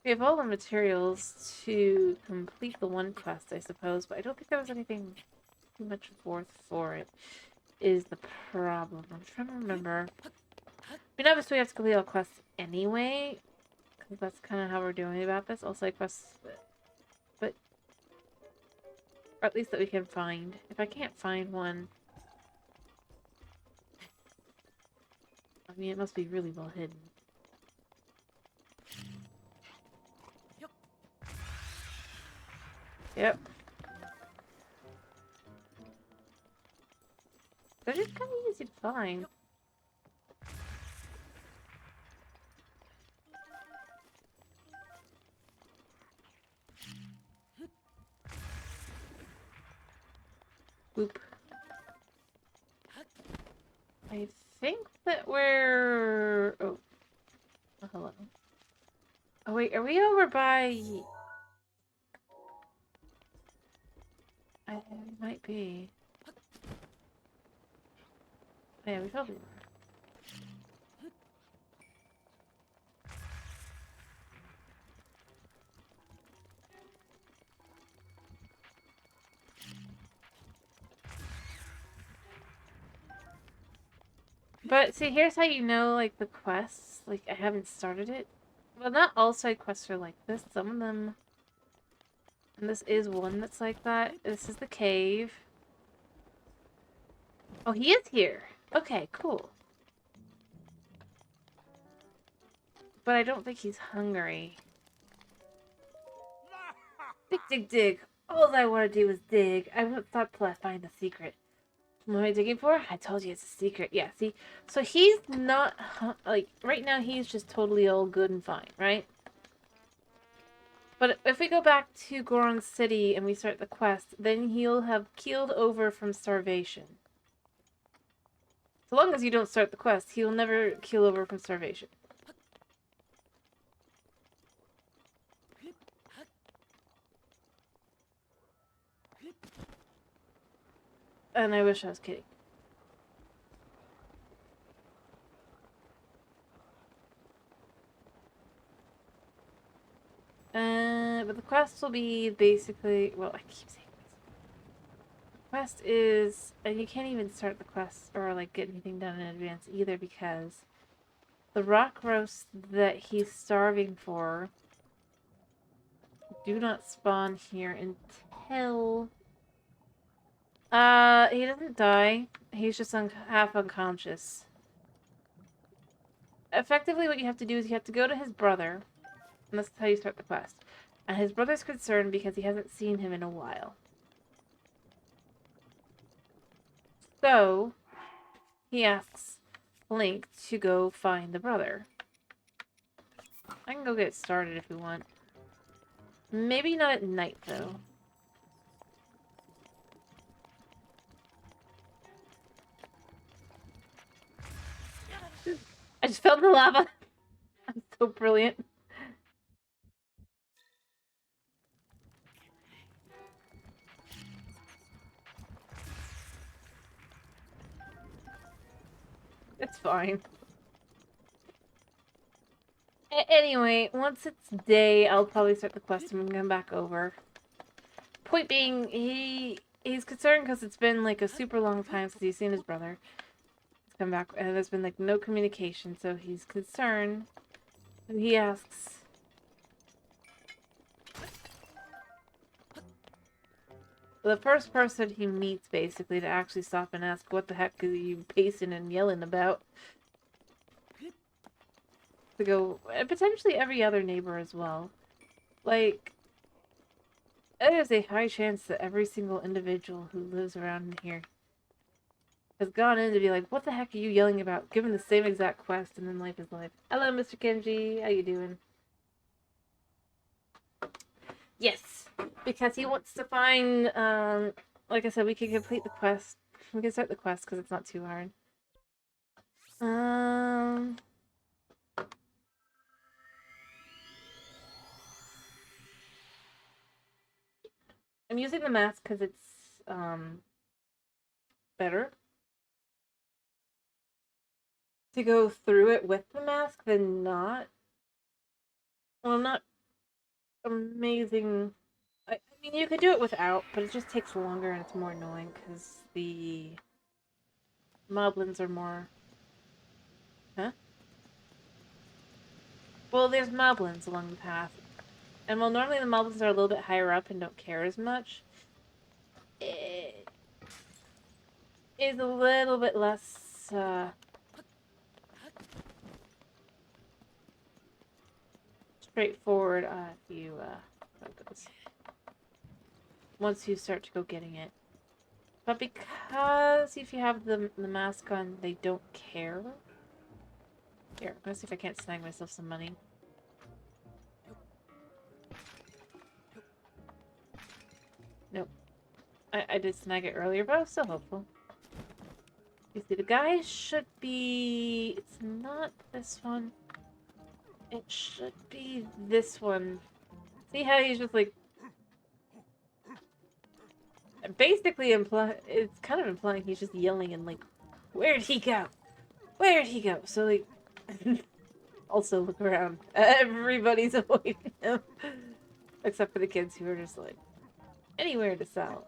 Speaker 1: We have all the materials to complete the one quest, I suppose, but I don't think there was anything too much worth for it, is the problem. I'm trying to remember. I mean, obviously we have to complete all quests anyway, because that's kind of how we're doing about this. All side quests, but... Or at least that we can find. If I can't find one... I mean, it must be really well hidden. Yep. They're just kind of easy to find. Boop. I think that we're... Oh. Oh, hello. Oh, wait, are we over by... I might be. Oh, yeah, we probably are. But see, here's how you know, like, the quests. Like, I haven't started it. Well, not all side quests are like this. Some of them... And this is one that's like that. This is the cave. Oh, he is here. Okay, cool. But I don't think he's hungry. Dig, dig, dig. All I want to do is dig. I won't stop till I find the secret. What am I digging for? I told you it's a secret. Yeah, see? So he's not... Like, right now he's just totally all good and fine, right? But if we go back to Gorong City and we start the quest, then he'll have keeled over from starvation. So long as you don't start the quest, he will never keel over from starvation. And I wish I was kidding. But the quest will be basically... Well, I keep saying this. The quest is... And you can't even start the quest or, like, get anything done in advance either because... The rock roasts that he's starving for... do not spawn here until... he doesn't die. He's just half unconscious. Effectively, what you have to do is you have to go to his brother, and that's how you start the quest. And his brother's concerned because he hasn't seen him in a while. So, he asks Link to go find the brother. I can go get started if we want. Maybe not at night, though. just fell in the lava. I'm so brilliant. It's fine. Anyway, once it's day, I'll probably start the quest and come back over. Point being, he's concerned because it's been like a super long time since he's seen his brother. He's come back, and there's been like no communication, so he's concerned. And he asks, the first person he meets, basically, to actually stop and ask, what the heck are you pacing and yelling about? To go, and potentially every other neighbor as well. Like, there's a high chance that every single individual who lives around here has gone in to be like, what the heck are you yelling about? Given the same exact quest, and then life is life. Hello, Mr. Kenji. How you doing? Yes, because he wants to find, like I said, we can complete the quest. We can start the quest because it's not too hard. I'm using the mask because it's, better to go through it with the mask than not. Well, not amazing. I mean, you could do it without, but it just takes longer and it's more annoying because the moblins are more... Huh? Well, there's moblins along the path. And while normally the moblins are a little bit higher up and don't care as much, it is a little bit less, straightforward if you, once you start to go getting it. But because if you have the mask on, they don't care. Here, I'm gonna see if I can't snag myself some money. Nope. I did snag it earlier, but I was still hopeful. You see, the guy should be... It's not this one. It should be this one. See how he's just like... Basically, it's kind of implying he's just yelling and like, where'd he go? Where'd he go? So like... Also look around. Everybody's avoiding him. Except for the kids who are just like, anywhere to sell.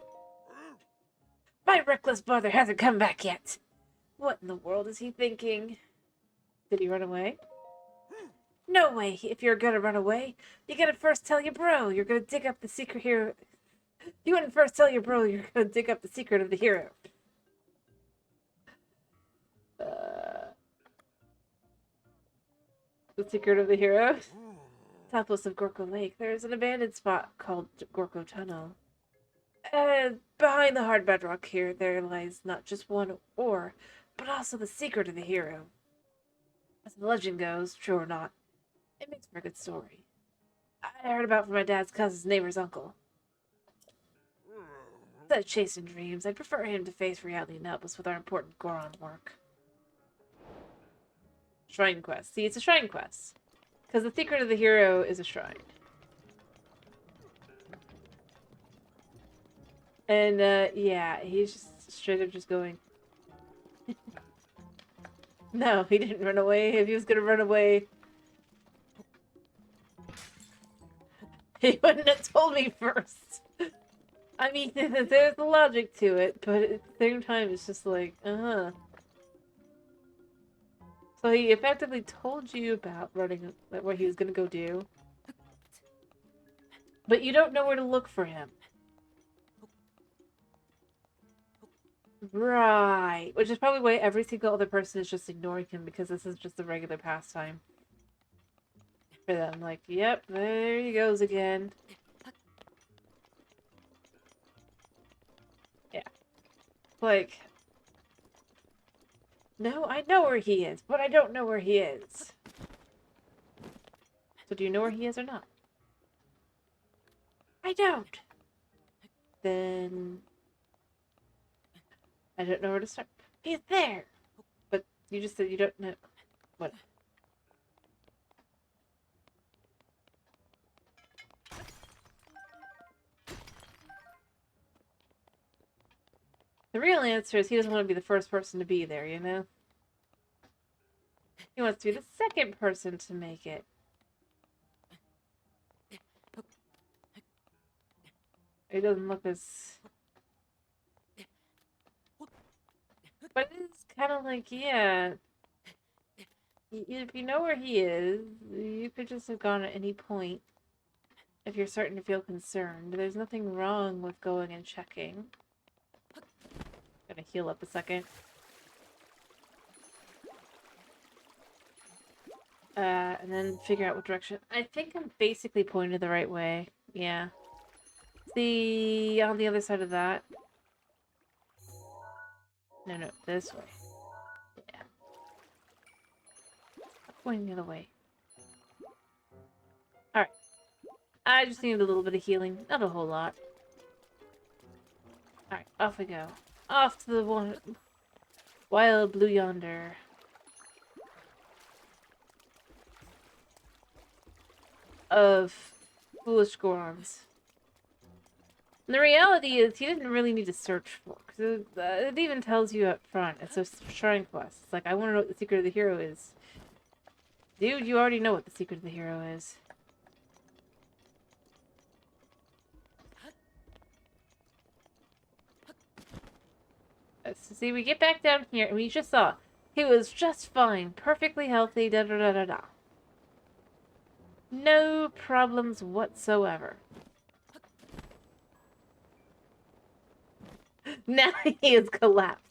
Speaker 1: My reckless brother hasn't come back yet. What in the world is he thinking? Did he run away? No way. If you're gonna run away, you gotta first tell your bro. You're gonna dig up the secret here. You wouldn't first tell your bro you're gonna dig up the secret of the hero. The secret of the hero? Southwest of Gorko Lake, there's an abandoned spot called Gorko Tunnel. Behind the hard bedrock here, there lies not just one ore, but also the secret of the hero. As the legend goes, true or not, it makes for a good story. I heard about from my dad's cousin's neighbor's uncle. Instead of chasing dreams, I'd prefer him to face reality and help us with our important Goron work. Shrine quest. See, it's a shrine quest. Because the secret of the hero is a shrine. And, yeah, he's just straight up just going... No, he didn't run away. If he was gonna run away... He wouldn't have told me first. I mean, there's the logic to it, but at the same time, it's just like, So he effectively told you about running, what he was gonna go do. But you don't know where to look for him. Right. Which is probably why every single other person is just ignoring him, because this is just a regular pastime. For them. Like, yep, there he goes again. Yeah. Like... No, I know where he is, but I don't know where he is. So do you know where he is or not? I don't. Then... I don't know where to start. He's there! But you just said you don't know... What? The real answer is he doesn't want to be the first person to be there, you know? He wants to be the second person to make it. It doesn't look as... But it is kind of like, yeah... If you know where he is, you could just have gone at any point. If you're starting to feel concerned. There's nothing wrong with going and checking. Gonna heal up a second. And then figure out what direction. I think I'm basically pointed the right way. Yeah. See, on the other side of that. No, this way. Yeah. Pointing the other way. Alright. I just need a little bit of healing. Not a whole lot. Alright, off we go. Off to the wild blue yonder. Of foolish Gorons. And the reality is, he didn't really need to search for, because it even tells you up front. It's a shrine quest. It's like, I want to know what the secret of the hero is. Dude, you already know what the secret of the hero is. So see, we get back down here, and we just saw, he was just fine, perfectly healthy, da-da-da-da-da. No problems whatsoever. Now he is collapsed.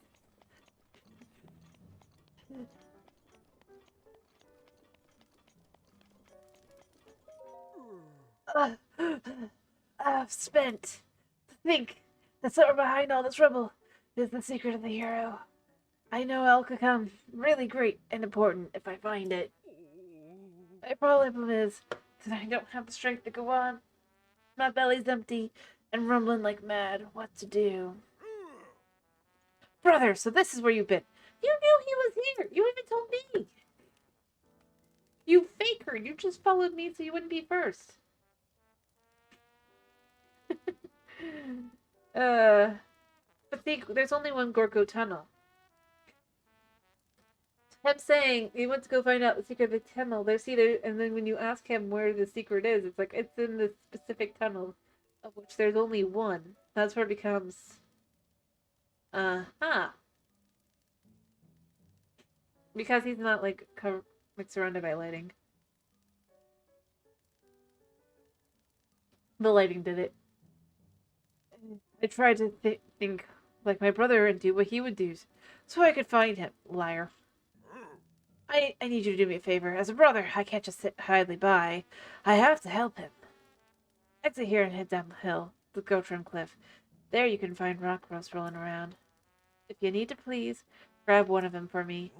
Speaker 1: I've spent. To think that somewhere behind all this rubble is the secret of the hero. I know I'll become really great and important if I find it. My problem is that I don't have the strength to go on. My belly's empty and rumbling like mad. What to do? Brother, so this is where you've been. You knew he was here. You even told me. You faker. You just followed me so you wouldn't be first. But see, there's only one Gorko tunnel. I'm saying he went to go find out the secret of the tunnel. There's either, and then when you ask him where the secret is, it's like it's in this specific tunnel, of which there's only one. That's where it becomes, because he's not like surrounded by lighting. The lighting did it. I tried to think like my brother and do what he would do, so I could find him. Liar. I need you to do me a favor. As a brother, I can't just sit idly by. I have to help him. Exit here and head down the hill, the Gotram Cliff. There you can find rock roast rolling around. If you need to please, grab one of them for me.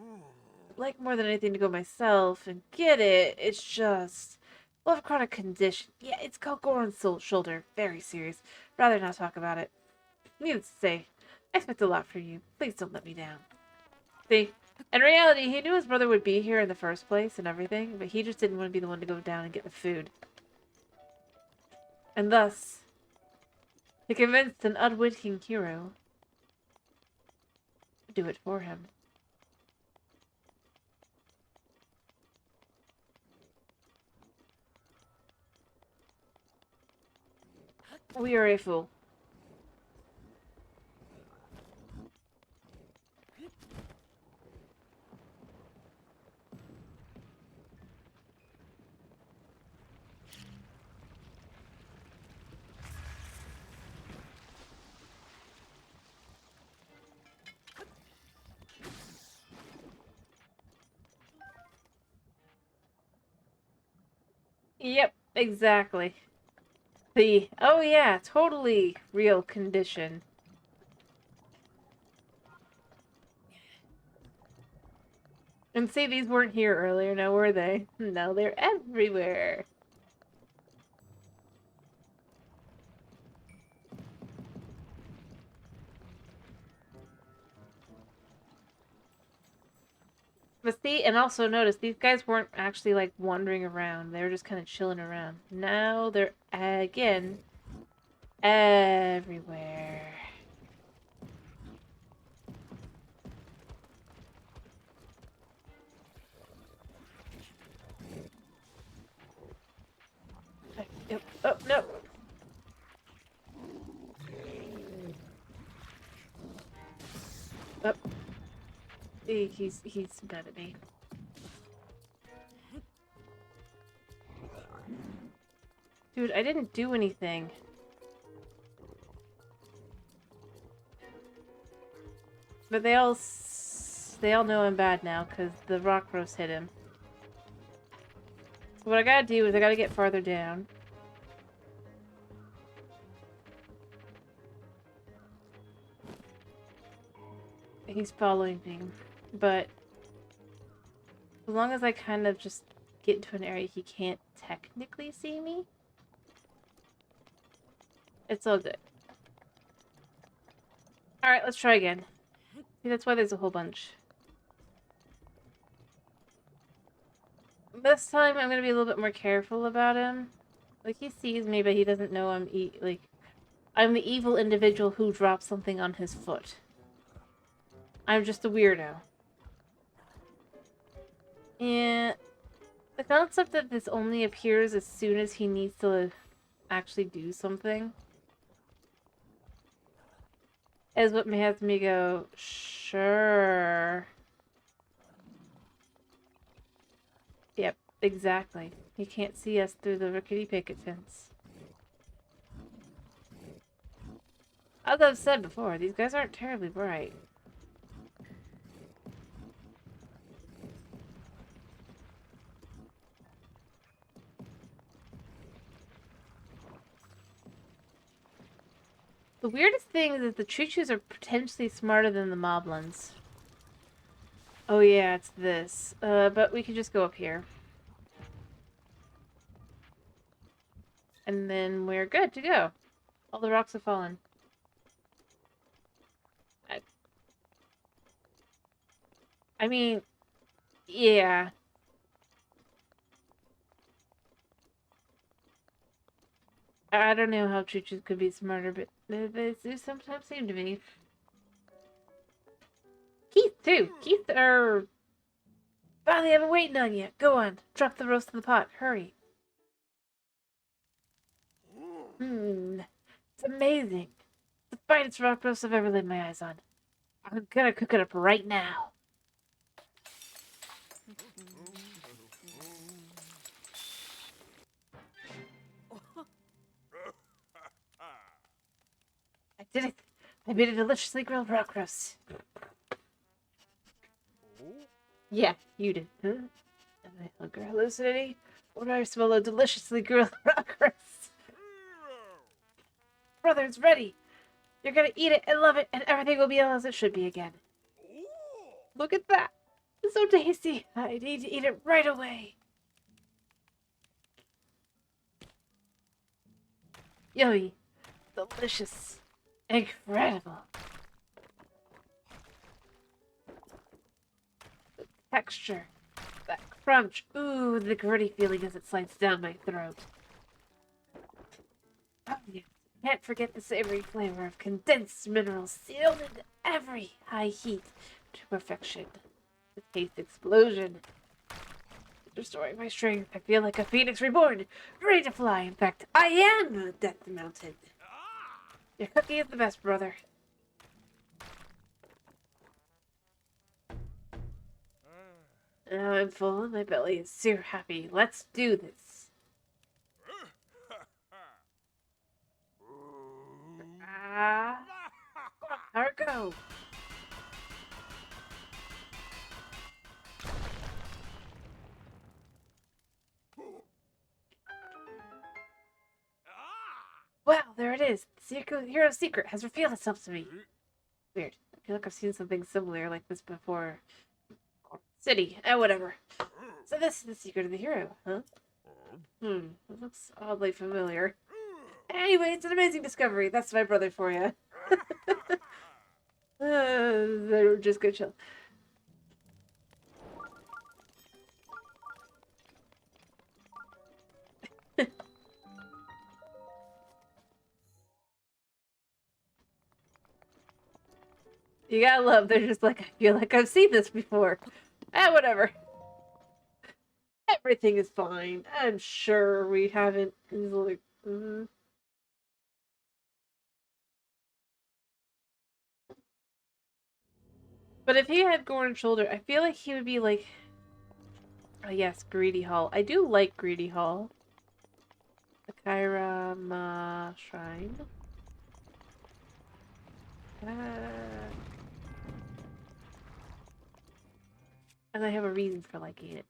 Speaker 1: I'd like more than anything to go myself and get it. It's just... well, I have a chronic condition. Yeah, it's called Goron's shoulder. Very serious. Rather not talk about it. Needless to say, I expect a lot from you. Please don't let me down. See? In reality, he knew his brother would be here in the first place and everything, but he just didn't want to be the one to go down and get the food. And thus, he convinced an unwitting hero to do it for him. We are a fool. Yep, exactly. Oh yeah, totally real condition. And see, these weren't here earlier, now were they? No, they're everywhere. But see, and also notice, these guys weren't actually, like, wandering around. They were just kind of chilling around. Now they're, again, everywhere. No. Oh. He's mad at me. Dude, I didn't do anything. But they all know I'm bad now because the rock roast hit him. So what I gotta do is I gotta get farther down. He's following me, but as long as I kind of just get into an area he can't technically see me, it's all good. Alright, let's try again. See, that's why there's a whole bunch. This time I'm gonna be a little bit more careful about him. Like, he sees me, but he doesn't know I'm I'm the evil individual who dropped something on his foot. I'm just a weirdo. And the concept that this only appears as soon as he needs to actually do something is what has me go, sure. Yep, exactly. He can't see us through the rickety picket fence. As I've said before, these guys aren't terribly bright. The weirdest thing is that the Choo-Choos are potentially smarter than the Moblins. Oh yeah, it's this. But we can just go up here. And then we're good to go. All the rocks have fallen. I mean, yeah. I don't know how Choo-Choos could be smarter, but they do sometimes seem to be. Keith, too. Keith, finally, I've been waiting on you. Go on. Drop the roast in the pot. Hurry. It's amazing. The finest rock roast I've ever laid my eyes on. I'm gonna cook it up right now. I did it. I made a deliciously grilled rock roast. Yeah, you did. Huh? Am I hunger hallucinating? Or do I smell a deliciously grilled rock roast? Brother, it's ready. You're gonna eat it and love it, and everything will be as it should be again. Look at that. It's so tasty. I need to eat it right away. Yummy. Delicious. Incredible. The texture. That crunch. Ooh, the gritty feeling as it slides down my throat. Oh, yeah. Can't forget the savory flavor of condensed minerals sealed into every high heat to perfection. The taste explosion. Restoring my strength, I feel like a phoenix reborn, ready to fly. In fact, I am Death Mountain. Your cookie is the best, brother. Now I'm full and my belly is super happy. Let's do this. There we go. Wow, there it is. The hero's secret has revealed itself to me. Weird. I feel like I've seen something similar like this before. City. Whatever. So this is the secret of the hero, huh? It looks oddly familiar. Anyway, it's an amazing discovery. That's my brother for you. They're just good chill. You gotta love, they're just like, I feel like I've seen this before. Whatever. Everything is fine. I'm sure we haven't. He's like, Mm. But if he had Goron Shoulder, I feel like he would be like... Oh yes, Greedy Hall. I do like Greedy Hall. The Kairama Shrine. And I have a reason for liking it.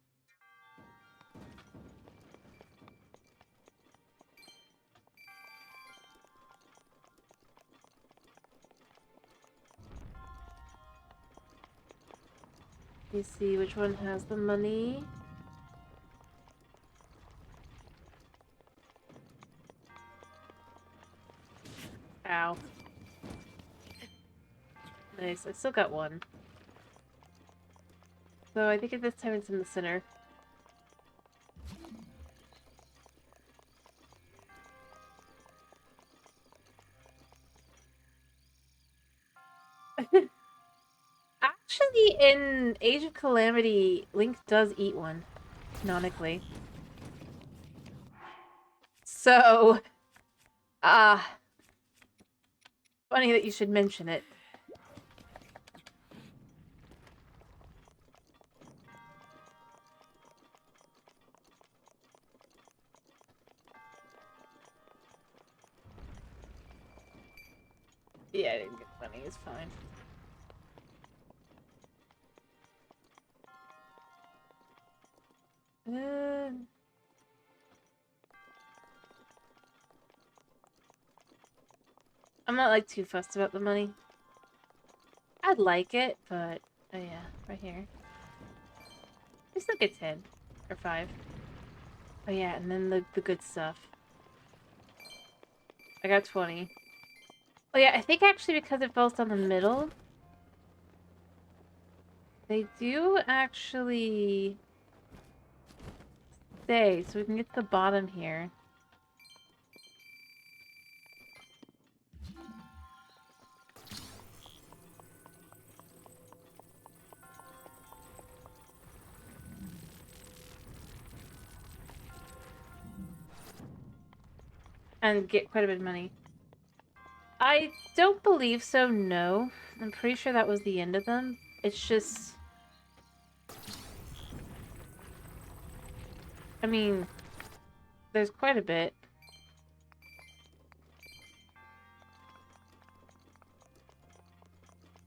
Speaker 1: Let me see which one has the money. Ow. Nice, I still got one. So I think at this time it's in the center. Actually, in Age of Calamity, Link does eat one, canonically. So, funny that you should mention it. Yeah, I didn't get money, it's fine. I'm not like too fussed about the money. I'd like it, but oh yeah, right here. We still get 10 or 5. Oh yeah, and then the good stuff. I got 20. Oh yeah, I think actually because it falls down the middle, they do actually stay, so we can get to the bottom here. And get quite a bit of money. I don't believe so, no. I'm pretty sure that was the end of them. It's just... I mean, there's quite a bit.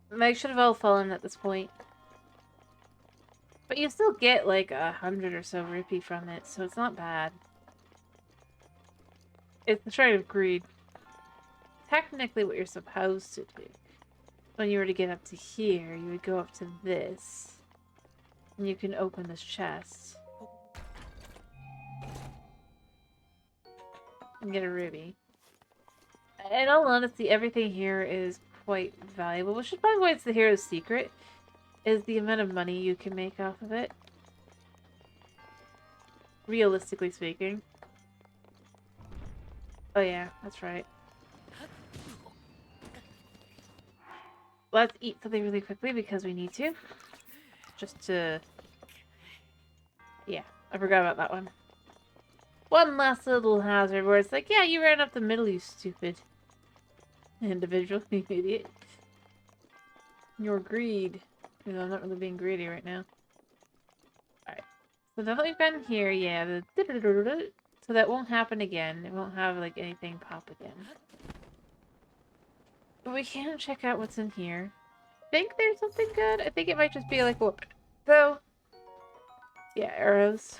Speaker 1: They should have all fallen at this point. But you still get like 100 or so rupee from it, so it's not bad. It's the Shrine of Greed. Technically what you're supposed to do. When you were to get up to here, you would go up to this. And you can open this chest. And get a ruby. In all honesty, everything here is quite valuable, which is probably why it's the hero's secret, is the amount of money you can make off of it. Realistically speaking. Oh yeah, that's right. Let's eat something really quickly because we need to. Just to... Yeah, I forgot about that one. One last little hazard where it's like, yeah, you ran up the middle, you stupid individual, you idiot. Your greed. You know, I'm not really being greedy right now. Alright. So now that we've gotten here, yeah, the... So that won't happen again. It won't have, like, anything pop again. But we can check out what's in here. Think there's something good? I think it might just be, like, whoop. So... Yeah, arrows.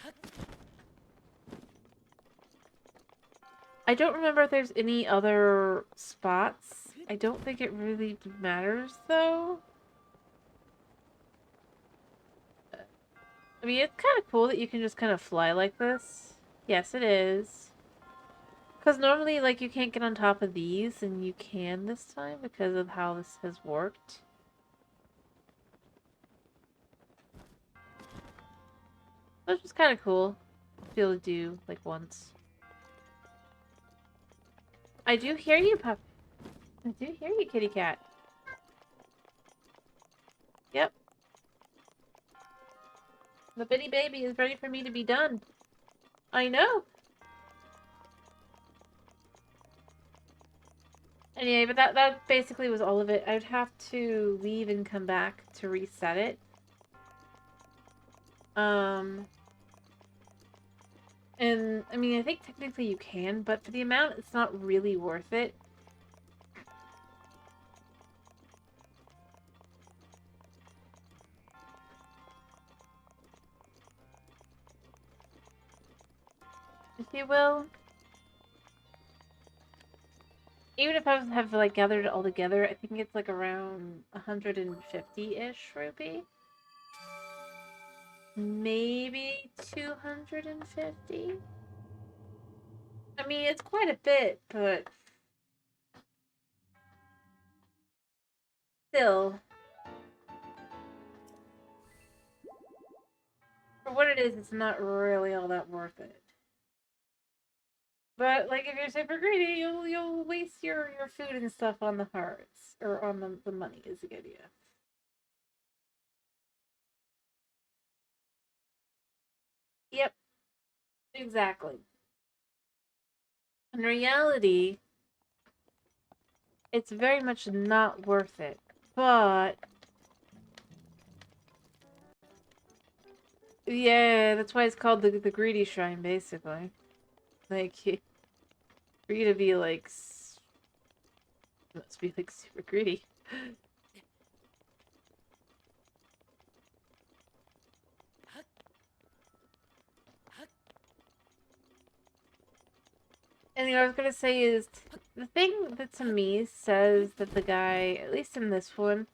Speaker 1: I don't remember if there's any other spots. I don't think it really matters, though. I mean, it's kind of cool that you can just kind of fly like this. Yes, it is. Because normally, like, you can't get on top of these, and you can this time because of how this has worked. Which is kind of cool to be able to do, like, once. I do hear you, pup. I do hear you, kitty cat. Yep. The bitty baby is ready for me to be done. I know. Anyway, but that basically was all of it. I'd have to leave and come back to reset it. And I mean, I think technically you can, but for the amount, it's not really worth it. If you will. Even if I have like gathered it all together, I think it's like around 150-ish rupee. Maybe 250. I mean, it's quite a bit, but still, for what it is, it's not really all that worth it. But like, if you're super greedy, you'll waste your food and stuff on the hearts or on the money. Is a good idea. Yep, exactly. In reality, it's very much not worth it. But yeah, that's why it's called the greedy shrine, basically. Like, for you to be like, must be like super greedy. And what I was gonna say is, the thing that to me says that the guy, at least in this one,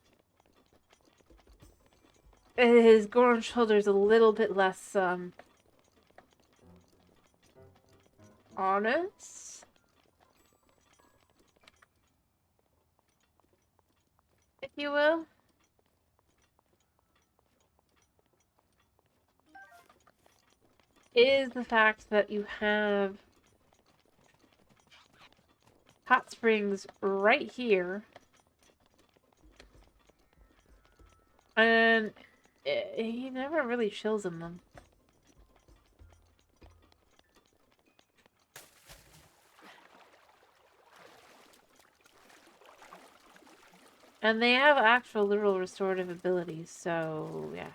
Speaker 1: his Goron shoulder's a little bit less, honest? If you will. Is the fact that you have hot springs right here. And he never really chills in them. And they have actual literal restorative abilities, so yeah.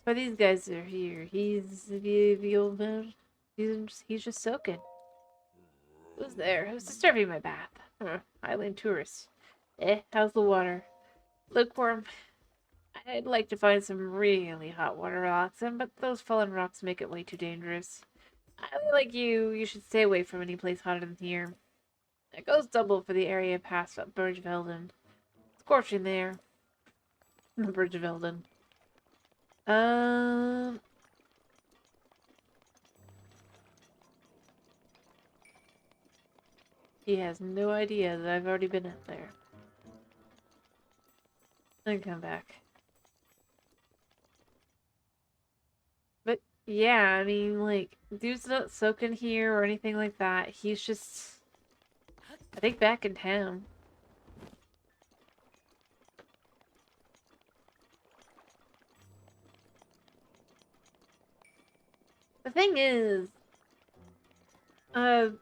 Speaker 1: But these guys are here. He's the old man. He's just soaking. Who's there? Who's disturbing my bath? Island tourists. How's the water? Lukewarm. I'd like to find some really hot water relaxing, but those fallen rocks make it way too dangerous. Like you should stay away from any place hotter than here. It goes double for the area past Burj of Elden. Scorching there. The Burj of Elden. Um... He has no idea that I've already been out there. And come back. But yeah, I mean, like, dude's not soaking here or anything like that. He's just, I think, back in town. The thing is, the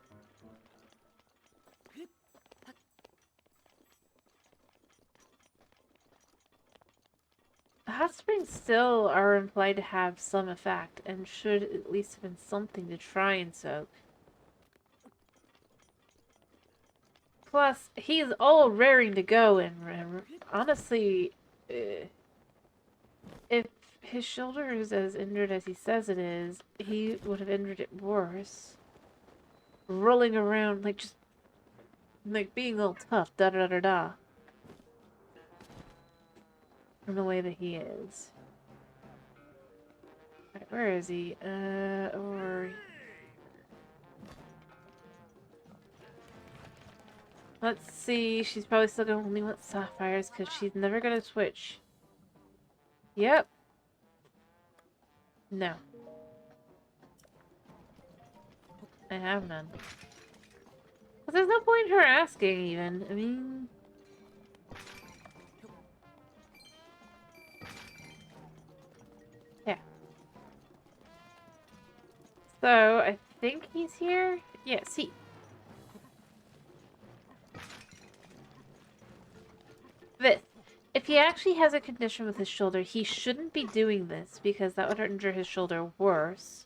Speaker 1: hot springs still are implied to have some effect, and should at least have been something to try and soak. Plus, he's all raring to go, and honestly, if his shoulder is as injured as he says it is, he would have injured it worse. Rolling around, like, just, like, being all tough, da-da-da-da-da. In the way that he is. Right, where is he? Or... Let's see, she's probably still gonna only want sapphires, because she's never gonna switch. Yep. No. I have none. But there's no point in her asking, even. I mean... Yeah. So, I think he's here? Yes, he... This. If he actually has a condition with his shoulder, he shouldn't be doing this because that would injure his shoulder worse.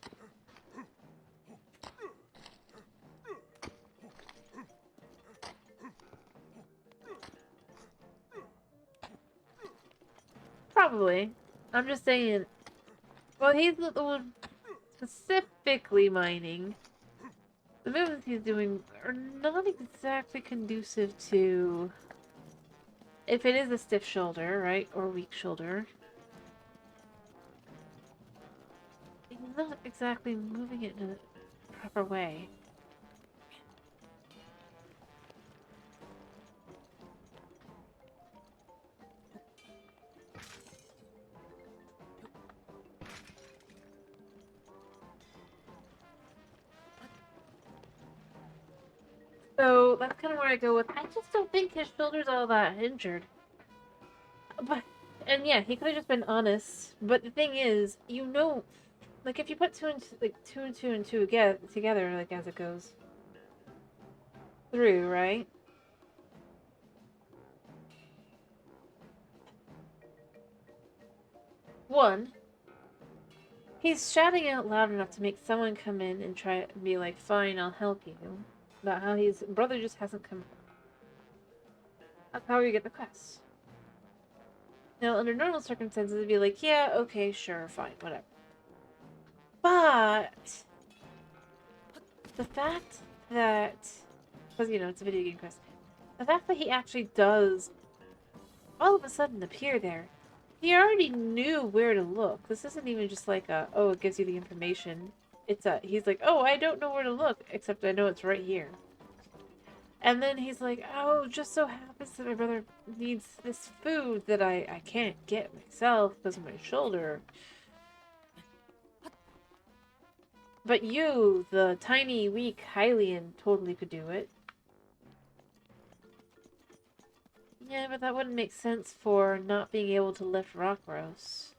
Speaker 1: Probably. I'm just saying. Well, he's the one specifically mining. The movements he's doing are not exactly conducive to... If it is a stiff shoulder, right? Or weak shoulder. He's not exactly moving it in a proper way. So that's kind of where I go with, I just don't think his shoulder's all that injured. But, and yeah, he could have just been honest. But the thing is, you know, like if you put two and two together, like as it goes through, right? One, he's shouting out loud enough to make someone come in and try and be like, fine, I'll help you. About how his brother just hasn't come. That's how you get the quest. Now, under normal circumstances, it'd be like, yeah, okay, sure, fine, whatever. But the fact that, because, you know, it's a video game quest, the fact that he actually does all of a sudden appear there, he already knew where to look. This isn't even just like a, oh, it gives you the information. It's a, he's like, oh, I don't know where to look, except I know it's right here. And then he's like, oh, just so happens that my brother needs this food that I can't get myself because of my shoulder. But you, the tiny, weak Hylian, totally could do it. Yeah, but that wouldn't make sense for not being able to lift Rockros.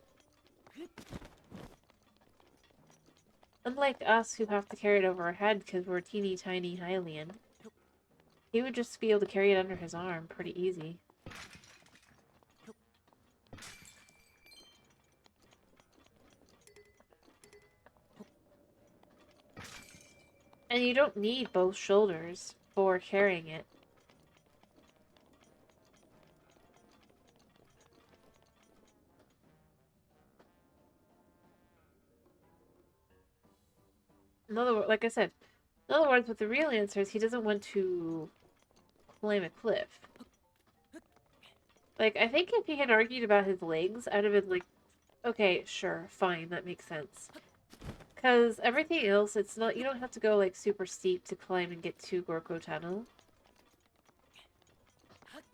Speaker 1: Unlike us who have to carry it over our head because we're teeny tiny Hylian. He would just be able to carry it under his arm pretty easy. And you don't need both shoulders for carrying it. In other words, like I said, in other words, with the real answer is he doesn't want to climb a cliff. Like, I think if he had argued about his legs, I'd have been like, okay, sure, fine, that makes sense. Because everything else, it's not, you don't have to go, like, super steep to climb and get to Gorko Tunnel.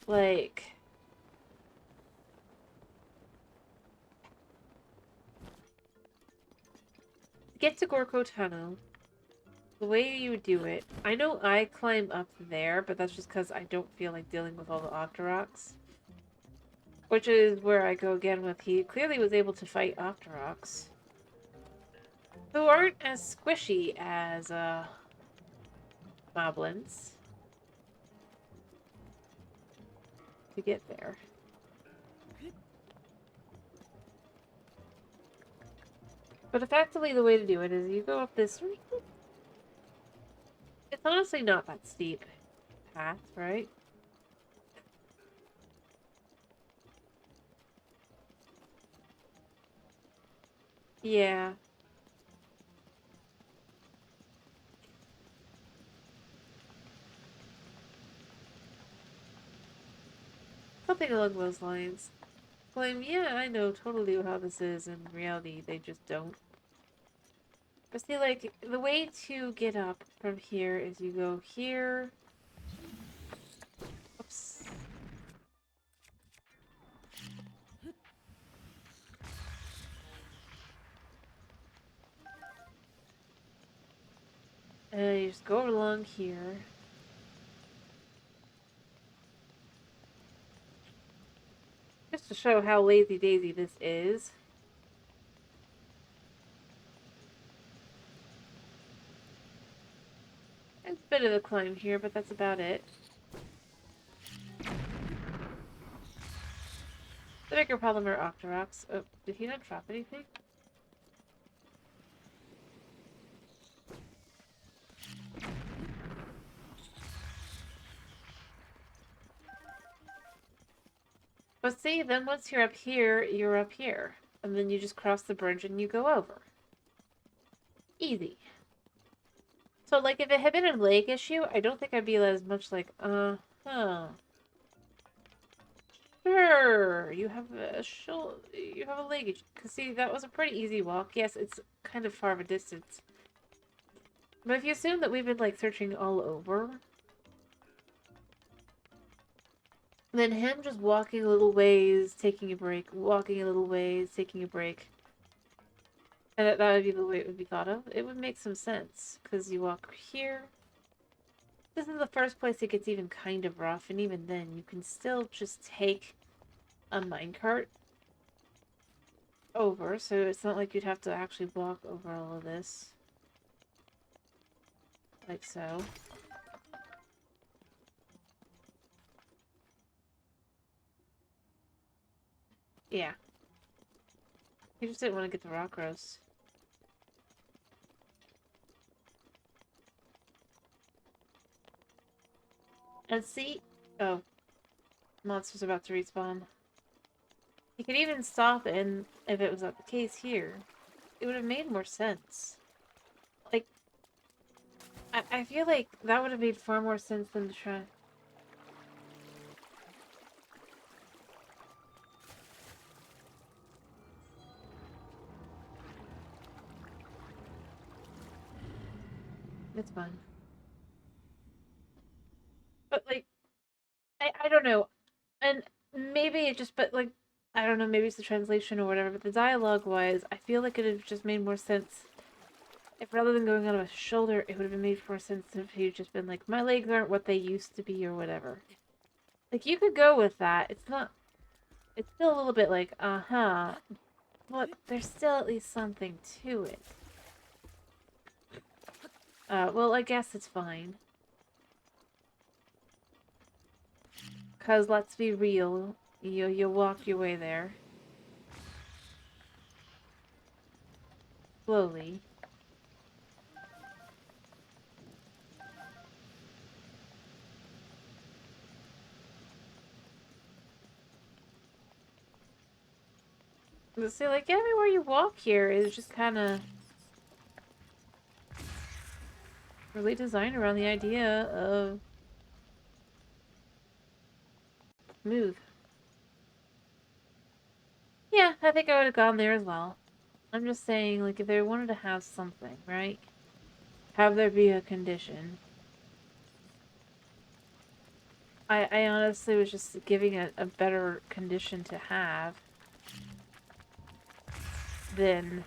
Speaker 1: Like... To get to Gorko Tunnel, the way you would do it, I know I climb up there, but that's just because I don't feel like dealing with all the Octoroks. Which is where I go again with, he clearly was able to fight Octoroks. Who aren't as squishy as, Moblins. To get there. But effectively the way to do it is you go up this... It's honestly not that steep path, right? Yeah. Something along those lines. Claim, yeah, I know totally how this is. In reality, they just don't. But see, like, the way to get up from here is you go here. Oops. And you just go along here. Just to show how lazy-daisy this is. It's a bit of a climb here, but that's about it. The bigger problem are Octoroks. Oh, did he not drop anything? But see, then once you're up here, you're up here. And then you just cross the bridge and you go over. Easy. So, like, if it had been a leg issue, I don't think I'd be as much like, huh. Sure, you have you have a leg issue. Cause see, that was a pretty easy walk. Yes, it's kind of far of a distance. But if you assume that we've been, like, searching all over, then him just walking a little ways, taking a break, walking a little ways, taking a break. And that would be the way it would be thought of. It would make some sense. Because you walk here. This is the first place it gets even kind of rough. And even then, you can still just take a minecart over. So it's not like you'd have to actually walk over all of this. Like so. Yeah. You just didn't want to get the rock roast. And see? Oh. Monster's about to respawn. You could even stop and if it was not the case here, it would have made more sense. Like, I feel like that would have made far more sense than to try. It's fine. But, like, I don't know. And maybe it just, but, like, I don't know, maybe it's the translation or whatever, but the dialogue-wise, I feel like it would have just made more sense if rather than going out of his shoulder, it would have made more sense if he'd just been like, my legs aren't what they used to be or whatever. Like, you could go with that. It's not, it's still a little bit like, uh-huh. But there's still at least something to it. Well, I guess it's fine. Because let's be real, you walk your way there. Slowly. But see, like, everywhere you walk here is just kind of really designed around the idea of smooth. Yeah, I think I would have gone there as well. I'm just saying, like, if they wanted to have something, right? Have there be a condition. I honestly was just giving it a better condition to have than,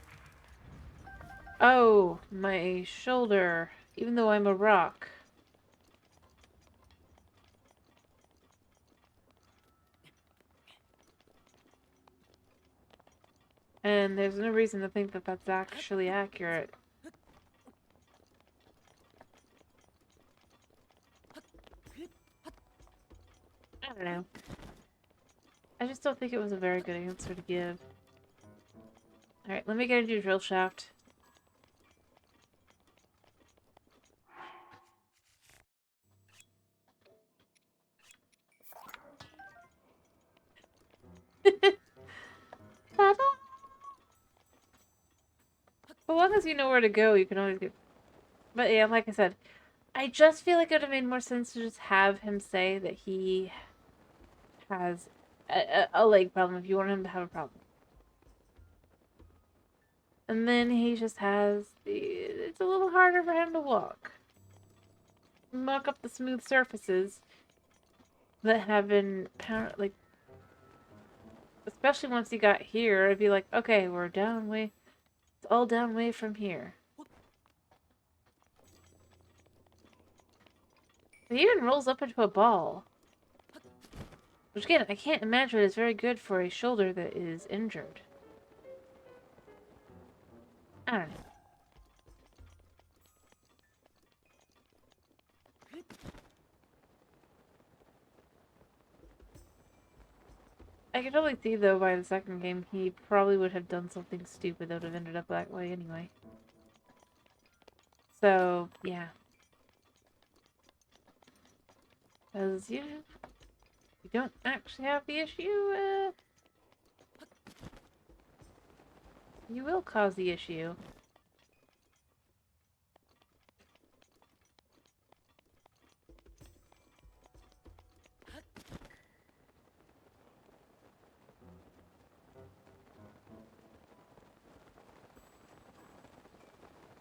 Speaker 1: oh, my shoulder, even though I'm a rock. And there's no reason to think that that's actually accurate. I don't know. I just don't think it was a very good answer to give. Alright, let me get into a drill shaft. Ta-da! As long as you know where to go, you can always get... But yeah, like I said, I just feel like it would have made more sense to just have him say that he has a leg problem if you want him to have a problem. And then he just has the... It's a little harder for him to walk. Muck up the smooth surfaces that have been, like... Especially once he got here, I'd be like, okay, we're down way... It's all down way from here. He even rolls up into a ball. Which again, I can't imagine is very good for a shoulder that is injured. I don't know. I can totally see, though, by the second game, he probably would have done something stupid that would have ended up that way anyway. So, yeah. Because you don't actually have the issue, you will cause the issue.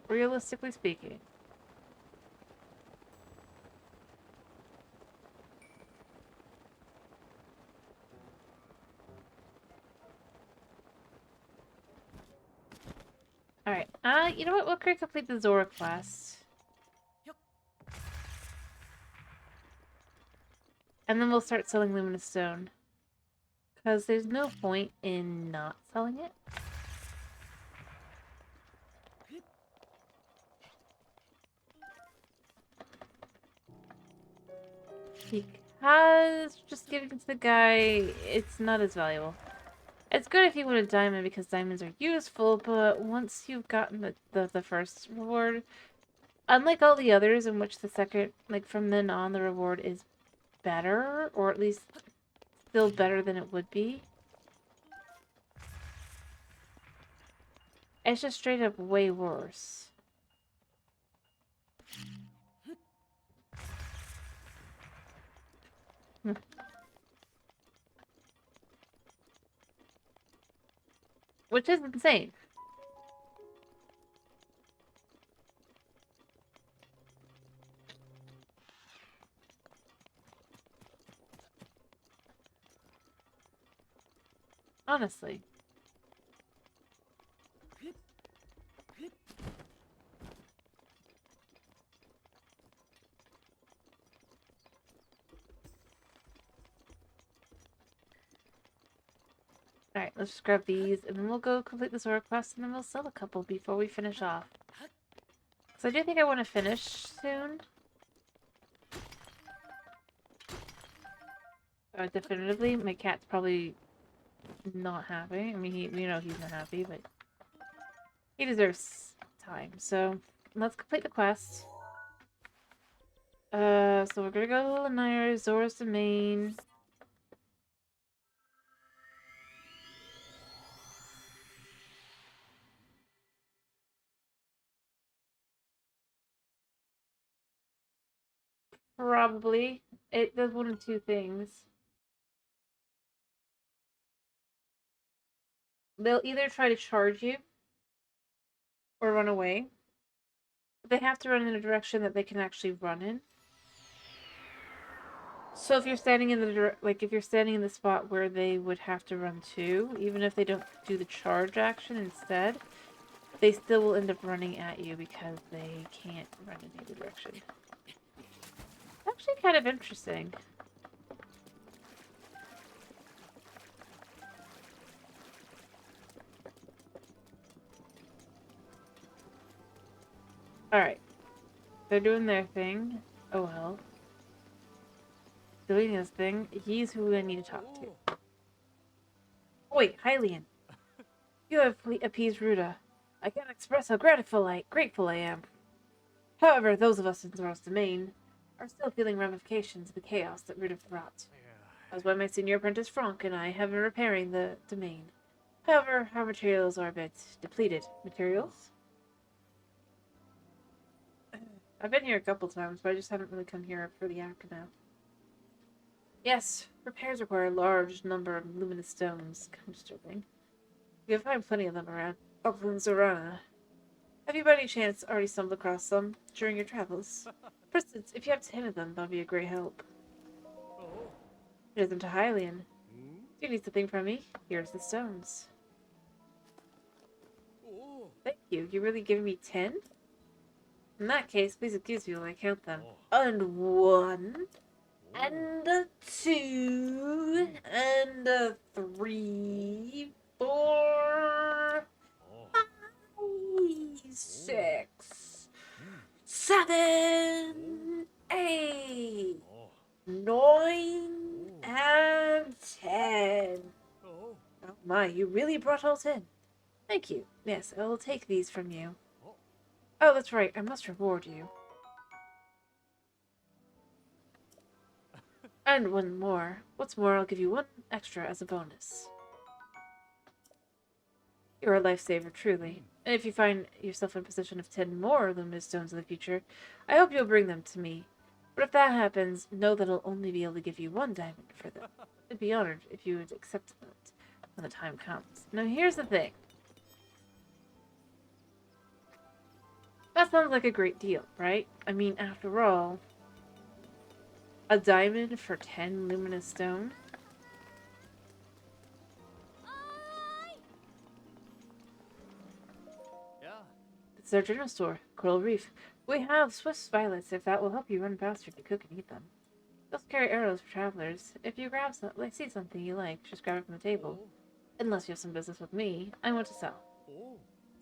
Speaker 1: Realistically speaking. Alright, you know what? We'll complete the Zora quest. And then we'll start selling Luminous Stone. Because there's no point in not selling it. Because just giving it to the guy, it's not as valuable. It's good if you want a diamond because diamonds are useful, but once you've gotten the first reward, unlike all the others in which the second, like from then on, the reward is better, or at least still better than it would be. It's just straight up way worse. Which is insane. Honestly. Alright, let's just grab these, and then we'll go complete the Zora quest, and then we'll sell a couple before we finish off. Because I do think I want to finish soon. Definitively, my cat's probably not happy. I mean, we know he's not happy, but he deserves time. So, let's complete the quest. So we're gonna go to Lanayr, Zora's domain. Probably. It does one of two things. They'll either try to charge you or run away. But they have to run in a direction that they can actually run in. So if you're standing in the if you're standing in the spot where they would have to run to, even if they don't do the charge action instead, they still will end up running at you because they can't run in either direction. It's actually kind of interesting. Alright. They're doing their thing. Oh well. Doing his thing. He's who I need to talk to. Oh, wait, Hylian. You have appeased Ruda. I can't express how grateful I am. However, those of us in Zora's domain are still feeling ramifications of the chaos that Ruda brought. That's why my senior apprentice Franck and I have been repairing the domain. However, our materials are a bit depleted. Materials? I've been here a couple times, but I just haven't really come here for the Akana. Yes, repairs require a large number of luminous stones. Kind of disturbing. You'll find plenty of them around Zorana. Have you by any chance already stumbled across them during your travels? For instance, if you have 10 of them, that would be a great help. Give them to Hylian. Do you need something from me? Here's the stones. Thank you. You're really giving me 10? In that case, please excuse me while I count them. And 1, and a 2, and a 3, 4, 5, 6, 7, 8, 9, and 10. My, you really brought all 10. Thank you. Yes, I will take these from you. Oh, that's right. I must reward you. And one more. What's more, I'll give you one extra as a bonus. You're a lifesaver, truly. And if you find yourself in possession of 10 more luminous stones in the future, I hope you'll bring them to me. But if that happens, know that I'll only be able to give you 1 diamond for them. I'd be honored if you would accept that when the time comes. Now here's the thing. That sounds like a great deal, right? I mean, after all, a diamond for 10 luminous stone? It's our general store, Coral Reef. We have Swiss violets if that will help you run faster to cook and eat them. We also carry arrows for travelers. If you see something you like, just grab it from the table. Unless you have some business with me, I want to sell.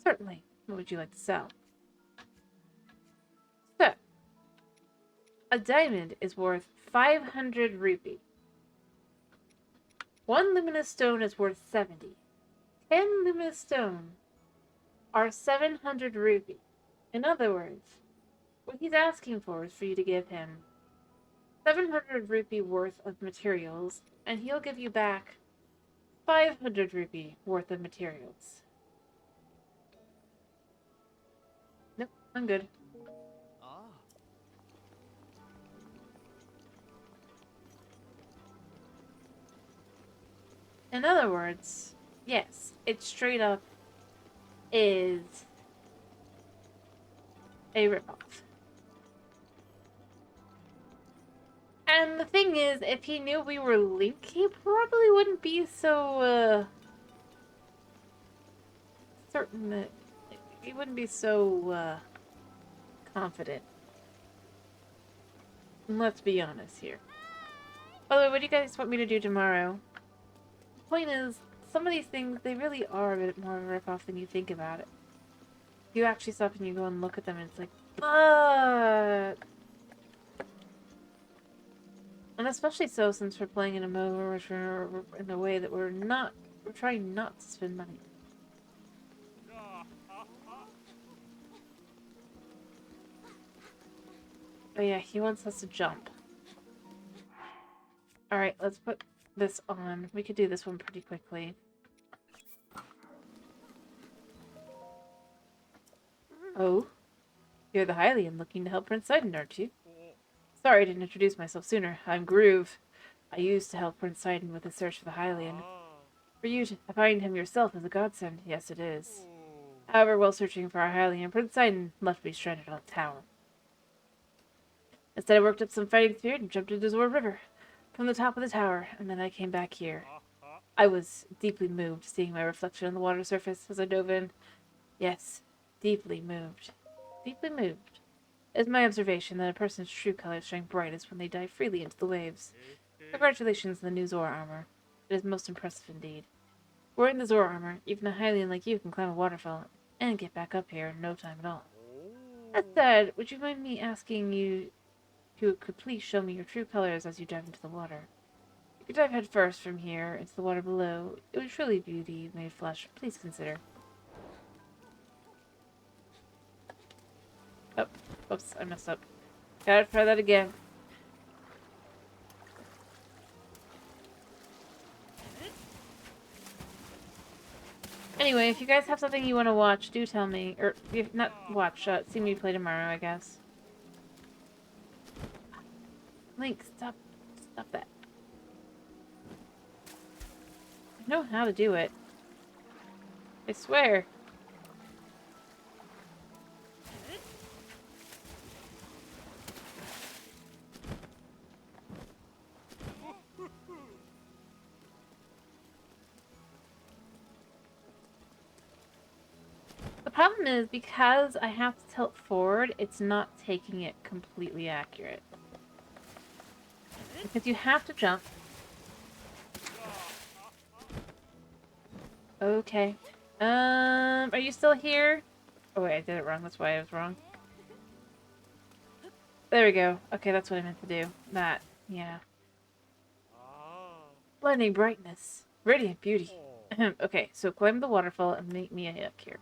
Speaker 1: Certainly. What would you like to sell? So, a diamond is worth 500 rupee. 1 luminous stone is worth 70. 10 luminous stone are 700 rupee. In other words, what he's asking for is for you to give him 700 rupee worth of materials, and he'll give you back 500 rupee worth of materials. Nope, I'm good. In other words, yes, it straight up is a ripoff. And the thing is, if he knew we were Link, he probably wouldn't be so, certain that... He wouldn't be so, confident. Let's be honest here. By the way, what do you guys want me to do tomorrow? The point is, some of these things, they really are a bit more of a ripoff than you think about it. You actually stop and you go and look at them and it's like, but... And especially so since we're playing in a mode where we're in a way that we're trying not to spend money. Oh yeah, he wants us to jump. Alright, let's put this on. We could do this one pretty quickly. Oh, you're the Hylian looking to help Prince Sidon, aren't you? Sorry I didn't introduce myself sooner. I'm Groove. I used to help Prince Sidon with his search for the Hylian. For you to find him yourself is a godsend. Yes, it is. However, while searching for our Hylian, Prince Sidon left me stranded on a tower. Instead, I worked up some fighting spirit and jumped into the Zor River from the top of the tower, and then I came back here. I was deeply moved seeing my reflection on the water surface as I dove in. Yes, deeply moved. Deeply moved. It is my observation that a person's true colors shine brightest when they dive freely into the waves. Congratulations on the new Zor armor. It is most impressive indeed. Wearing the Zor armor, even a Hylian like you can climb a waterfall and get back up here in no time at all. That said, would you mind me asking you who could please show me your true colors as you dive into the water? If you dive head first from here into the water below, it would truly be beauty made flesh. Please consider. Oh, whoops, I messed up. Gotta try that again. Anyway, if you guys have something you want to watch, do tell me. Or, if not watch, see me play tomorrow, I guess. Link, stop that. I know how to do it. I swear. The problem is, because I have to tilt forward, it's not taking it completely accurate. Because you have to jump. Okay. Are you still here? Oh wait, I did it wrong. That's why I was wrong. There we go. Okay, that's what I meant to do. That. Yeah. Blinding brightness. Radiant beauty. Okay, so climb the waterfall and meet me up here.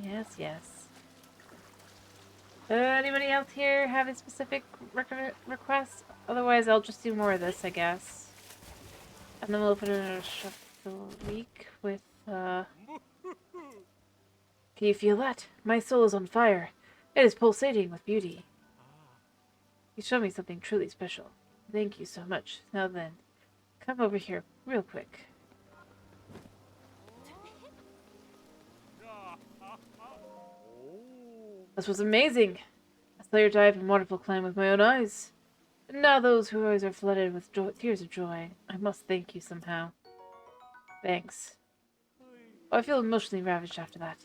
Speaker 1: Yes, yes. Anybody else here have a specific request? Otherwise, I'll just do more of this, I guess. And then we'll put in a shuffle week with, Can you feel that? My soul is on fire. It is pulsating with beauty. You showed me something truly special. Thank you so much. Now then, come over here real quick. This was amazing. I saw your dive and waterfall climb with my own eyes. And now those whose eyes are flooded with tears of joy. I must thank you somehow. Thanks. Oh, I feel emotionally ravaged after that.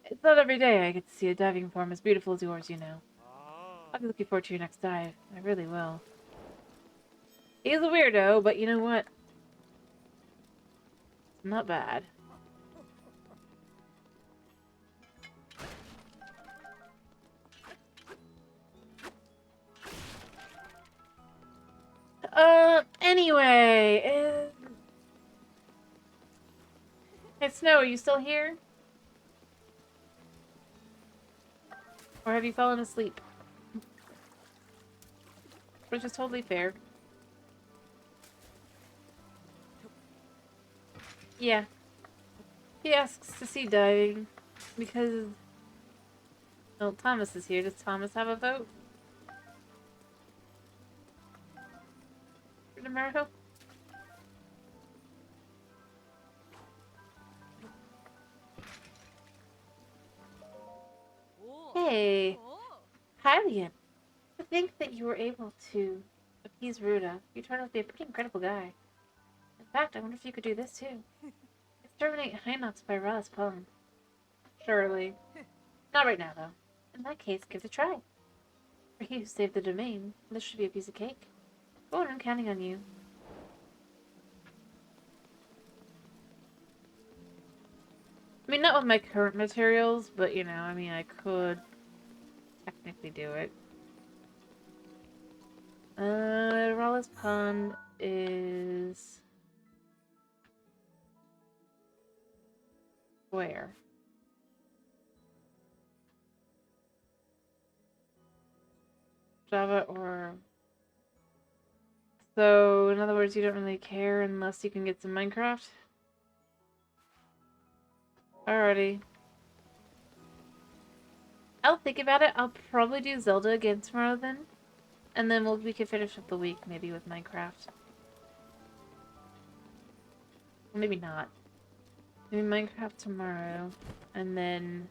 Speaker 1: It's not every day I get to see a diving form as beautiful as yours, you know. I'll be looking forward to your next dive. I really will. He's a weirdo, but you know what? It's not bad. Anyway. Hey, Snow, are you still here? Or have you fallen asleep? Which is totally fair. Yeah. He asks to see diving because... Well, Thomas is here. Does Thomas have a vote? For tomorrow? Hey! Hylian! To think that you were able to appease Ruda. You turned out to be a pretty incredible guy. In fact, I wonder if you could do this too. Exterminate Hinox by Raw's Pollen. Surely. Not right now, though. In that case, give it a try. For he who saved the domain, this should be a piece of cake. Go on, I'm counting on you. I mean, not with my current materials, but, you know, I mean, I could technically do it. Raw's Pond is... where? Java or... So, in other words, you don't really care unless you can get some Minecraft? Alrighty. I'll think about it. I'll probably do Zelda again tomorrow then. And then we can finish up the week maybe with Minecraft. Or maybe not. Maybe Minecraft tomorrow. And then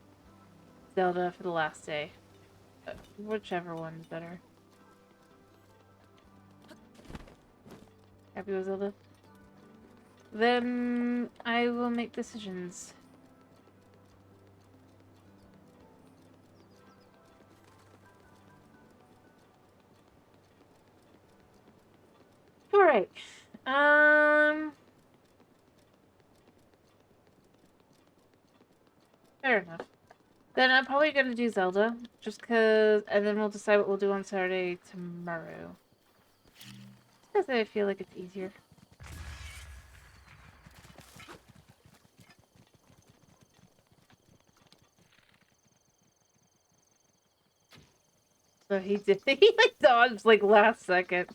Speaker 1: Zelda for the last day. Whichever one's better. Happy with Zelda? Then I will make decisions. Alright. Fair enough. Then I'm probably gonna do Zelda, just cause, and then we'll decide what we'll do on Saturday tomorrow. Just cause I feel like it's easier. So he did, he like dodged like last second.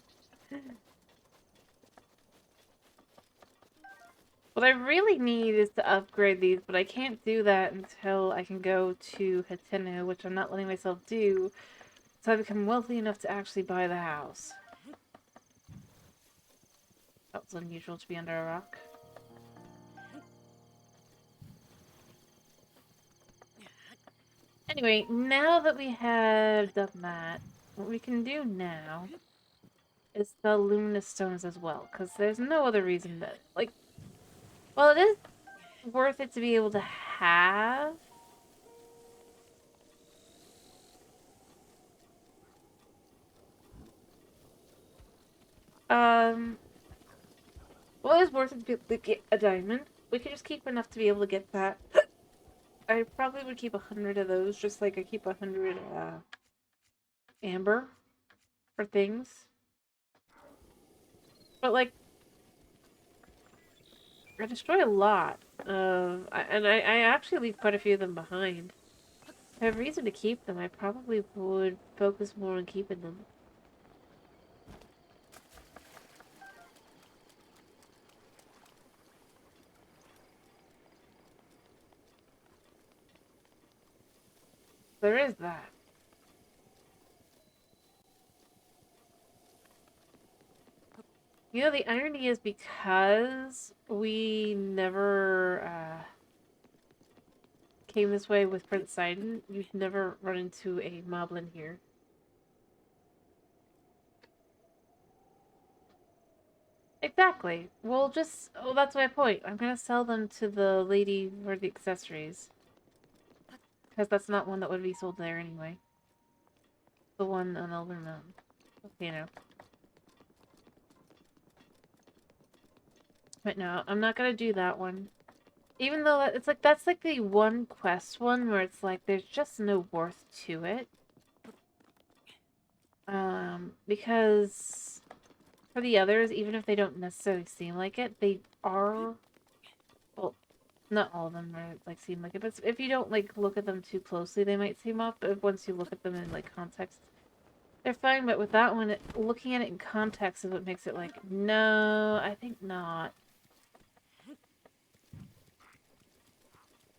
Speaker 1: What I really need is to upgrade these, but I can't do that until I can go to Hateno, which I'm not letting myself do, so I become wealthy enough to actually buy the house. That was unusual to be under a rock. Anyway, now that we have done that, what we can do now is the luminous stones as well, because there's no other reason that, like, well, it is worth it to be able to have. Well, it is worth it to be able to get a diamond. We could just keep enough to be able to get that. I probably would keep 100 of those, just like I keep 100 amber for things. But like, I destroy a lot of, and I actually leave quite a few of them behind. If I have reason to keep them, I probably would focus more on keeping them. There is that. You know, the irony is because we never came this way with Prince Sidon, you've never run into a moblin here. Exactly. Well, that's my point. I'm gonna sell them to the lady for the accessories. Because that's not one that would be sold there anyway. The one on Elder Mountain. You know. But no, I'm not gonna do that one. Even though it's like, that's like the one quest one where it's like, there's just no worth to it. Because for the others, even if they don't necessarily seem like it, they are, well, not all of them are, like, seem like it, but if you don't, like, look at them too closely, they might seem off, but once you look at them in, like, context, they're fine. But with that one, looking at it in context is what makes it like, no, I think not.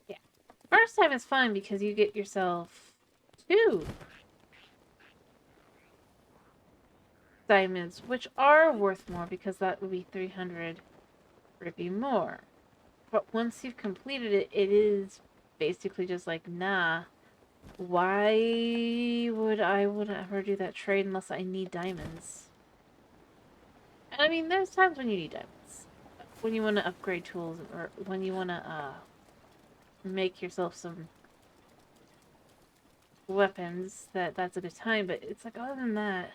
Speaker 1: Yeah. First time is fine because you get yourself 2 diamonds, which are worth more because that would be 300 rupee more. But once you've completed it, it is basically just like, nah, why would I ever do that trade unless I need diamonds? And I mean, there's times when you need diamonds. When you want to upgrade tools, or when you want to make yourself some weapons, that's a good time, but it's like, other than that...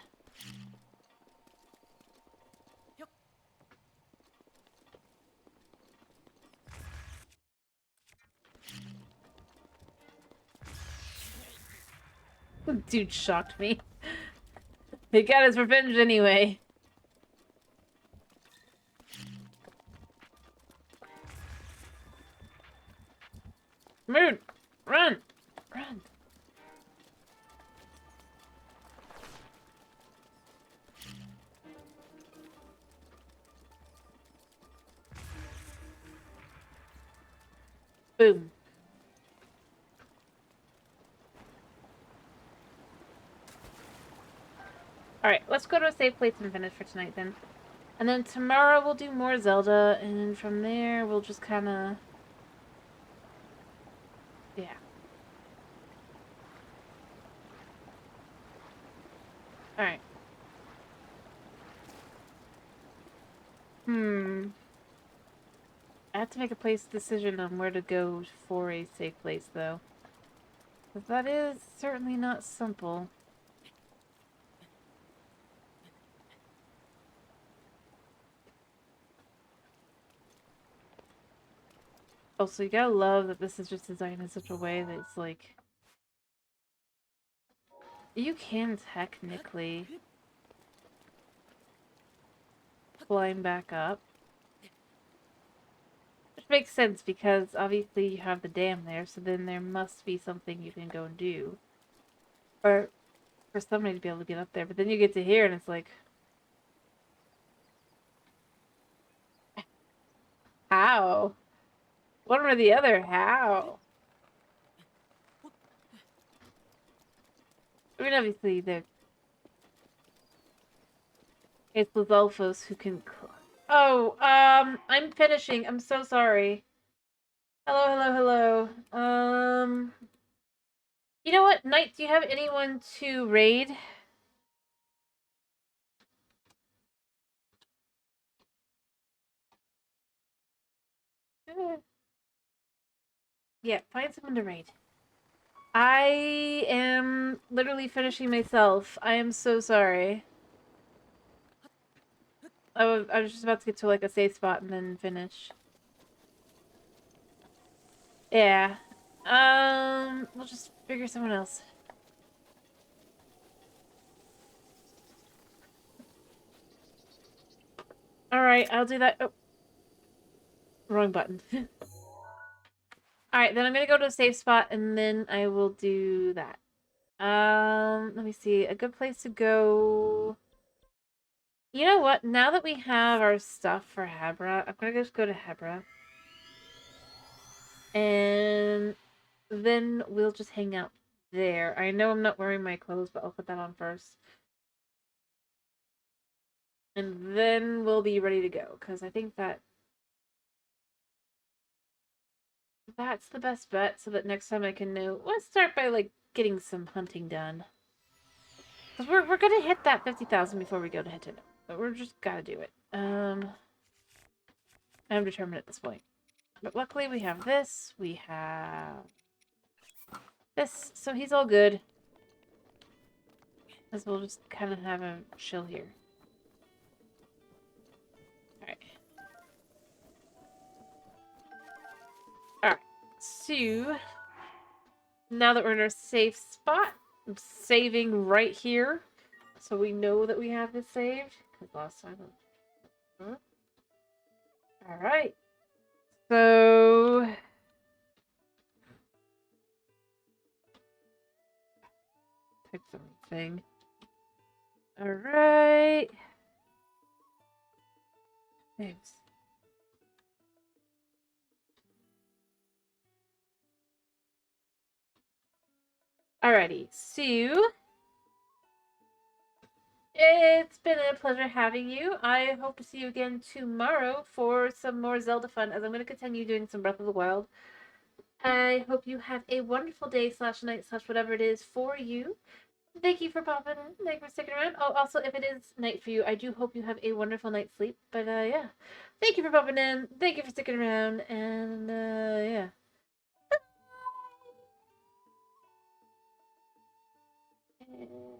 Speaker 1: Dude shocked me. He got his revenge anyway. Moon! Run! Run! Boom. Alright, let's go to a safe place and finish for tonight then. And then tomorrow we'll do more Zelda, and from there we'll just kinda... yeah. Alright. I have to make a decision on where to go for a safe place, though. Because that is certainly not simple. Also, you gotta love that this is just designed in such a way that it's like... you can technically climb back up. Which makes sense, because obviously you have the dam there, so then there must be something you can go and do. Or for somebody to be able to get up there. But then you get to here and it's like... how? One or the other, how? I mean, obviously, it's the Zolfos who can... oh, I'm finishing. I'm so sorry. Hello, hello, hello. You know what? Knight, do you have anyone to raid? Yeah, find someone to raid. I am literally finishing myself. I am so sorry. I was just about to get to, like, a safe spot and then finish. Yeah. We'll just figure someone else. Alright, I'll do that. Oh. Wrong button. Alright, then I'm gonna go to a safe spot and then I will do that. Let me see. A good place to go. You know what? Now that we have our stuff for Hebra, I'm gonna just go to Hebra. And then we'll just hang out there. I know I'm not wearing my clothes, but I'll put that on first. And then we'll be ready to go, because I think that's the best bet, so that next time I can know. Let's start by, like, getting some hunting done. Because we're gonna hit that 50,000 before we go to hit it. But we're just gotta do it. I'm determined at this point. But luckily we have this. We have this. So he's all good. Because we'll just kind of have a chill here. Alright. Alright. So, now that we're in our safe spot, I'm saving right here. So we know that we have this saved. Because last time... Alright. So... Type something. Alright. Thanks. Alrighty, so... It's been a pleasure having you. I hope to see you again tomorrow for some more Zelda fun, as I'm going to continue doing some Breath of the Wild. I hope you have a wonderful day / night / whatever it is for you. Thank you for popping in. Thank you for sticking around. Oh, also, if it is night for you, I do hope you have a wonderful night's sleep. But, yeah. Thank you for popping in. Thank you for sticking around. And, yeah. Bye.